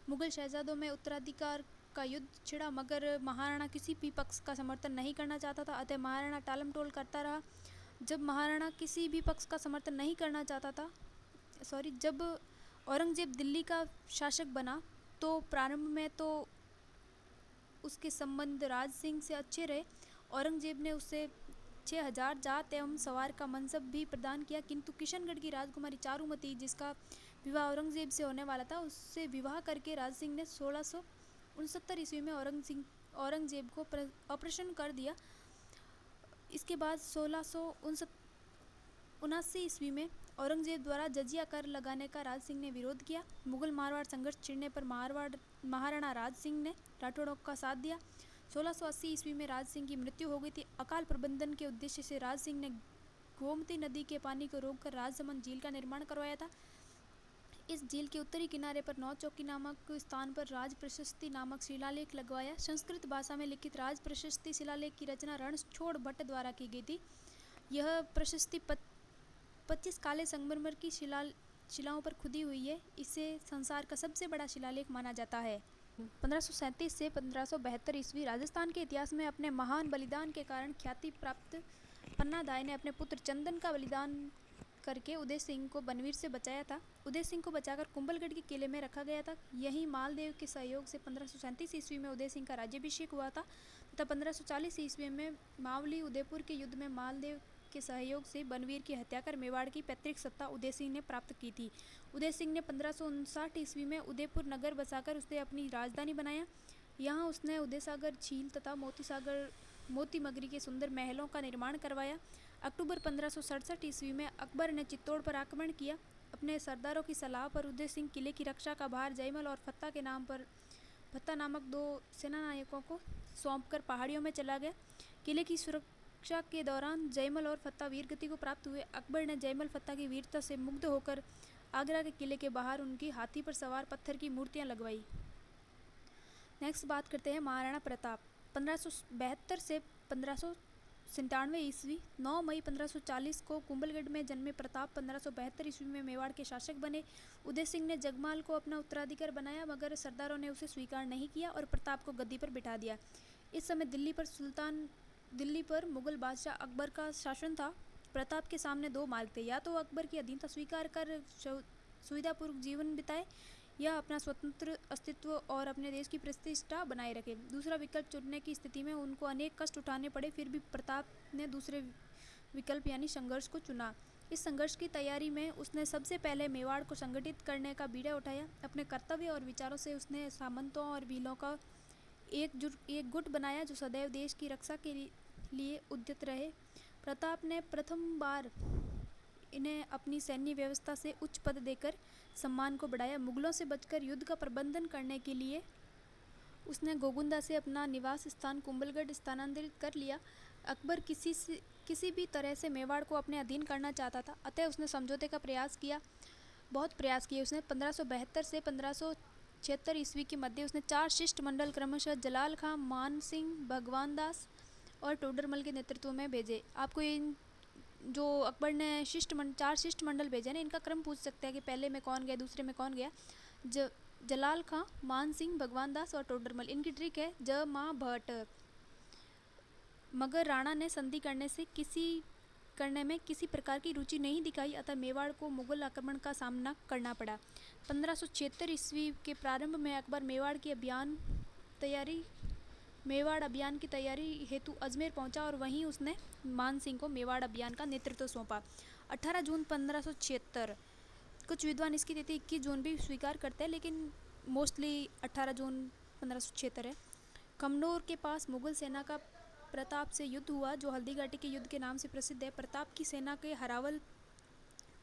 मुगल शहजादों में उत्तराधिकार का युद्ध छिड़ा, मगर महाराणा किसी भी पक्ष का समर्थन नहीं करना चाहता था। अतः महाराणा टालमटोल करता रहा। जब औरंगजेब दिल्ली का शासक बना तो प्रारंभ में तो उसके संबंध राज सिंह से अच्छे रहे। औरंगजेब ने उसे 6000 जात एवं सवार का मनसब भी प्रदान किया, किंतु किशनगढ़ की राजकुमारी चारुमती, जिसका विवाह औरंगजेब से होने वाला था, उससे विवाह करके राज सिंह ने 1669 ईस्वी में औरंगजेब को अप्रसन्न कर दिया। इसके बाद 1679 ईस्वी में औरंगजेब द्वारा जजिया कर लगाने का राज सिंह ने विरोध किया। मुगल मारवाड़ संघर्ष छिड़ने पर महाराणा राज सिंह ने राठौड़ों का साथ दिया। 1680 ईस्वी में राज सिंह की मृत्यु हो गई थी। अकाल प्रबंधन के उद्देश्य से राज सिंह ने गोमती नदी के पानी को रोककर राजसमंद झील का निर्माण करवाया था। इस झील के उत्तरी किनारे पर नौ चौकी नामक स्थान पर राज प्रशस्ति नामक शिलालेख लगवाया। संस्कृत भाषा में लिखित राज प्रशस्ति शिलालेख की रचना रणछोड़ भट्ट द्वारा की गई थी। यह प्रशस्ति 25 काले संगमरमर की शिलाओं पर खुदी हुई है। इसे संसार का सबसे बड़ा शिलालेख माना जाता है। 1537 से 1572 ईस्वी। राजस्थान के इतिहास में अपने महान बलिदान के कारण ख्याति प्राप्त पन्नादाय ने अपने पुत्र चंदन का बलिदान करके उदय सिंह को बनवीर से बचाया था। उदय सिंह को बचाकर कुंभलगढ़ के किले में रखा गया था। यही मालदेव के सहयोग से 1537 ईस्वी में उदय सिंह का राज्याभिषेक हुआ था तथा 1540 ईस्वी में मावली उदयपुर के युद्ध में मालदेव के सहयोग से बनवीर की हत्या कर मेवाड़ की पैतृक सत्ता उदय सिंह ने प्राप्त की थी। उदय सिंह ने 1559 ईस्वी में उदयपुर नगर बसाकर उसे अपनी राजधानी बनाया। यहाँ उसने उदयसागर झील तथा मोती मगरी के सुंदर महलों का निर्माण करवाया। अक्टूबर 1567 ईस्वी में अकबर ने चित्तौड़ पर आक्रमण किया। अपने सरदारों की सलाह पर उदय सिंह किले की रक्षा का भार जयमल और फत्ता नामक 2 सेनानायकों को सौंपकर पहाड़ियों में चला गया। किले की सुरक्षा के दौरान जयमल और फत्ता वीरगति को प्राप्त हुए। अकबर ने जयमल फत्ता की वीरता से मुग्ध होकर आगरा के किले के बाहर उनकी हाथी पर सवार पत्थर की मूर्तियां लगवाई। नेक्स्ट बात करते हैं महाराणा प्रताप। 1572 से 1597 ईस्वी। 9 मई 1540 को कुंभलगढ़ में जन्मे प्रताप 1572 ईस्वी में मेवाड़ के शासक बने। उदय सिंह ने जगमाल को अपना उत्तराधिकारी बनाया, मगर सरदारों ने उसे स्वीकार नहीं किया और प्रताप को गद्दी पर बिठा दिया। इस समय दिल्ली पर मुगल बादशाह अकबर का शासन था। प्रताप के सामने 2 मार्ग थे, या तो अकबर की अधीनता स्वीकार कर सुविधापूर्वक जीवन बिताए या अपना स्वतंत्र अस्तित्व और अपने देश की प्रतिष्ठा बनाए रखे। दूसरा विकल्प चुनने की स्थिति में उनको अनेक कष्ट उठाने पड़े। फिर भी प्रताप ने दूसरे विकल्प यानी संघर्ष को चुना। इस संघर्ष की तैयारी में उसने सबसे पहले मेवाड़ को संगठित करने का बीड़ा उठाया। अपने कर्तव्य और विचारों से उसने सामंतों और भीलों का एक गुट बनाया जो सदैव देश की रक्षा के लिए उद्यत रहे। प्रताप ने प्रथम बार इन्हें अपनी सैन्य व्यवस्था से उच्च पद देकर सम्मान को बढ़ाया। मुगलों से बचकर युद्ध का प्रबंधन करने के लिए उसने गोगुंदा से अपना निवास स्थान कुंभलगढ़ स्थानांतरित कर लिया। अकबर किसी भी तरह से मेवाड़ को अपने अधीन करना चाहता था, अतः उसने समझौते का बहुत प्रयास किए। उसने 1572 से 1576 ईस्वी के मध्य उसने 4 शिष्टमंडल क्रमशः जलाल खां, मान सिंह, भगवान दास और टोडरमल के नेतृत्व में भेजे। आपको इन जो अकबर ने 4 शिष्टमंडल भेजे ना, इनका क्रम पूछ सकते हैं कि पहले में कौन गया, दूसरे में कौन गया। जलाल खां, मान सिंह, भगवान दास और टोडरमल। इनकी ट्रिक है ज मा भट। मगर राणा ने संधि करने में किसी प्रकार की रुचि नहीं दिखाई, अतः मेवाड़ को मुगल आक्रमण का सामना करना पड़ा। 1576 ईस्वी के प्रारंभ में अकबर मेवाड़ अभियान की तैयारी हेतु अजमेर पहुंचा और वहीं उसने मान सिंह को मेवाड़ अभियान का नेतृत्व सौंपा। 18 जून 1576, कुछ विद्वान इसकी तिथि 21 जून भी स्वीकार करते हैं, लेकिन मोस्टली 18 जून 1576 है। कमनौर के पास मुगल सेना का प्रताप से युद्ध हुआ, जो हल्दी घाटी के युद्ध के नाम से प्रसिद्ध है। प्रताप की सेना के हरावल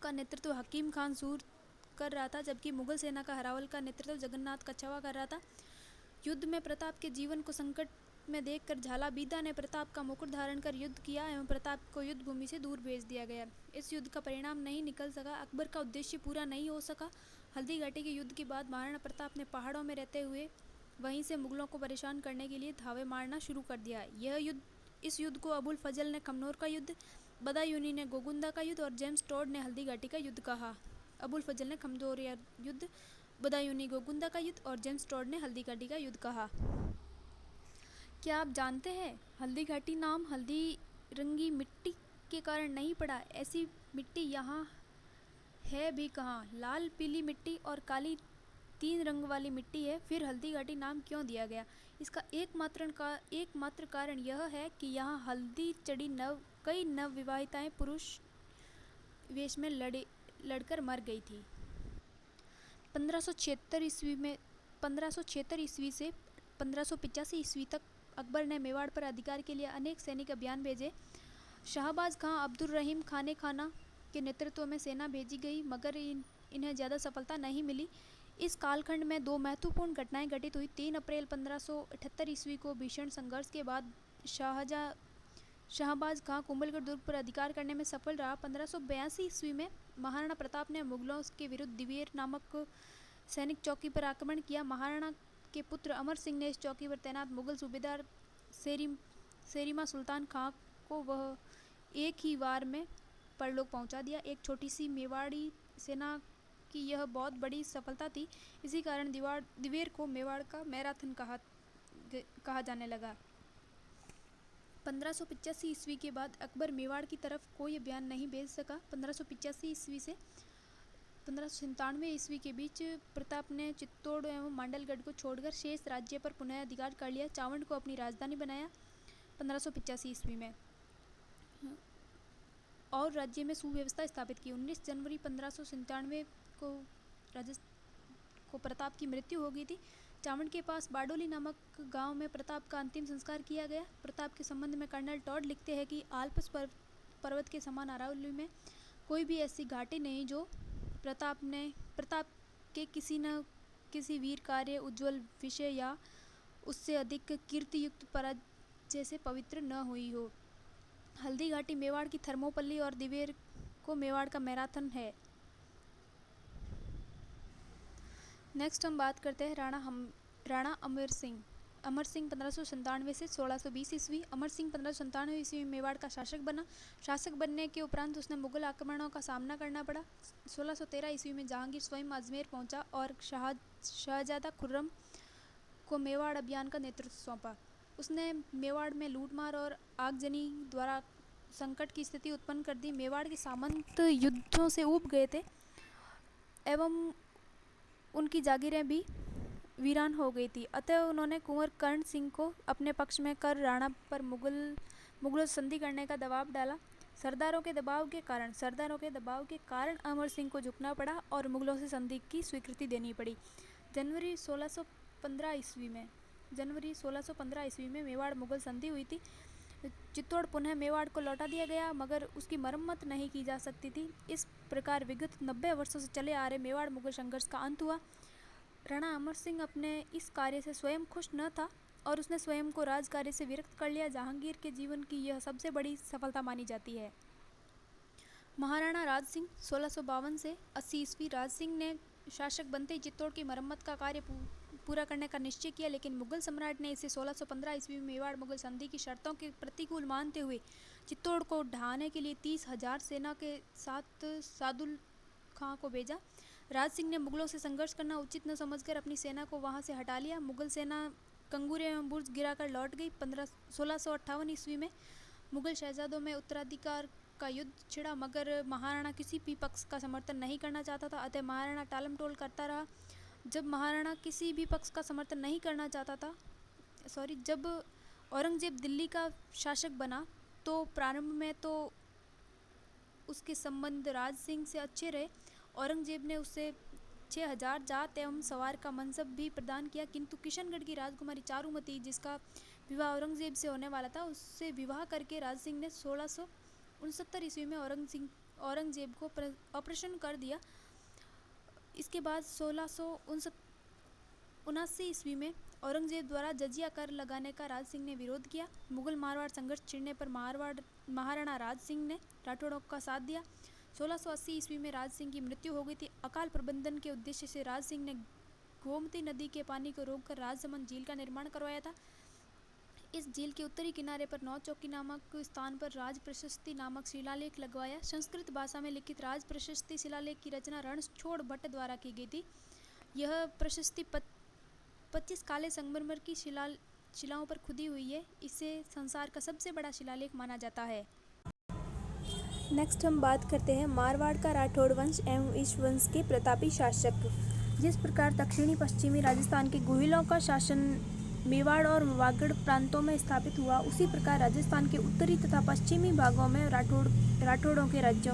का नेतृत्व हकीम खान सूर कर रहा था, जबकि मुगल सेना का हरावल का नेतृत्व जगन्नाथ कछावा कर रहा था। युद्ध में प्रताप के जीवन को संकट में देखकर झाला बीदा ने प्रताप का मुकुट धारण कर युद्ध किया एवं प्रताप को युद्ध भूमि से दूर भेज दिया गया। इस युद्ध का परिणाम नहीं निकल सका, अकबर का उद्देश्य पूरा नहीं हो सका। हल्दी घाटी के युद्ध के बाद महाराणा प्रताप ने पहाड़ों में रहते हुए वहीं से मुगलों को परेशान करने के लिए धावे मारना शुरू कर दिया। इस युद्ध को अबुल फजल ने कमनौर का युद्ध, बदायूनी ने गोगुंदा का युद्ध और जेम्स टॉड ने हल्दी घाटी का युद्ध कहा। अबुल फजल ने कमनौर युद्ध, बदायूनी गोगुंदा का युद्ध और जेम्स टॉड ने हल्दी घाटी का युद्ध कहा। क्या आप जानते हैं हल्दी घाटी नाम हल्दी रंगी मिट्टी के कारण नहीं पड़ा? ऐसी मिट्टी यहाँ है भी कहाँ। लाल, पीली मिट्टी और काली 3 रंग वाली मिट्टी है। फिर हल्दी घाटी नाम क्यों दिया गया? इसका एकमात्र कारण यह है कि यहाँ हल्दी चढ़ी कई नवविवाहिताएं पुरुष वेश में लड़कर मर गई थी। 1576 ईस्वी से 1585 ईस्वी तक अकबर ने मेवाड़ पर अधिकार के लिए अनेक सैनिक अभियान भेजे। शाहबाज खां, अब्दुल रहीम खाने खाना के नेतृत्व में सेना भेजी गई, मगर इन्हें ज़्यादा सफलता नहीं मिली। इस कालखंड में 2 महत्वपूर्ण घटनाएं घटित हुई। 3 अप्रैल 1578 ईस्वी को भीषण संघर्ष के बाद शाहबाज खां कुंभलगढ़ दुर्ग पर अधिकार करने में सफल रहा। 1582 ईस्वी में महाराणा प्रताप ने मुगलों के विरुद्ध दिवेर नामक सैनिक चौकी पर आक्रमण किया। महाराणा के पुत्र अमर सिंह ने इस चौकी पर तैनात मुगल सूबेदार सेरिमा सुल्तान खां को वह एक ही वार में परलोक पहुंचा दिया। एक छोटी सी मेवाड़ी सेना की यह बहुत बड़ी सफलता थी। इसी कारण दिवेर को मेवाड़ का मैराथन कहा जाने लगा। 1585 ईस्वी के बाद अकबर मेवाड़ की तरफ कोई अभियान नहीं भेज सका। 1585 ईस्वी से 1597 ईस्वी के बीच प्रताप ने चित्तौड़ एवं मांडलगढ़ को छोड़कर शेष राज्य पर पुनः अधिकार कर लिया। चावंड को अपनी राजधानी बनाया 1585 ईस्वी में और राज्य में सुव्यवस्था स्थापित की। 19 जनवरी 1597 को प्रताप की मृत्यु हो गई थी। चावंड के पास बाडोली नामक गांव में प्रताप का अंतिम संस्कार किया गया। प्रताप के संबंध में कर्नल टॉड लिखते हैं कि आल्प्स पर्वत के समान अरावली में कोई भी ऐसी घाटी नहीं जो प्रताप के किसी न किसी वीर कार्य, उज्ज्वल विषय या उससे अधिक कीर्तियुक्त पराजय से पवित्र न हुई हो। हल्दी घाटी मेवाड़ की थर्मोपल्ली और दिवेर को मेवाड़ का मैराथन है। नेक्स्ट हम बात करते हैं राणा अमर सिंह 1597 से 1620 ईस्वी। अमर सिंह 1597 ईस्वी में मेवाड़ का शासक बना। शासक बनने के उपरांत उसने मुगल आक्रमणों का सामना करना पड़ा। 1613 ईस्वी में जहांगीर स्वयं अजमेर पहुंचा और शहजादा खुर्रम को मेवाड़ अभियान का नेतृत्व सौंपा। उसने मेवाड़ में लूटमार और आगजनी द्वारा संकट की स्थिति उत्पन्न कर दी। मेवाड़ के सामंत युद्धों से ऊब गए थे एवं उनकी जागीरें भी वीरान हो गई थी, अतः उन्होंने कुंवर कर्ण सिंह को अपने पक्ष में कर राणा पर मुगलों से संधि करने का दबाव डाला। सरदारों के दबाव के कारण अमर सिंह को झुकना पड़ा और मुगलों से संधि की स्वीकृति देनी पड़ी। जनवरी 1615 ईस्वी में मेवाड़ मुगल संधि हुई थी। चित्तौड़ पुनः मेवाड़ को लौटा दिया गया, मगर उसकी मरम्मत नहीं की जा सकती थी। इस प्रकार विगत 90 वर्षों से चले आ रहे मेवाड़ मुगल संघर्ष का अंत हुआ। राणा अमर सिंह अपने इस कार्य से स्वयं खुश न था और उसने स्वयं को राज कार्य से विरक्त कर लिया। जहांगीर के जीवन की यह सबसे बड़ी सफलता मानी जाती है। महाराणा राज सिंह 1652 से 80 ईस्वी। राज सिंह ने शासक बनते ही चित्तौड़ की मरम्मत का कार्य पूरा करने का निश्चय किया, लेकिन मुगल सम्राट ने इसे 1615 ईस्वी में मेवाड़ मुगल संधि की शर्तों के प्रतिकूल मानते हुए चित्तौड़ को ढहाने के लिए 30,000 सेना के साथ सादुल खां को भेजा। राज सिंह ने मुगलों से संघर्ष करना उचित न समझकर अपनी सेना को वहां से हटा लिया। मुगल सेना कंगूरे एवं बुर्ज गिराकर लौट गई। 1658 ईस्वी में मुगल शहजादों में उत्तराधिकार का युद्ध छिड़ा, मगर महाराणा किसी भी पक्ष का समर्थन नहीं करना चाहता था, अतः महाराणा टालमटोल करता रहा। जब औरंगजेब दिल्ली का शासक बना तो प्रारंभ में तो उसके संबंध राज सिंह से अच्छे रहे। औरंगजेब ने उसे 6,000 जात एवं सवार का मनसब भी प्रदान किया, किंतु किशनगढ़ की राजकुमारी चारुमती, जिसका विवाह औरंगजेब से होने वाला था, उससे विवाह करके राज सिंह ने 1669 ईस्वी में औरंगजेब को अप्रसन्न कर दिया। इसके बाद 1679 ईस्वी में औरंगजेब द्वारा जजिया कर लगाने का राज सिंह ने विरोध किया। मुगल मारवाड़ संघर्ष छिड़ने पर महाराणा राज सिंह ने राठौड़ों का साथ दिया। 1680 ईस्वी में राज सिंह की मृत्यु हो गई थी। अकाल प्रबंधन के उद्देश्य से राज सिंह ने गोमती नदी के पानी को रोककर राजसमंद झील का निर्माण करवाया था। इस झील के उत्तरी किनारे पर नौ चौकी नामक स्थान पर राज प्रशस्ति नामक शिलालेख लगवाया। संस्कृत भाषा में लिखित राज प्रशस्ति शिलालेख की रचना रणछोड़ भट्ट द्वारा की गई थी। यह प्रशस्ति 25 काले संगमरमर की शिलाओं पर खुदी हुई है। इसे संसार का सबसे बड़ा शिलालेख माना जाता है। नेक्स्ट हम बात करते हैं मारवाड़ का राठौड़ वंश एवं इस वंश के प्रतापी शासक। जिस प्रकार दक्षिणी पश्चिमी राजस्थान के गोहिलों का शासन मेवाड़ और वागड़ प्रांतों में स्थापित हुआ, उसी प्रकार राजस्थान के उत्तरी तथा पश्चिमी भागों में राठौड़ों के राज्य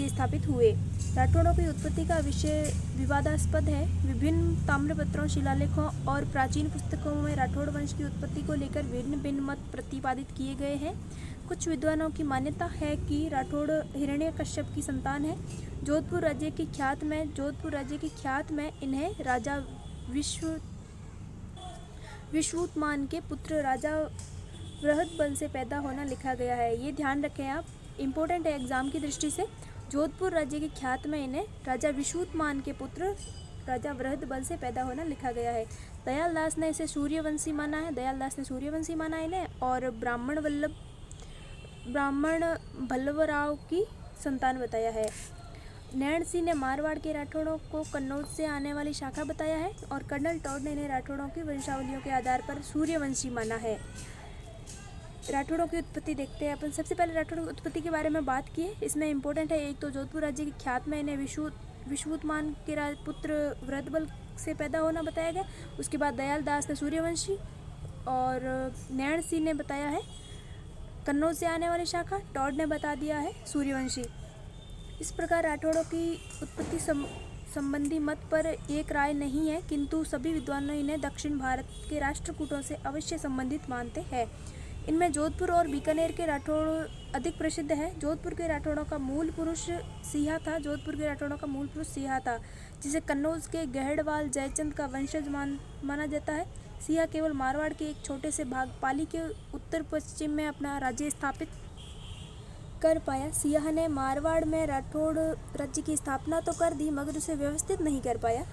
स्थापित हुए। राठौड़ों की उत्पत्ति का विषय विवादास्पद है। विभिन्न ताम्रपत्रों, शिलालेखों और प्राचीन पुस्तकों में राठौड़ वंश की उत्पत्ति को लेकर भिन्न भिन्न मत प्रतिपादित किए गए हैं। कुछ विद्वानों की मान्यता है कि राठौड़ हिरण्यकश्यप की संतान है। जोधपुर राज्य की ख्यात में इन्हें राजा विश्वउत्मान के पुत्र राजा बृहदबल से पैदा होना लिखा गया है। ये ध्यान रखें आप, इम्पोर्टेंट है एग्जाम की दृष्टि से। जोधपुर राज्य की ख्यात में इन्हें राजा विश्वउत्मान के पुत्र राजा बृहदबल से पैदा होना लिखा गया है। दयाल दास ने सूर्यवंशी माना इन्हें, और ब्राह्मण भल्लवराव की संतान बताया है। नैण सिंह ने मारवाड़ के राठौड़ों को कन्नौज से आने वाली शाखा बताया है, और कर्नल टॉड ने इन्हें राठौड़ों की वंशावलियों के आधार पर सूर्यवंशी माना है। राठौड़ों की उत्पत्ति देखते हैं अपन। सबसे पहले राठौड़ों की उत्पत्ति के बारे में बात की है। इसमें इंपॉर्टेंट है, एक तो जोधपुर राज्य की ख्यात में इन्हें विश्वउत्मान के पुत्र बृहदबल से पैदा होना बताया गया। उसके बाद दयाल दास ने सूर्यवंशी, और नैण सिंह ने बताया है कन्नौज से आने वाली शाखा, टॉड ने बता दिया है सूर्यवंशी। इस प्रकार राठौड़ों की उत्पत्ति संबंधी मत पर एक राय नहीं है, किंतु सभी विद्वानों इन्हें दक्षिण भारत के राष्ट्रकूटों से अवश्य संबंधित मानते हैं। इनमें जोधपुर और बीकानेर के राठौड़ अधिक प्रसिद्ध है। जोधपुर के राठौड़ों का मूल पुरुष सिंहा था, जिसे कन्नौज के गहड़वाल जयचंद का वंशज माना जाता है। सिंहा केवल मारवाड़ के एक छोटे से भाग पाली के उत्तर पश्चिम में अपना राज्य स्थापित कर पाया। सिंहा ने मारवाड़ में राठौड़ राज्य की स्थापना तो कर दी, मगर उसे व्यवस्थित नहीं कर पाया।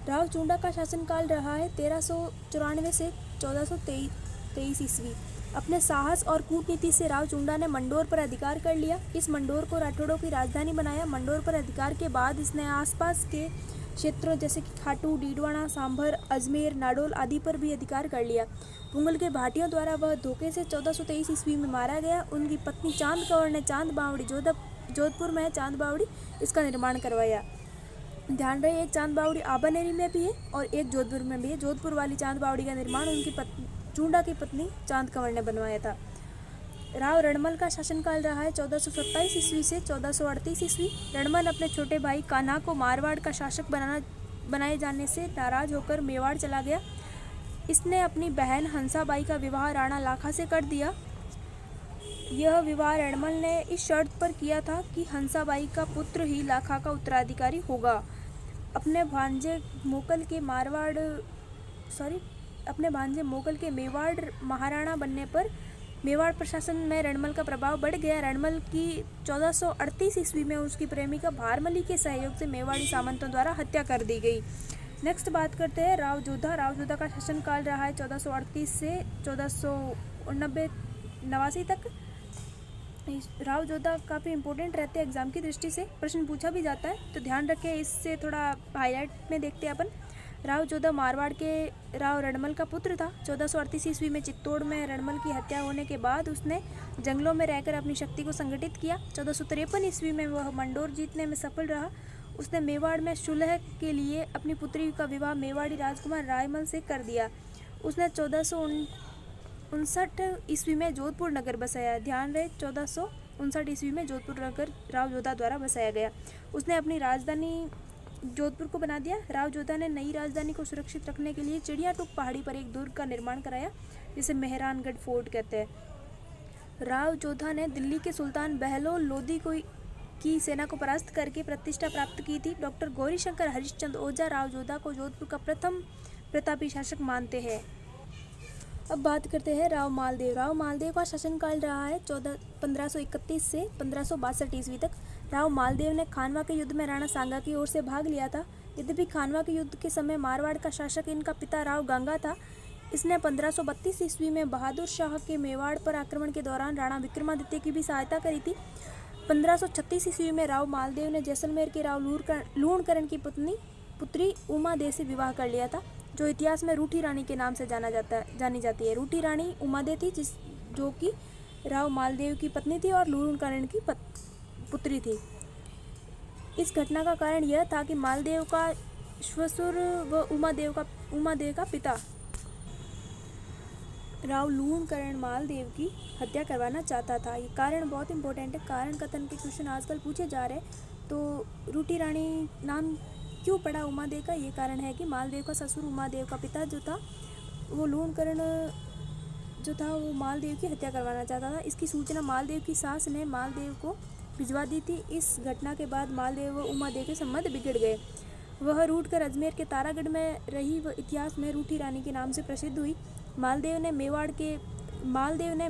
राव चूंडा का शासनकाल रहा है 1394 से 1423 ईस्वी। अपने साहस और कूटनीति से राव चूंडा ने मंडोर पर अधिकार कर लिया। इस मंडोर को राठौड़ों की राजधानी बनाया। मंडोर पर अधिकार के बाद इसने आसपास के क्षेत्रों जैसे कि खाटू, डीडवाना, सांभर, अजमेर, नाडोल आदि पर भी अधिकार कर लिया। मुगल के भाटियों द्वारा वह धोखे से 1423 ईस्वी में मारा गया। उनकी पत्नी चांद कौर ने चांद बावड़ी, जोधपुर में है चांद बावड़ी, इसका निर्माण करवाया। ध्यान रहे, एक चांद बावड़ी आबानेरी में भी है और एक जोधपुर में भी है। जोधपुर वाली चांद बावड़ी का निर्माण उनकी चूंडा की पत्नी चांद कंवर ने बनवाया था। राव रणमल का शासनकाल रहा है 1427 ईस्वी से 1438 ईस्वी। रणमल अपने छोटे भाई कान्हा को मारवाड़ का शासक बनाए जाने से नाराज होकर मेवाड़ चला गया। इसने अपनी बहन हंसाबाई का विवाह राणा लाखा से कर दिया। यह विवाह रणमल ने इस शर्त पर किया था कि हंसाबाई का पुत्र ही लाखा का उत्तराधिकारी होगा। अपने भांजे मोकल के मेवाड़ महाराणा बनने पर मेवाड़ प्रशासन में रणमल का प्रभाव बढ़ गया। रणमल की 1438 ईस्वी में उसकी प्रेमिका भारमली के सहयोग से मेवाड़ी सामंतों द्वारा हत्या कर दी गई। नेक्स्ट बात करते हैं राव जोधा। राव जोधा का शासनकाल रहा है 1438 से 1489 तक। राव जोधा काफ़ी इंपॉर्टेंट रहते हैं एग्जाम की दृष्टि से, प्रश्न पूछा भी जाता है तो ध्यान रखें। इससे थोड़ा हाईलाइट में देखते हैं अपन। राव जोधा मारवाड़ के राव रणमल का पुत्र था। 1438 ईस्वी में चित्तौड़ में रणमल की हत्या होने के बाद उसने जंगलों में रहकर अपनी शक्ति को संगठित किया। 1453 ईस्वी में वह मंडोर जीतने में सफल रहा। उसने मेवाड़ में सुलह के लिए अपनी पुत्री का विवाह मेवाड़ी राजकुमार रायमल से कर दिया। उसने 1459 ईस्वी में जोधपुर नगर बसाया। ध्यान रहे 1459 ईस्वी में जोधपुर नगर राव जोधा द्वारा बसाया गया। उसने अपनी राजधानी जोधपुर को बना दिया। राव जोधा ने नई राजधानी को सुरक्षित रखने के लिए चिड़ियाटूक पहाड़ी पर एक दुर्ग का निर्माण कराया जिसे मेहरानगढ़ फोर्ट कहते हैं। राव जोधा ने दिल्ली के सुल्तान बहलोल लोदी की सेना को परास्त करके प्रतिष्ठा प्राप्त की थी। डॉक्टर गौरीशंकर हरिश्चंद्र ओझा राव जोधा को जोधपुर का प्रथम प्रतापी शासक मानते हैं। अब बात करते हैं राव मालदेव। राव मालदेव का शासनकाल रहा है 1531 से 1562 ईस्वी तक। राव मालदेव ने खानवा के युद्ध में राणा सांगा की ओर से भाग लिया था। यद्यपि खानवा के युद्ध के समय मारवाड़ का शासक इनका पिता राव गंगा था। इसने 1532 ईस्वी में बहादुर शाह के मेवाड़ पर आक्रमण के दौरान राणा विक्रमादित्य की भी सहायता करी थी। 1536 ईस्वी में राव मालदेव ने जैसलमेर के राव लूणकरण की पुत्री उमा दे से विवाह कर लिया था, जो इतिहास में रूठी रानी के नाम से जानी जाती है। रूठी रानी उमा दे थी जो कि राव मालदेव की पत्नी थी और लूणकरण की पुत्री थी। इस घटना का कारण यह था कि मालदेव का श्वशुर व उमादेव का पिता राव लूणकरण मालदेव की हत्या करवाना चाहता था। ये कारण बहुत इंपॉर्टेंट है। कारण कथन के क्वेश्चन आजकल पूछे जा रहे हैं। तो रूठी रानी नाम क्यों पड़ा उमादेव का? ये कारण है कि मालदेव का ससुर उमादेव का पिता जो था वो लूणकरण जो था वो मालदेव की हत्या करवाना चाहता था। इसकी सूचना मालदेव की सास ने मालदेव को भिजवा दी थी। इस घटना के बाद मालदेव व उमादेव के संबंध बिगड़ गए। वह रूठ कर अजमेर के तारागढ़ में रही व इतिहास में रूठी रानी के नाम से प्रसिद्ध हुई। मालदेव ने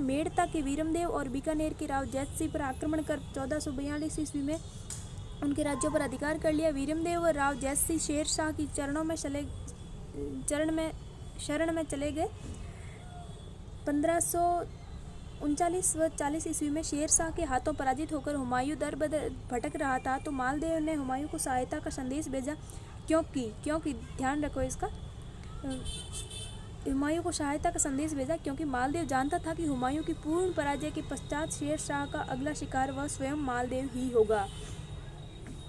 मेड़ता के वीरमदेव और बीकानेर के राव जैतसिंह पर आक्रमण कर 1442 ईस्वी में उनके राज्यों पर अधिकार कर लिया। वीरमदेव व राव जैतसिंह शेर शाह की शरण में चले गए। 1539 व 40 ईस्वी में शेर शाह के हाथों पराजित होकर हुमायूं दर बदर भटक रहा था, तो मालदेव ने हुमायूं को सहायता का संदेश भेजा। क्योंकि ध्यान रखो इसका, हुमायूं को सहायता का संदेश भेजा क्योंकि मालदेव जानता था कि हुमायूं की पूर्ण पराजय के पश्चात शेर शाह का अगला शिकार वह स्वयं मालदेव ही होगा।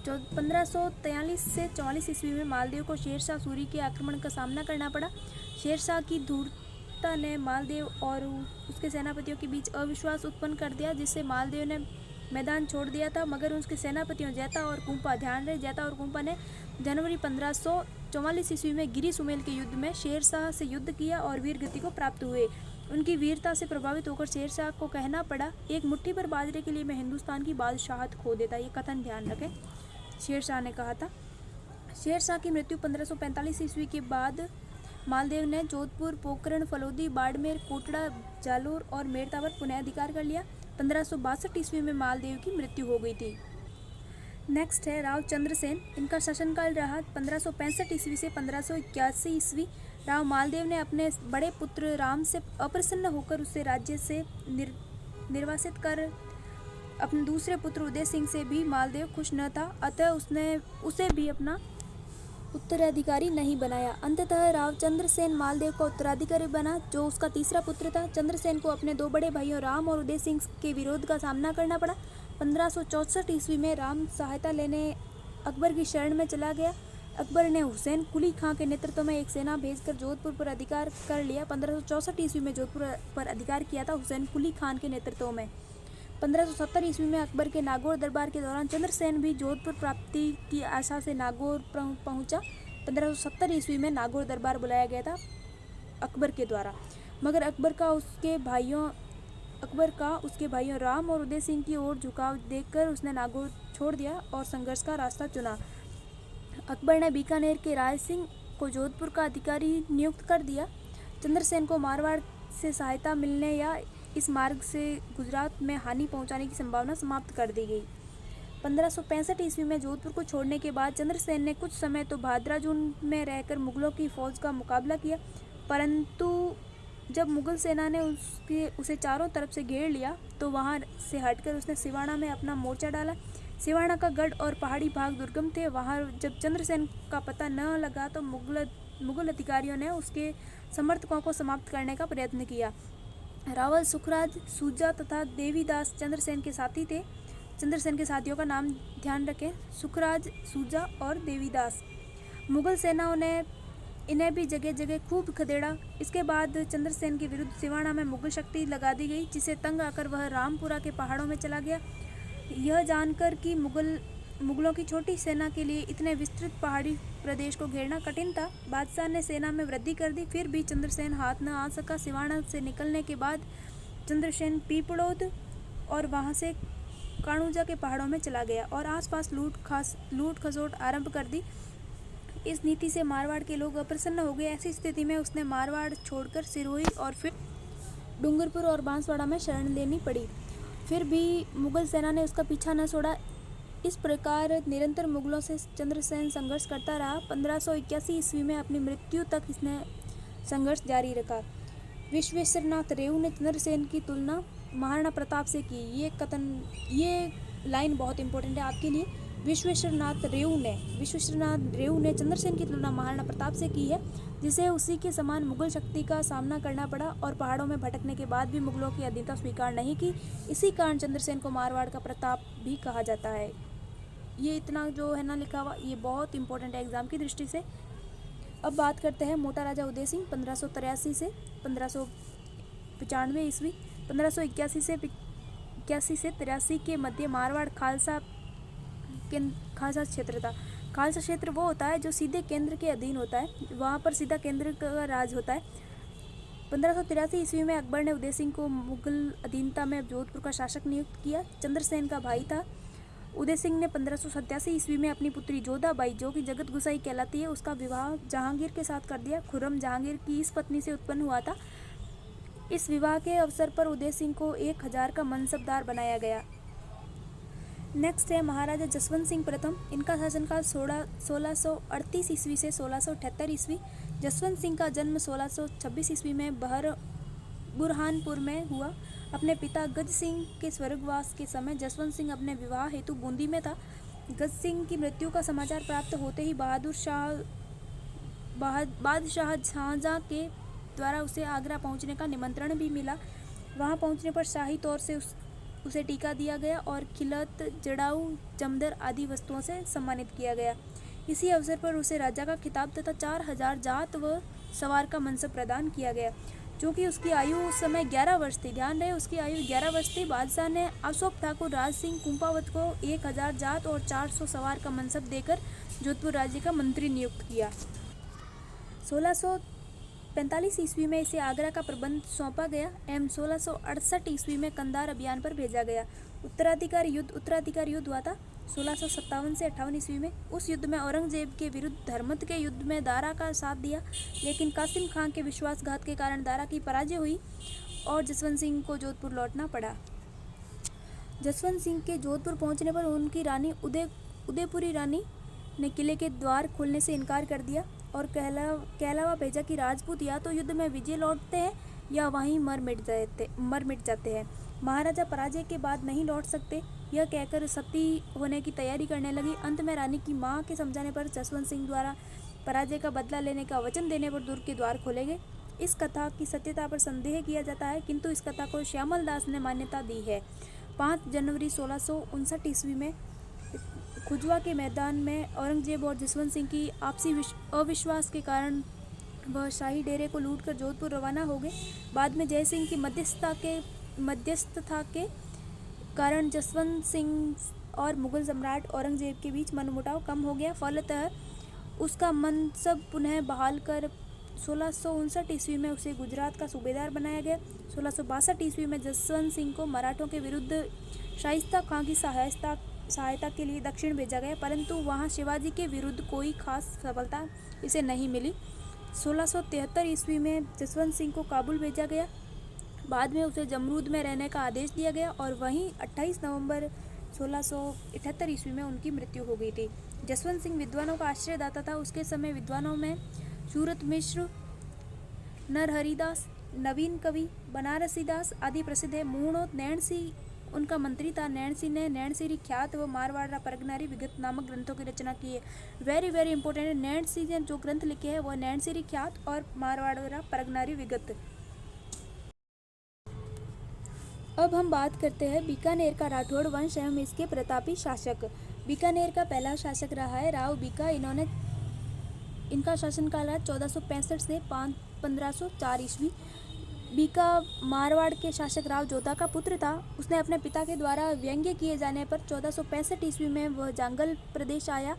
1543 से 44 ईस्वी में मालदेव को शेर शाह सूरी के आक्रमण का सामना करना पड़ा। शेर शाह की धूर्तता ने मालदेव और उसके सेनापतियों के बीच अविश्वास उत्पन्न कर दिया, जिससे मालदेव ने मैदान छोड़ दिया था। मगर उसके सेनापतियों जैता और कुंपा ने जनवरी 1544 ईस्वी में गिरी सुमेल के युद्ध में शेर शाह से युद्ध किया और वीर गति को प्राप्त हुए। उनकी वीरता से प्रभावित होकर शेर शाह को कहना पड़ा, एक मुट्ठी भर बाजरे के लिए मैं हिंदुस्तान की बादशाहत खो देता। ये कथन ध्यान रखें, शेर शाह ने कहा था। शेर शाह की मृत्यु 1545 ईस्वी के बाद मालदेव ने जोधपुर, पोखरण, फलोदी, बाड़मेर, कोटड़ा, जालोर और मेड़ता पर पुनः अधिकार कर लिया। 1562 ईस्वी में मालदेव की मृत्यु हो गई थी। नेक्स्ट है राव चंद्रसेन। इनका शासनकाल रहा 1565 ईस्वी से 1581 ईस्वी। राव मालदेव ने अपने बड़े पुत्र राम से अप्रसन्न होकर उसे राज्य से निर्वासित कर अपने दूसरे पुत्र उदय सिंह से भी मालदेव खुश न था, अतः उसने उसे भी अपना उत्तराधिकारी नहीं बनाया। अंततः राव चंद्रसेन मालदेव का उत्तराधिकारी बना, जो उसका तीसरा पुत्र था। चंद्रसेन को अपने दो बड़े भाइयों राम और उदय सिंह के विरोध का सामना करना पड़ा। 1564 ईस्वी में राम सहायता लेने अकबर की शरण में चला गया। अकबर ने हुसैन कुली खां के नेतृत्व में एक सेना भेजकर जोधपुर पर अधिकार कर लिया। 1564 ईस्वी में जोधपुर पर अधिकार किया था हुसैन कुली खान के नेतृत्व में। 1570 ईस्वी में अकबर के नागौर दरबार के दौरान चंद्रसेन भी जोधपुर प्राप्ति की आशा से नागौर पहुंचा। 1570 ईस्वी में नागौर दरबार बुलाया गया था। अकबर के द्वारा, मगर अकबर का उसके भाइयों राम और उदय सिंह की ओर झुकाव देखकर उसने नागौर छोड़ दिया और संघर्ष का रास्ता चुना। अकबर ने बीकानेर के राय सिंह को जोधपुर का अधिकारी नियुक्त कर दिया। चंद्रसेन को मारवाड़ से सहायता मिलने या इस मार्ग से गुजरात में हानि पहुंचाने की संभावना समाप्त कर दी गई। 1565 ईस्वी में जोधपुर को छोड़ने के बाद चंद्रसेन ने कुछ समय तो भादराजून में रहकर मुगलों की फौज का मुकाबला किया, परंतु जब मुगल सेना ने उसे चारों तरफ से घेर लिया तो वहां से हटकर उसने सिवाना में अपना मोर्चा डाला। सिवाना का गढ़ और पहाड़ी भाग दुर्गम थे। वहां जब चंद्रसेन का पता न लगा तो मुगल अधिकारियों ने उसके समर्थकों को समाप्त करने का प्रयत्न किया। रावल, सुखराज, सूजा तथा देवीदास चंद्रसेन के साथी थे। चंद्रसेन के साथियों का नाम ध्यान रखें, सुखराज, सूजा और देवीदास। मुगल सेनाओं ने इन्हें भी जगह जगह खूब खदेड़ा। इसके बाद चंद्रसेन के विरुद्ध सिवाना में मुगल शक्ति लगा दी गई, जिसे तंग आकर वह रामपुरा के पहाड़ों में चला गया। यह जानकर कि मुगलों की छोटी सेना के लिए इतने विस्तृत पहाड़ी प्रदेश को घेरना कठिन था, बादशाह ने सेना में वृद्धि कर दी। फिर भी चंद्रसेन हाथ न आ सका। सिवाना से निकलने के बाद चंद्रसेन पीपड़ोद और वहां से काणूजा के पहाड़ों में चला गया और आसपास लूट खसोट आरंभ कर दी। इस नीति से मारवाड़ के लोग अप्रसन्न हो गए। ऐसी स्थिति में उसने मारवाड़ छोड़कर सिरोही और फिर डूंगरपुर और बांसवाड़ा में शरण लेनी पड़ी। फिर भी मुगल सेना ने उसका पीछा न छोड़ा। इस प्रकार निरंतर मुगलों से चंद्रसेन संघर्ष करता रहा। 1581 ईस्वी में अपनी मृत्यु तक इसने संघर्ष जारी रखा। विश्वेश्वरनाथ रेऊ ने चंद्रसेन की तुलना महाराणा प्रताप से की। ये लाइन बहुत इंपॉर्टेंट है आपके लिए। विश्वेश्वरनाथ रेऊ ने चंद्रसेन की तुलना महाराणा प्रताप से की है, जिसे उसी के समान मुगल शक्ति का सामना करना पड़ा और पहाड़ों में भटकने के बाद भी मुगलों की अधीनता स्वीकार नहीं की। इसी कारण चंद्रसेन को मारवाड़ का प्रताप भी कहा जाता है। ये इतना जो है ना लिखा हुआ, ये बहुत इंपॉर्टेंट है एग्जाम की दृष्टि से। अब बात करते हैं मोटा राजा उदय सिंह 1583 से 1595 ईस्वी। 1581 से 83 के मध्य मारवाड़ खालसा क्षेत्र था। खालसा क्षेत्र वो होता है जो सीधे केंद्र के अधीन होता है, वहाँ पर सीधा केंद्र का राज होता है। 1583 ईस्वी में अकबर ने उदय सिंह को मुगल अधीनता में जोधपुर का शासक नियुक्त किया। चंद्रसेन का भाई था। उदय सिंह ने 1587 ईस्वी में अपनी पुत्री जोधाबाई, जो कि जगत गुसाई कहलाती है, उसका विवाह जहांगीर के साथ कर दिया। खुर्रम जहांगीर की इस पत्नी से उत्पन्न हुआ था। इस विवाह के अवसर पर उदय सिंह को 1000 का मनसबदार बनाया गया। नेक्स्ट है महाराजा जसवंत सिंह प्रथम। इनका शासनकाल 1638 ईस्वी से 1678 ईस्वी। जसवंत सिंह का जन्म 1626 ईस्वी में बुरहानपुर में हुआ। अपने पिता गज सिंह के स्वर्गवास के समय जसवंत सिंह अपने विवाह हेतु बूंदी में था। गज सिंह की मृत्यु का समाचार प्राप्त होते ही बादशाह शाहजहां के द्वारा उसे आगरा पहुंचने का निमंत्रण भी मिला। वहां पहुंचने पर शाही तौर से उसे टीका दिया गया और खिलत, जड़ाऊ, जमदर आदि वस्तुओं से सम्मानित किया गया। इसी अवसर पर उसे राजा का खिताब तथा 4000 जात व सवार का मनसब प्रदान किया गया। चूँकि उसकी आयु उस समय 11 वर्ष थी, ध्यान रहे उसकी आयु 11 वर्ष थी, बादशाह ने अशोक ठाकुर राज सिंह कुंपावत को 1000 जात और 400 सवार का मनसब देकर जोधपुर राज्य का मंत्री नियुक्त किया। 1645 ईस्वी में इसे आगरा का प्रबंध सौंपा गया एवं 1668 ईस्वी में कंधार अभियान पर भेजा गया। उत्तराधिकारी युद्ध हुआ था 1657 से 58 ईस्वी में। उस युद्ध में औरंगजेब के विरुद्ध धर्मत के युद्ध में दारा का साथ दिया, लेकिन कासिम खां के विश्वासघात के कारण दारा की पराजय हुई और जसवंत सिंह को जोधपुर लौटना पड़ा। जसवंत सिंह के जोधपुर पहुंचने पर उनकी रानी उदयपुरी रानी ने किले के द्वार खोलने से इनकार कर दिया और कहलावा भेजा कि राजपूत या तो युद्ध में विजय लौटते हैं या वहीं मर मिट जाते हैं। महाराजा पराजय के बाद नहीं लौट सकते, यह कहकर सती होने की तैयारी करने लगी। अंत में रानी की मां के समझाने पर जसवंत सिंह द्वारा पराजय का बदला लेने का वचन देने पर दुर्ग के द्वार खोले गए। इस कथा की सत्यता पर संदेह किया जाता है, किंतु इस कथा को श्यामल दास ने मान्यता दी है। 5 जनवरी 1659 ईस्वी में खुजवा के मैदान में औरंगजेब और जसवंत सिंह की आपसी अविश्वास के कारण वह शाही डेरे को लूटकर जोधपुर रवाना हो गए। बाद में जय सिंह की मध्यस्थता के कारण जसवंत सिंह और मुगल सम्राट औरंगजेब के बीच मनमुटाव कम हो गया। फलतः उसका मनसब पुनः बहाल कर 1659 ईस्वी में उसे गुजरात का सूबेदार बनाया गया। 1662 ईस्वी में जसवंत सिंह को मराठों के विरुद्ध शाइस्ता खां की सहायता के लिए दक्षिण भेजा गया, परंतु वहां शिवाजी के विरुद्ध कोई खास सफलता इसे नहीं मिली। 1673 ईस्वी में जसवंत सिंह को काबुल भेजा गया। बाद में उसे जमरूद में रहने का आदेश दिया गया और वहीं 28 नवंबर 1678 ईस्वी में उनकी मृत्यु हो गई थी। जसवंत सिंह विद्वानों का आश्रयदाता था। उसके समय विद्वानों में सूरत मिश्र, नरहरिदास, नवीन कवि, बनारसी दास आदि प्रसिद्ध है। मूणोत नैणसी उनका मंत्री था। नैणसी ने नैणसीरी ख्यात व मारवाड़ा परगनारी विगत नामक ग्रंथों की रचना की है। वेरी वेरी इंपॉर्टेंट है। नैणसी ने जो ग्रंथ लिखे हैं वह नैणसीरी ख्यात और मारवाड़ा परगनारी विगत। अब हम बात करते हैं बीकानेर का राठौड़ वंश एवं इसके प्रतापी शासक। बीकानेर का पहला शासक रहा है राव बीका। इनका शासनकाल रहा 1465 से 1504 ईस्वी। बीका मारवाड़ के शासक राव जोधा का पुत्र था। उसने अपने पिता के द्वारा व्यंग्य किए जाने पर 1465 ईस्वी में वह जांगल प्रदेश आया।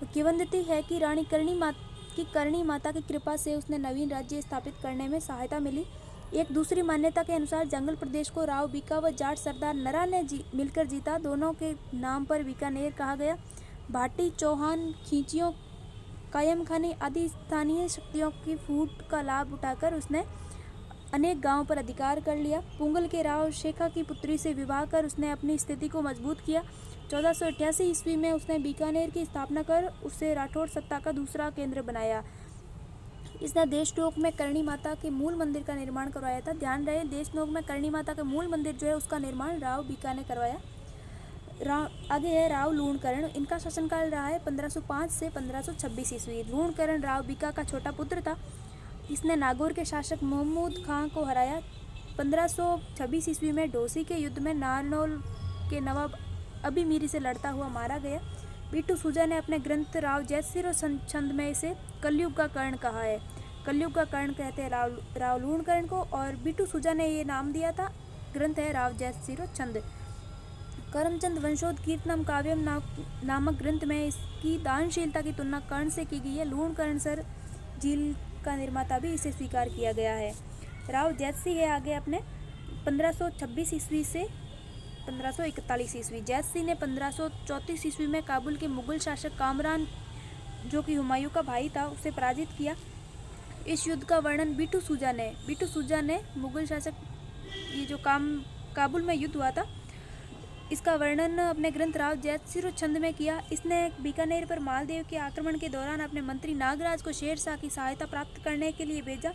किंवदंती है कि रानी करणी माता की कृपा से उसने नवीन राज्य स्थापित करने में सहायता मिली। एक दूसरी मान्यता के अनुसार जंगल प्रदेश को राव बीका व जाट सरदार नरा ने मिलकर जीता। दोनों के नाम पर बीकानेर कहा गया। भाटी, चौहान, खींचियों, कायम खानी आदि स्थानीय शक्तियों की फूट का लाभ उठाकर उसने अनेक गांवों पर अधिकार कर लिया। पुंगल के राव शेखा की पुत्री से विवाह कर उसने अपनी स्थिति को मजबूत किया। 1488 ईस्वी में उसने बीकानेर की स्थापना कर उसे राठौड़ सत्ता का दूसरा केंद्र बनाया। इसने देशनोक में करणी माता के मूल मंदिर का निर्माण करवाया था। ध्यान रहे, देशनोक में करणी माता का मूल मंदिर जो है उसका निर्माण राव बीका ने करवाया। आगे है राव लूणकरण। इनका शासनकाल रहा है 1505 से 1526 ईस्वी। लूणकरण राव बीका का छोटा पुत्र था। इसने नागौर के शासक महमूद खां को हराया। 1526 ईस्वी में ढोसी के युद्ध में नारनौल के नवाब अभिमीरी से लड़ता हुआ मारा गया। बीटू सूजा ने अपने ग्रंथ राव जैतसिरो छंद में इसे कलयुग का कर्ण कहा है। कलयुग का कर्ण कहते हैं राव लूणकरण को, और बीटू सूजा ने ये नाम दिया था। ग्रंथ है राव जैतसिरो छंद। करमचंद वंशोद कीर्तनम काव्यम नामक ग्रंथ में इसकी दानशीलता की तुलना कर्ण से की गई है। लूणकरण सर झील का निर्माता भी इसे स्वीकार किया गया है। राव जैतसी है आगे अपने 1526 ईस्वी से 1541 ईस्वी। जैतसी ने 1534 ईस्वी में काबुल के मुगल शासक कामरान, जो कि हुमायूं का भाई था, उसे पराजित किया। इस युद्ध का वर्णन बीटू सूजा ने मुगल शासक, ये जो काबुल में युद्ध हुआ था, इसका वर्णन अपने ग्रंथ राव जैतसिरो छंद में किया। इसने बीकानेर पर मालदेव के आक्रमण के दौरान अपने मंत्री नागराज को शेरशाह की सहायता प्राप्त करने के लिए भेजा,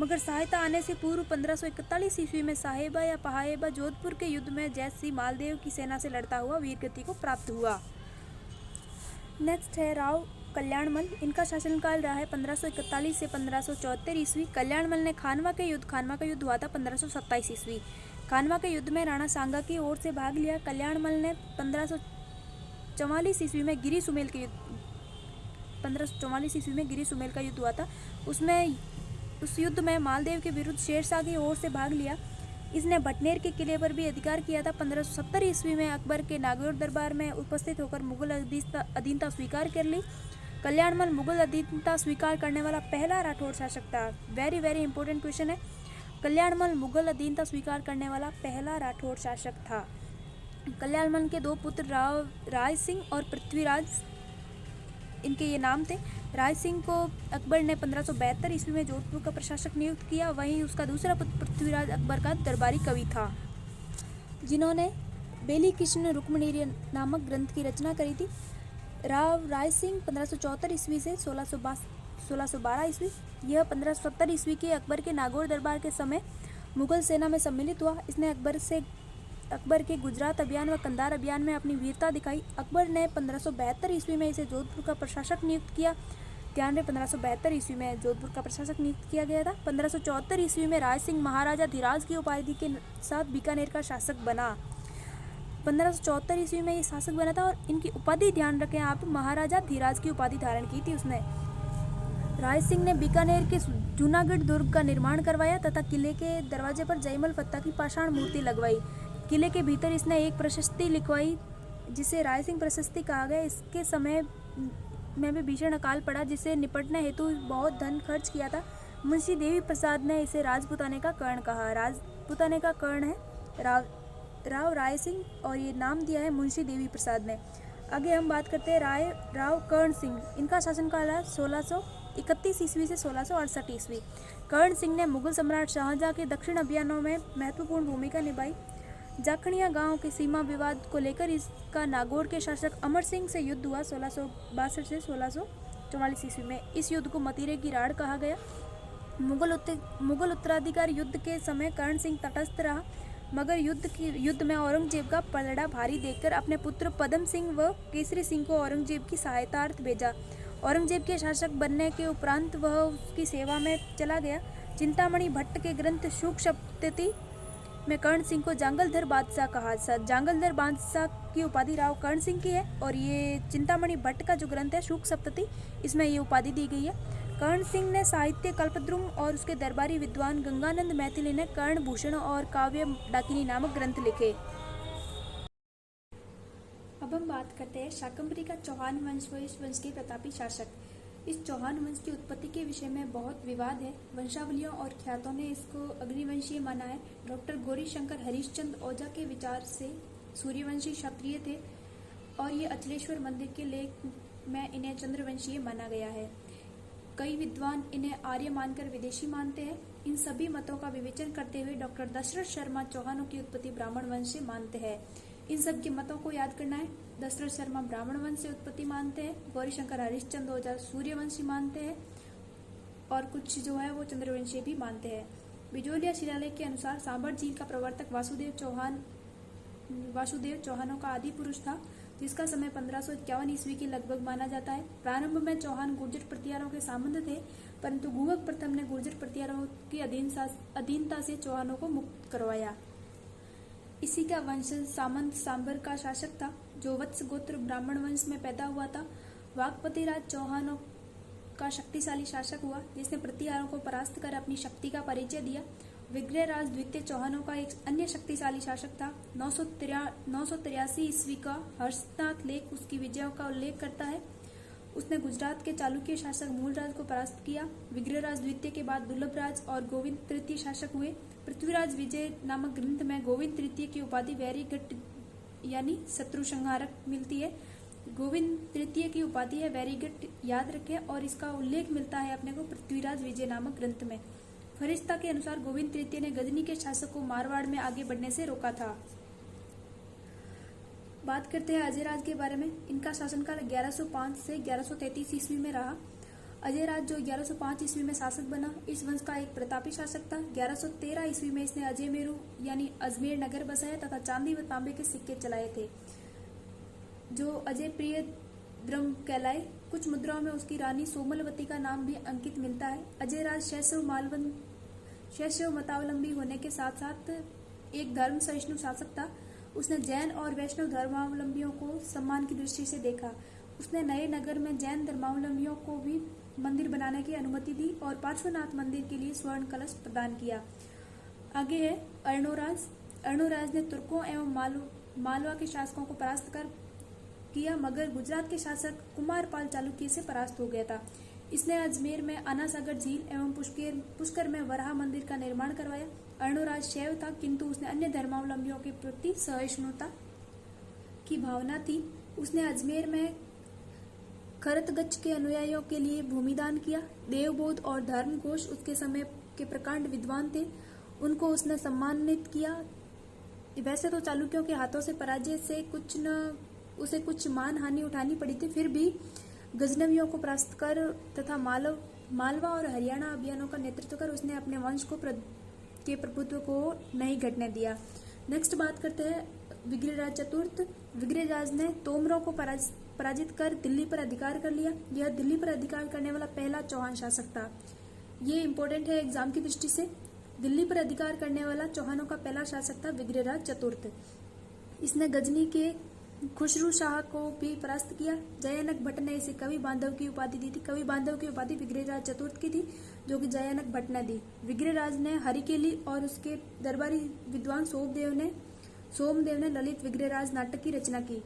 मगर सहायता आने से पूर्व 1541 ईस्वी में साहेबा या पहाएबा जोधपुर के युद्ध में जैतसी मालदेव की सेना से लड़ता हुआ वीरगति को प्राप्त हुआ। नेक्स्ट है राव कल्याणमल। इनका शासनकाल रहा है 1541 से 1574 ईस्वी। कल्याणमल ने खानवा का युद्ध हुआ था 1527 ईस्वी। खानवा के युद्ध में राणा सांगा की ओर से भाग लिया। कल्याणमल ने 1544 ईस्वी में गिरी सुमेल का युद्ध हुआ था। उस युद्ध में मालदेव के विरुद्ध शेरशाह की ओर से भाग लिया। इसने भटनेर के किले पर भी अधिकार किया था। 1570 ईस्वी में अकबर के नागौर दरबार में उपस्थित होकर मुगल अधीनता स्वीकार कर ली। कल्याणमल मुगल अधीनता स्वीकार करने वाला पहला राठौड़ शासक था। वेरी वेरी इंपॉर्टेंट क्वेश्चन है। कल्याणमल मुगल अधीनता स्वीकार करने वाला पहला राठौड़ शासक था। कल्याणमल के दो पुत्र राय सिंह और पृथ्वीराज, इनके ये नाम थे। राय सिंह को अकबर ने 1572 ईस्वी में जोधपुर का प्रशासक नियुक्त किया। वहीं उसका दूसरा पुत्र पृथ्वीराज अकबर का दरबारी कवि था, जिन्होंने बेली कृष्ण रुक्मणी नामक ग्रंथ की रचना करी थी। राय सिंह 1574 ईस्वी से 1612 ईस्वी। यह 1570 ईस्वी के अकबर के नागौर दरबार के समय मुगल सेना में सम्मिलित हुआ। इसने अकबर के गुजरात अभियान व कंधार अभियान में अपनी वीरता दिखाई। अकबर ने 1572 ईस्वी में इसे जोधपुर का प्रशासक नियुक्त किया। ध्यान रहे, 1572 ईस्वी में जोधपुर का प्रशासक नियुक्त किया गया था। 1574 ईस्वी में राय सिंह महाराजा धीराज की उपाधि के साथ बीकानेर का शासक बना। 1574 ईस्वी में ये शासक बना था, और इनकी उपाधि ध्यान रखें आप, महाराजा धीराज की उपाधि धारण की थी उसने। राय सिंह ने बीकानेर के जूनागढ़ दुर्ग का निर्माण करवाया तथा किले के दरवाजे पर जयमल फत्ता की पाषाण मूर्ति लगवाई। किले के भीतर इसने एक प्रशस्ति लिखवाई जिसे राय सिंह प्रशस्ति कहा गया। इसके समय में भी भीषण अकाल पड़ा, जिसे निपटने हेतु बहुत धन खर्च किया था। मुंशी देवी प्रसाद ने इसे राजपूताने का कर्ण कहा। राजपूताने का कर्ण है राव राय सिंह, और ये नाम दिया है मुंशी देवी प्रसाद ने। आगे हम बात करते हैं राव कर्ण सिंह। इनका शासनकाल है 1631 ईस्वी से 1668 ईस्वी। कर्ण सिंह ने मुगल सम्राट शाहजहां के दक्षिण अभियानों में महत्वपूर्ण भूमिका निभाई। जाखणिया गांव के सीमा विवाद को लेकर इसका नागौर के शासक अमर सिंह से युद्ध हुआ 1662 से 1644 ईस्वी में। इस युद्ध को मतीरे की राड़ कहा गया। मुगल उत्तराधिकारी युद्ध के समय कर्ण सिंह तटस्थ रहा, मगर युद्ध में औरंगजेब का पलड़ा भारी देखकर अपने पुत्र पदम सिंह व केसरी सिंह को औरंगजेब की सहायतार्थ भेजा। औरंगजेब के शासक बनने के उपरांत वह उसकी सेवा में चला गया। चिंतामणि भट्ट के ग्रंथ शुक सप्तति में कर्ण सिंह को जांगलधर बादशाह कहा। जांगलधर बादशाह की उपाधि राव कर्ण सिंह की है, और ये चिंतामणि भट्ट का जो ग्रंथ है शुक सप्तति, इसमें ये उपाधि दी गई है। कर्ण सिंह ने साहित्य कल्पद्रुम और उसके दरबारी विद्वान गंगानंद मैथिली ने कर्ण भूषण और काव्य डाकिनी नामक ग्रंथ लिखे। अब हम बात करते हैं शाकंभरी का चौहान वंश व इस वंश के प्रतापी शासक। इस चौहान वंश की उत्पत्ति के विषय में बहुत विवाद है। वंशावलियों और ख्यातों ने इसको अग्निवंशीय माना है। डॉक्टर गौरीशंकर हरिश्चंद्र ओझा के विचार से सूर्यवंशी क्षत्रिय थे, और ये अचलेश्वर मंदिर के लेख में इन्हें चंद्रवंशीय माना गया है। कई विद्वान इन्हें आर्य मानकर विदेशी मानते हैं। इन सभी मतों का विवेचन करते हुए डॉक्टर दशरथ शर्मा चौहानों की उत्पत्ति ब्राह्मण वंश से मानते हैं। इन सब के मतों को याद करना है। दशरथ शर्मा ब्राह्मण वंश से उत्पत्ति मानते हैं, गौरीशंकर हरिश्चंद्र ओझा सूर्यवंशी मानते हैं, और कुछ जो है वो चंद्रवंशी भी मानते हैं। बिजोलिया शिलालेख के अनुसार सांभर झील का प्रवर्तक वासुदेव चौहानों का आदि पुरुष था, जिसका समय 1551 ईस्वी के लगभग माना जाता है। प्रारंभ में चौहान गुर्जर प्रतिहारों के संबंध थे, परंतु गुहक प्रथम ने गुर्जर प्रतिहारों की अधीनता से चौहानों को मुक्त करवाया। इसी का वंशज सामंत सांबर का शासक था, जो वत्स गोत्र ब्राह्मण वंश में पैदा हुआ था। वाकपति राज चौहानों का शक्तिशाली शासक हुआ, जिसने प्रतिहारों को परास्त कर अपनी शक्ति का परिचय दिया। विग्रहराज द्वितीय चौहानों का एक अन्य शक्तिशाली शासक था। 983 ईस्वी का हर्षनाथ लेख उसकी विजयों का उल्लेख करता है। उसने गुजरात के चालुक्य शासक मूलराज को परास्त किया। विग्रहराज द्वितीय के बाद दुर्लभराज और गोविंद तृतीय शासक हुए। पृथ्वीराज विजय नामक ग्रंथ में गोविंद तृतीय की उपाधि वैरीगट यानी शत्रु संहारक मिलती है। गोविंद तृतीय की उपाधि है वैरीगट, याद रखें, और इसका उल्लेख मिलता है अपने को पृथ्वीराज विजय नामक ग्रंथ में। फरिश्ता के अनुसार गोविंद तृतीय ने गजनी के शासक को मारवाड़ में आगे बढ़ने से रोका था। बात करते हैं अजयराज के बारे में। इनका शासनकाल 1105 से 1133 ईस्वी में रहा। अजयराज जो 1105 ईस्वी में शासक बना, इस वंश का एक प्रतापी शासक था। 1113 ईस्वी में इसने अजय मेरू यानी अजमेर नगर बसाया तथा चांदी व तांबे के सिक्के चलाए थे, जो अजय प्रिय द्रम कहलाए। कुछ मुद्राओं में उसकी रानी सोमलवती का नाम भी अंकित मिलता है। अजयराज शैशव मतावलंबी होने के साथ साथ एक धर्म सहिष्णु शासक था। उसने जैन और वैष्णव धर्मावलंबियों को सम्मान की दृष्टि से देखा। उसने नए नगर में जैन धर्मावलंबियों को भी मंदिर बनाने की अनुमति दी और पार्श्वनाथ मंदिर के लिए स्वर्ण कलश प्रदान किया। आगे है अर्णोराज। अर्णोराज ने तुर्कों एवं मालवा के शासकों को परास्त किया, मगर गुजरात के शासक कुमारपाल चालुक्य से परास्त हो गया था। इसने अजमेर में अनासागर झील एवं पुष्कर में वराह मंदिर का निर्माण करवाया। अर्णोराज शैव था, किंतु उसने अन्य धर्मावलंबियों के प्रति सहिष्णुता की भावना थी। उसने अजमेर में खरतगच्छ के अनुयायियों के लिए भूमिदान किया। देवबोध और धर्मघोष उसके समय के प्रकांड विद्वान थे, उनको उसने सम्मानित किया। वैसे तो चालुक्यों के हाथों से पराजय से उसे कुछ मान हानि उठानी पड़ी थी, फिर भी गजनवियों को परास्त कर तथा मालवा और हरियाणा अभियानों का नेतृत्व कर उसने अपने वंश के प्रभुत्व को नहीं घटने दिया। नेक्स्ट बात करते हैं विग्रहराज चतुर्थ। विग्रहराज ने तोमरों को पराजित कर दिल्ली पर अधिकार कर लिया। यह दिल्ली पर अधिकार करने वाला पहला चौहान शासक था। ये इंपॉर्टेंट है एग्जाम की दृष्टि से। दिल्ली पर अधिकार करने वाला चौहानों का पहला शासक था विग्रहराज चतुर्थ। इसने गजनी के खुसरू शाह को भी परास्त किया। जयानक भट्ट ने इसे कवि बांधव की उपाधि दी थी। कवि बांधव की उपाधि विग्रहराज चतुर्थ की थी, जो कि जयानक भट्ट ने दी। विग्रहराज ने हरिकेली और उसके दरबारी विद्वान सोमदेव ने ललित विग्रहराज नाटक की रचना की।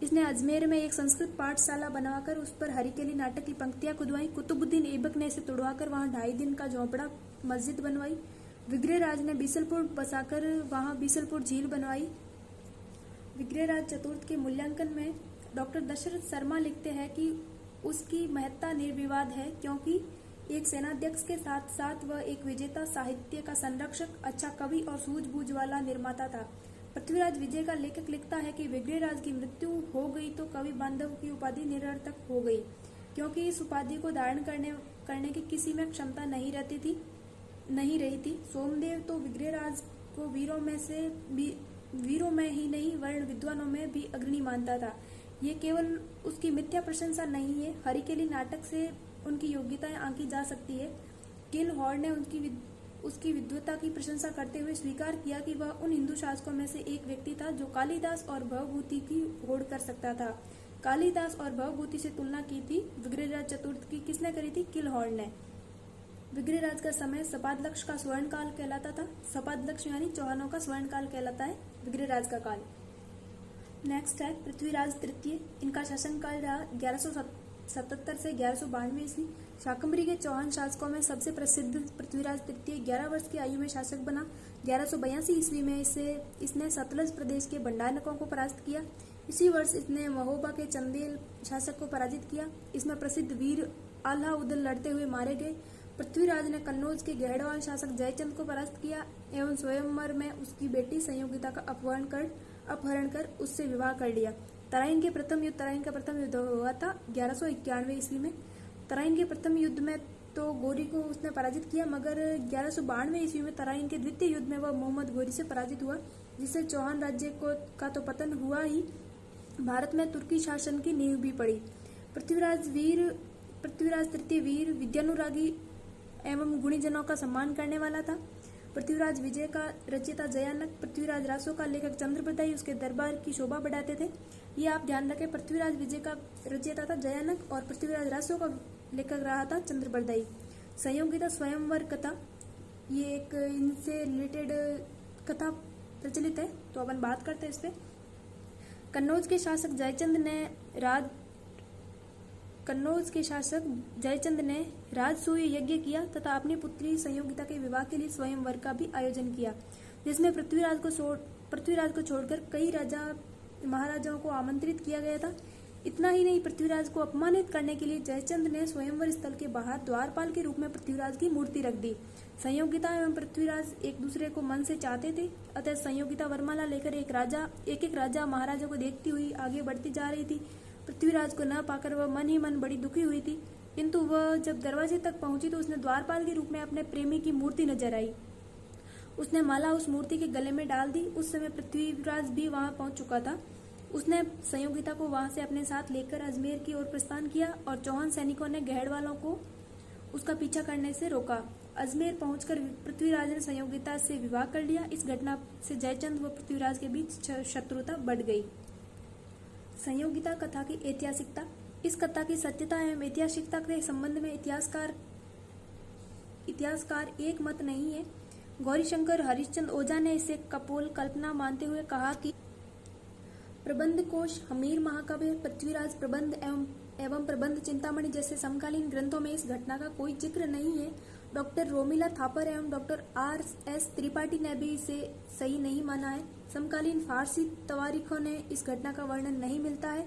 इसने अजमेर में एक संस्कृत पाठशाला बनाकर उस पर हरिकेली नाटक की पंक्तियां खुदवाई। कुतुबुद्दीन ऐबक ने इसे तुड़वाकर वहां 2.5 दिन का झोंपड़ा मस्जिद बनवाई। विग्रहराज ने बीसलपुर बसाकर वहां बीसलपुर झील बनवाई। विग्रहराज चतुर्थ के मूल्यांकन में डॉक्टर दशरथ शर्मा लिखते हैं कि उसकी महत्ता निर्विवाद है, क्योंकि एक सेनाध्यक्ष के साथ साथ वह एक विजेता, साहित्य का संरक्षक, अच्छा कवि और सूझबूझ वाला निर्माता था। पृथ्वीराज विजय का लेखक लिखता है कि विग्रहराज की मृत्यु हो गई तो कवि बांधव की उपाधि निरर्थक हो गई, क्योंकि इस उपाधि को धारण करने की किसी में क्षमता नहीं रही थी। सोमदेव तो विग्रहराज को वीरों में ही नहीं वर्ण विद्वानों में भी अग्रणी मानता था। ये केवल उसकी मिथ्या प्रशंसा नहीं है, हरिकेली नाटक से उनकी योग्यताएं आंकी जा सकती है। किल हॉर्न ने उसकी विद्वता की प्रशंसा करते हुए स्वीकार किया कि वह उन हिंदू शासकों में से एक व्यक्ति था जो कालिदास और भवभूति की होड़ कर सकता था। कालिदास और भवभूति से तुलना की थी विग्रहराज चतुर्थ की किसने करी थी? किल हॉर्न ने। विग्रहराज का समय सपादलक्ष का स्वर्ण काल कहलाता था। सपादलक्ष यानी चौहानों का स्वर्ण काल कहलाता है विग्रहराज का काल। नेक्स्ट है पृथ्वीराज तृतीय। इनका शासनकाल रहा 1177 से 1192 ईस्वी। शाकंभरी के चौहान शासकों में सबसे प्रसिद्ध पृथ्वीराज तृतीय 11 वर्ष की आयु में शासक बना। 1182 ईस्वी में इसने सतलज प्रदेश के भंडारकों को परास्त किया। इसी वर्ष इसने महोबा के चंदेल शासक को पराजित किया। इसमें प्रसिद्ध वीर अलाउद्दीन लड़ते हुए मारे गए। पृथ्वीराज ने कन्नौज के गहड़वाल शासक जयचंद को परास्त किया एवं स्वयंवर में उसकी बेटी संयोगिता का अपहरण कर उससे विवाह कर लिया। तराइन का प्रथम युद्ध हुआ था 1191 ईस्वी में। तराइन के प्रथम युद्ध में तो गोरी को उसने पराजित किया, मगर 1192 ईस्वी में तराइन के द्वितीय युद्ध में वह मोहम्मद गोरी से पराजित हुआ, जिससे चौहान राज्य का तो पतन हुआ ही, भारत में तुर्की शासन की नींव भी पड़ी। पृथ्वीराज तृतीय वीर, विद्यानुरागी एवं गुणीजनों का सम्मान करने वाला था। पृथ्वीराज विजय का रचयिता जयानक, पृथ्वीराज रासों का लेखक चंद्रप्रदाई उसके दरबार की शोभा बढ़ाते थे। ये आप ध्यान रखें, पृथ्वीराज विजय का रचयिता था जयानक और पृथ्वीराज रासों का लेखक रहा था चंद्रप्रदाई। संयोगिता स्वयंवर कथा, ये एक इनसे रिलेटेड कथा प्रचलित है, तो अपन बात करते हैं इस पे। कन्नौज के शासक जयचंद ने राजसूय यज्ञ किया तथा अपनी पुत्री संयोगिता के विवाह के लिए स्वयंवर का भी आयोजन किया, जिसमें पृथ्वीराज को छोड़कर कई महाराजाओं को आमंत्रित किया गया था। इतना ही नहीं, पृथ्वीराज को अपमानित करने के लिए जयचंद ने स्वयंवर स्थल के बाहर द्वारपाल के रूप में पृथ्वीराज की मूर्ति रख दी। संयोगिता एवं पृथ्वीराज एक दूसरे को मन से चाहते थे, अतः संयोगिता वरमाला लेकर एक एक राजा महाराजा को देखती हुई आगे बढ़ती जा रही थी। पृथ्वीराज को न पाकर वह मन ही मन बड़ी दुखी हुई थी, किंतु वह जब दरवाजे तक पहुंची तो उसने द्वारपाल के रूप में अपने प्रेमी की मूर्ति नजर आई। उसने माला उस मूर्ति के गले में डाल दी। उस समय पृथ्वीराज भी वहां पहुंच चुका था। उसने संयोगिता को वहां से अपने साथ लेकर अजमेर की ओर प्रस्थान किया और चौहान सैनिकों ने गहड़वालों को उसका पीछा करने से रोका। अजमेर पहुंचकर पृथ्वीराज ने संयोगिता से विवाह कर लिया। इस घटना से जयचंद व पृथ्वीराज के बीच शत्रुता बढ़ गई। संयोगिता कथा की ऐतिहासिकता। इस कथा की सत्यता एवं ऐतिहासिकता के संबंध में इतिहासकार एक मत नहीं है। गौरीशंकर हरिश्चंद्र ओझा ने इसे कपोल कल्पना मानते हुए कहा कि प्रबंध कोश, हमीर महाकाव्य, पृथ्वीराज प्रबंध एवं प्रबंध चिंतामणि जैसे समकालीन ग्रंथों में इस घटना का कोई जिक्र नहीं है। डॉक्टर रोमिला थापर एवं डॉक्टर R.S. त्रिपाठी ने भी इसे सही नहीं माना है। समकालीन फारसी तवारीखों ने इस घटना का वर्णन नहीं मिलता है,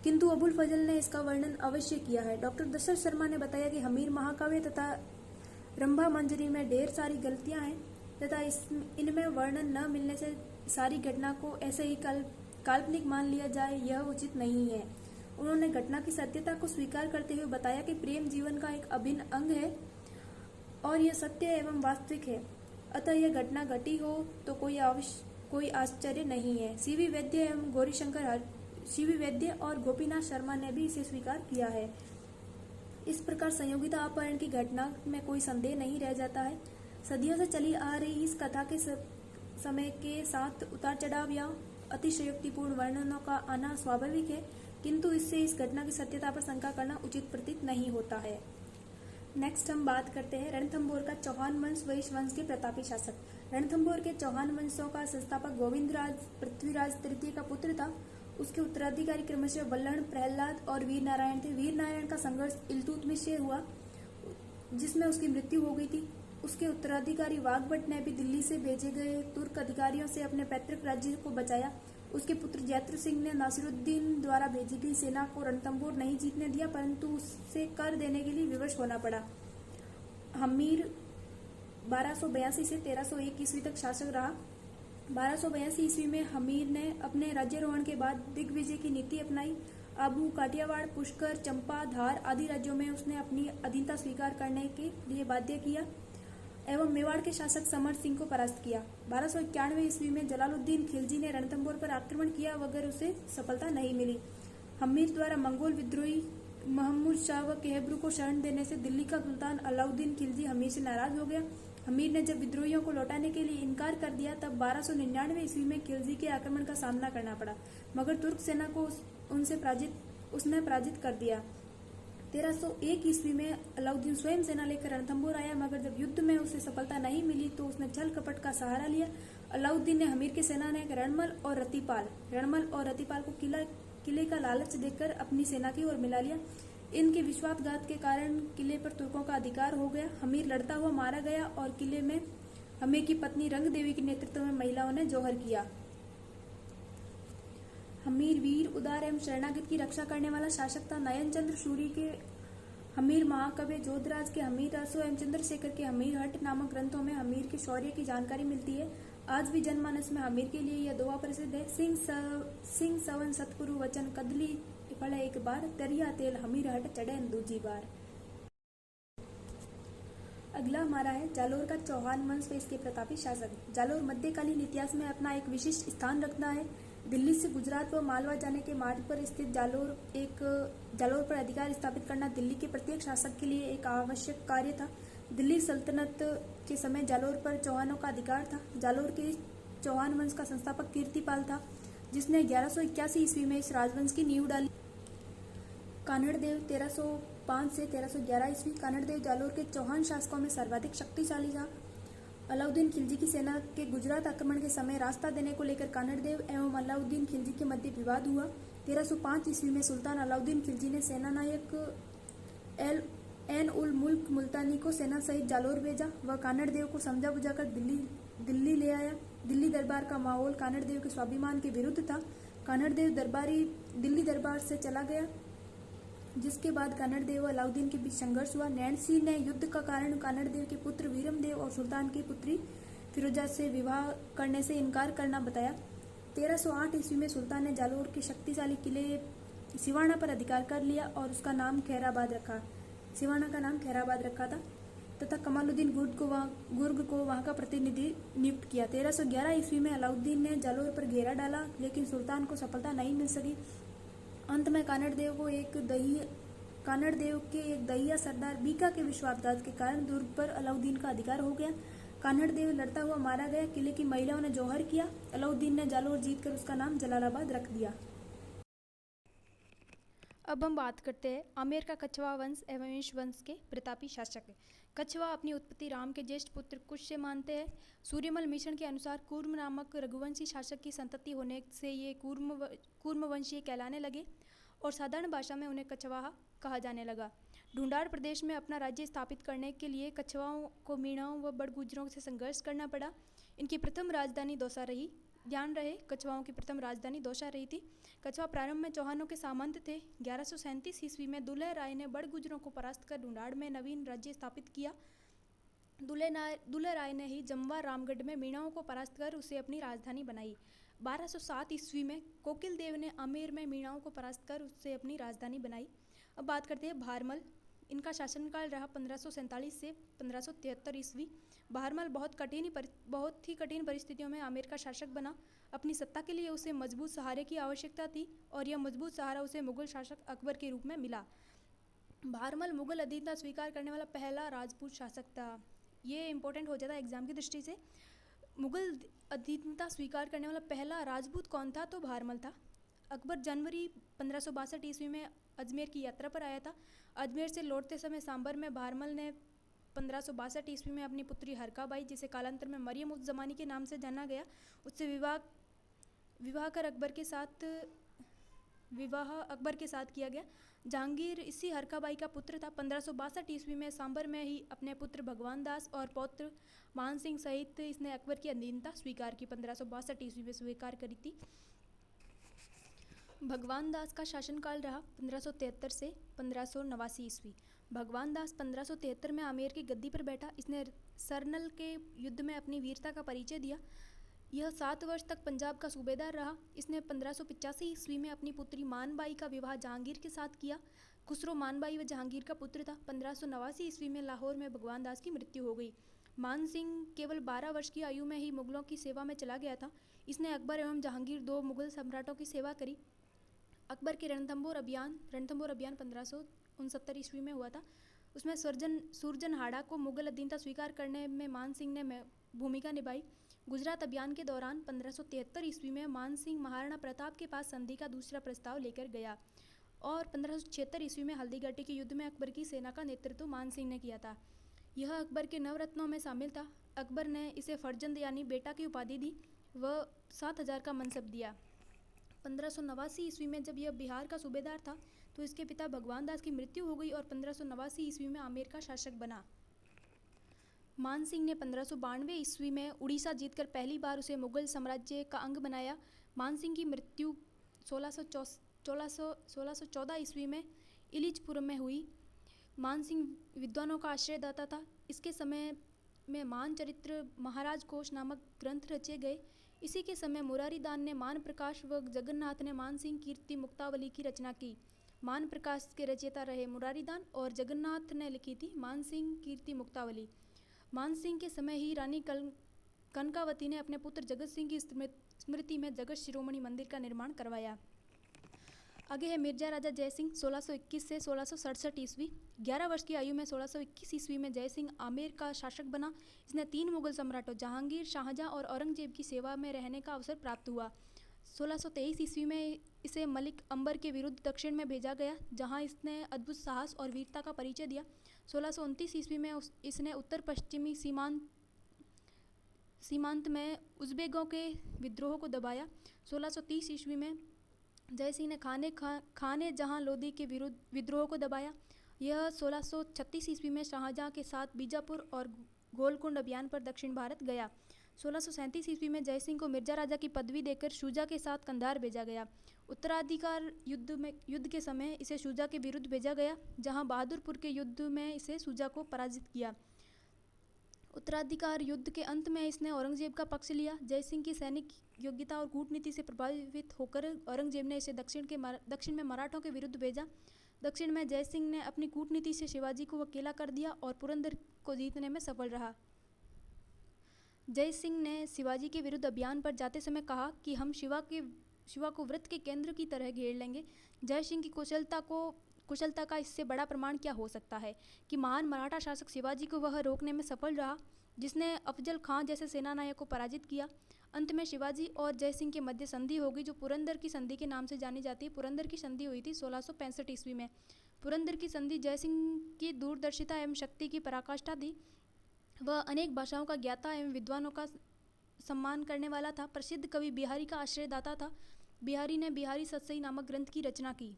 किंतु अबुल फजल ने इसका वर्णन अवश्य किया है। डॉक्टर दशरथ शर्मा ने बताया कि हमीर महाकाव्य तथा रंभा मंजरी में ढेर सारी गलतियां हैं तथा इनमें वर्णन न मिलने से सारी घटना को ऐसे ही काल्पनिक मान लिया जाए, यह उचित नहीं है। उन्होंने घटना की सत्यता को स्वीकार करते हुए बताया कि प्रेम जीवन का एक अभिन्न अंग है और यह सत्य एवं वास्तविक है, अतः यह घटना घटी हो तो कोई आश्चर्य नहीं है। सीवी वैद्य और गोपीनाथ शर्मा ने भी इसे स्वीकार किया है। इस प्रकार संयोगिता अपहरण की घटना में कोई संदेह नहीं रह जाता है। सदियों से चली आ रही इस कथा के समय के साथ उतार चढ़ाव या अतिशयोक्तिपूर्ण वर्णनों का आना स्वाभाविक है, किंतु इससे इस घटना की सत्यता पर शंका करना उचित प्रतीत नहीं होता है। नेक्स्ट हम बात करते हैं रणथंभौर का चौहान वंश वैश्य वंश के प्रतापी शासक। रणथंभौर के चौहान वंशों का संस्थापक गोविंदराज पृथ्वीराज तृतीय का पुत्र था। उसके उत्तराधिकारी क्रमशः बल्लण, प्रहलाद और वीर नारायण थे। वीर नारायण का संघर्ष इल्तुतमिश से हुआ, जिसमें उसकी मृत्यु हो गई थी। उसके उत्तराधिकारी वाग्भट ने भी दिल्ली से भेजे गए तुर्क अधिकारियों से अपने पैतृक राज्य को बचाया। उसके पुत्र जैत्र सिंह ने नासिरुद्दीन द्वारा भेजी गई सेना को रणथंभौर नहीं जीतने दिया, परंतु उसे कर देने के लिए विवश होना पड़ा। हमीर 1282 से 1301 ईस्वी तक शासक रहा। 1282 ईस्वी में हमीर ने अपने राज्यारोहण के बाद दिग्विजय की नीति अपनाई। आबू, काठियावाड़, पुष्कर, चंपा, धार आदि राज्यों में उसने अपनी अधीनता स्वीकार करने के लिए बाध्य किया एवं मेवाड़ के शासक समर सिंह को परास्त किया। 1291 ईस्वी में जलालुद्दीन खिलजी ने रणथंभौर पर आक्रमण किया, मगर उसे सफलता नहीं मिली। हमीर द्वारा मंगोल विद्रोही महमूद शाह व केहब्रू को शरण देने से दिल्ली का सुल्तान अलाउद्दीन खिलजी हमीर से नाराज हो गया। हमीर ने जब विद्रोहियों को लौटाने के लिए इनकार कर दिया, तब 1299 ईस्वी में खिलजी के आक्रमण का सामना करना पड़ा, मगर तुर्क सेना को उसने पराजित कर दिया। 1301 ईस्वी में अलाउद्दीन स्वयं सेना लेकर रणथंभौर आया, मगर जब युद्ध में उसे सफलता नहीं मिली तो उसने छल कपट का सहारा लिया। अलाउद्दीन ने हमीर की सेना ने रणमल और रतिपाल को किले का लालच देकर अपनी सेना की ओर मिला लिया। इनके विश्वासघात के कारण किले पर तुर्कों का अधिकार हो गया। हमीर लड़ता हुआ मारा गया और किले में हमीर की पत्नी रंग देवी के नेतृत्व में महिलाओं ने जौहर किया। हमीर वीर, उदार एवं शरणागत की रक्षा करने वाला शासक था। नयनचंद्र सूरी के हमीर महाकाव्य, जोधराज के हमीर रासो एवं चंद्रशेखर के हमीर हट नामक ग्रंथों में हमीर के शौर्य की जानकारी मिलती है। आज भी जनमानस में हमीर के लिए यह दोहा प्रसिद्ध है। सिंह सवन सतपुरु वचन कदली फल एक बार, दरिया तेल हमीर हट चढ़े दूजी बार। अगला हमारा है जालोर का चौहान वंश व इसके प्रतापी शासक। जालोर मध्यकालीन इतिहास में अपना एक विशिष्ट स्थान रखता है। दिल्ली से गुजरात व मालवा जाने के मार्ग पर स्थित जालोर पर अधिकार स्थापित करना दिल्ली के प्रत्येक शासक के लिए एक आवश्यक कार्य था। दिल्ली सल्तनत के समय जालोर पर चौहानों का अधिकार था। जालोर के चौहान वंश का संस्थापक कीर्तिपाल था, जिसने 1181 ईस्वी में इस राजवंश की नींव डाली। कानड़देव 1305 से 1311 ईस्वी। कानड़देव जालोर के चौहान शासकों में सर्वाधिक शक्तिशाली था। अलाउद्दीन खिलजी की सेना के गुजरात आक्रमण के समय रास्ता देने को लेकर कानड़देव एवं अलाउद्दीन खिलजी के मध्य विवाद हुआ। 1305 ईस्वी में सुल्तान अलाउद्दीन खिलजी ने सेनानायक एन उल मुल्क मुल्तानी को सेना सहित जालोर भेजा। वह कानड़देव को समझा बुझाकर दिल्ली ले आया। दिल्ली दरबार का माहौल कानड़देव के स्वाभिमान के विरुद्ध था। कानड़देव दिल्ली दरबार से चला गया, जिसके बाद कानड़देव और अलाउद्दीन के बीच संघर्ष हुआ। नैणसी ने युद्ध का कारण कानड़देव के पुत्र वीरमदेव और सुल्तान की पुत्री फिरोजा से विवाह करने से इनकार करना बताया। 1308 ईस्वी में सुल्तान ने जालोर के शक्तिशाली किले सिवाना पर अधिकार कर लिया और उसका नाम खैराबाद रखा था तथा कमालुद्दीन गुर्ग को वहां का प्रतिनिधि नियुक्त किया। 1311 ईस्वी में अलाउद्दीन ने जालोर पर घेरा डाला, लेकिन सुल्तान को सफलता नहीं मिल सकी। अंत में कानड़देव के एक दहिया सरदार बीका के विश्वासघात के कारण दुर्ग पर अलाउद्दीन का अधिकार हो गया। कानड़देव लड़ता हुआ मारा गया। किले की महिलाओं ने जौहर किया। अलाउद्दीन ने जालोर जीतकर उसका नाम जलालाबाद रख दिया। अब हम बात करते हैं आमेर का कछवा वंश एवं इस वंश के प्रतापी शासक। कछवा अपनी उत्पत्ति राम के ज्येष्ठ पुत्र कुश से मानते हैं। सूर्यमल मिश्रण के अनुसार कूर्म नामक रघुवंशी शासक की संतति होने से ये कूर्म वंशीय कहलाने लगे और साधारण भाषा में उन्हें कछवाहा कहा जाने लगा। ढूंढाड़ प्रदेश में अपना राज्य स्थापित करने के लिए कछवाओं को मीणाओं व बड़गुजरों से संघर्ष करना पड़ा। इनकी प्रथम राजधानी दौसा रही। ध्यान रहे, कछवाओं की प्रथम राजधानी दौसा रही थी। कछवा प्रारंभ में चौहानों के सामंत थे। 1137 ईस्वी में दुल्हे राय ने बड़गुजरों को परास्त कर ढूंढाड़ में नवीन राज्य स्थापित किया। दुल्हे राय ने ही जमवा रामगढ़ में मीणाओं को परास्त कर उसे अपनी राजधानी बनाई। 1207 ईस्वी में कोकिल देव ने आमेर में मीणाओं को परास्त कर उससे अपनी राजधानी बनाई। अब बात करते हैं भारमल। इनका शासनकाल रहा 1547 से 1573 ईस्वी। भारमल बहुत ही कठिन परिस्थितियों में आमेर का शासक बना। अपनी सत्ता के लिए उसे मजबूत सहारे की आवश्यकता थी और यह मजबूत सहारा उसे मुगल शासक अकबर के रूप में मिला। भारमल मुगल अधीनता स्वीकार करने वाला पहला राजपूत शासक था। ये इंपॉर्टेंट हो जाता है एग्जाम की दृष्टि से। मुगल अधीनता स्वीकार करने वाला पहला राजपूत कौन था? तो भारमल था। अकबर जनवरी 1562 ईस्वी में अजमेर की यात्रा पर आया था। अजमेर से लौटते समय सांबर में भारमल ने 1562 ईस्वी में अपनी पुत्री हरकाबाई, जिसे कालांतर में मरियम उज़ ज़मानी के नाम से जाना गया, उससे विवाह कर अकबर के साथ विवाह अकबर के साथ किया गया। जहांगीर इसी हरकाबाई का पुत्र था। 1562 ईस्वी में सांबर में ही अपने पुत्र भगवान दास और पौत्र मान सिंह सहित इसने अकबर की अधीनता स्वीकार की। 1562 ईस्वी में स्वीकार करी थी। भगवान दास का शासनकाल रहा 1573 से 1589 ईस्वी। भगवान दास 1573 में आमेर की गद्दी पर बैठा। इसने सरनल के युद्ध में अपनी वीरता का परिचय दिया। यह 7 वर्ष तक पंजाब का सूबेदार रहा। इसने 1585 ईस्वी में अपनी पुत्री मानबाई का विवाह जहांगीर के साथ किया। खुसरो मानबाई व जहांगीर का पुत्र था। 1589 ईस्वी में लाहौर में भगवान दास की मृत्यु हो गई। मान सिंह केवल 12 वर्ष की आयु में ही मुगलों की सेवा में चला गया था। इसने अकबर एवं जहांगीर 2 मुगल सम्राटों की सेवा करी। अकबर के रणथंभौर अभियान 1569 ईस्वी में हुआ था। उसमें सूरजनहाड़ा को मुगल अधीनता स्वीकार करने में मान सिंह ने भूमिका निभाई। गुजरात अभियान के दौरान 1573 ईस्वी में मान सिंह महाराणा प्रताप के पास संधि का दूसरा प्रस्ताव लेकर गया और 1576 ईस्वी में हल्दीघाटी के युद्ध में अकबर की सेना का नेतृत्व मान सिंह ने किया था। यह अकबर के नवरत्नों में शामिल था। अकबर ने इसे फरजंद यानी बेटा की उपाधि दी व 7,000 का मनसब दिया। 1589 ईस्वी में जब यह बिहार का सूबेदार था तो इसके पिता भगवान दास की मृत्यु हो गई और 1589 ईस्वी में आमेर का शासक बना। मान सिंह ने 1592 ईस्वी में उड़ीसा जीतकर पहली बार उसे मुगल साम्राज्य का अंग बनाया। मान सिंह की मृत्यु 1614 ईस्वी में इलिजपुर में हुई। मान सिंह विद्वानों का आश्रयदाता था। इसके समय में मान चरित्र महाराज कोश नामक ग्रंथ रचे गए। इसी के समय मुरारीदान ने मान प्रकाश व जगन्नाथ ने मान सिंह कीर्ति मुक्तावली की रचना की। मान प्रकाश के रचयिता रहे मुरारीदान और जगन्नाथ ने लिखी थी मान सिंह कीर्ति मुक्तावली। मान सिंह के समय ही रानी कनकावती ने अपने पुत्र जगत सिंह की स्मृति में जगत शिरोमणि मंदिर का निर्माण करवाया। आगे है मिर्जा राजा जयसिंह 1621 से 1667 ईस्वी। 11 वर्ष की आयु में 1621 ईस्वी में जयसिंह आमेर का शासक बना। इसने 3 मुगल सम्राटों जहांगीर, शाहजहां और औरंगजेब की सेवा में रहने का अवसर प्राप्त हुआ। 1623 ईस्वी में इसे मलिक अंबर के विरुद्ध दक्षिण में भेजा गया जहां इसने अद्भुत साहस और वीरता का परिचय दिया। 1629 ईस्वी में इसने उत्तर पश्चिमी सीमांत में उज़्बेकों के विद्रोह को दबाया। 1630 ईस्वी में जयसिंह ने खाने जहां लोदी के विरुद्ध विद्रोह को दबाया। यह 1636 ईस्वी में शाहजहां के साथ बीजापुर और गोलकुंड अभियान पर दक्षिण भारत गया। 1637 ईस्वी में जयसिंह को मिर्जा राजा की पदवी देकर शुजा के साथ कंधार भेजा गया। उत्तराधिकार युद्ध के समय इसे शुजा के विरुद्ध भेजा गया जहां बहादुरपुर के युद्ध में इसे शुजा को पराजित किया। उत्तराधिकार युद्ध के अंत में इसने औरंगजेब का पक्ष लिया। जयसिंह की सैनिक योग्यता और कूटनीति से प्रभावित होकर औरंगजेब ने इसे दक्षिण में मराठों के विरुद्ध भेजा। दक्षिण में जयसिंह ने अपनी कूटनीति से शिवाजी को अकेला कर दिया और पुरंदर को जीतने में सफल रहा। जयसिंह ने शिवाजी के विरुद्ध अभियान पर जाते समय कहा कि हम शिवा को वृत्त के केंद्र की तरह घेर लेंगे। जयसिंह की कुशलता का इससे बड़ा प्रमाण क्या हो सकता है कि महान मराठा शासक शिवाजी को वह रोकने में सफल रहा जिसने अफजल खां जैसे सेनानायक को पराजित किया। अंत में शिवाजी और जयसिंह के मध्य संधि हो गई जो पुरंदर की संधि के नाम से जानी जाती है। पुरंदर की संधि हुई थी 1665 ईस्वी में। पुरंदर की संधि जयसिंह की दूरदर्शिता एवं शक्ति की पराकाष्ठा थी। वह अनेक भाषाओं का ज्ञाता एवं विद्वानों का सम्मान करने वाला था। प्रसिद्ध कवि बिहारी का आश्रयदाता था। बिहारी ने बिहारी सतसई नामक ग्रंथ की रचना की।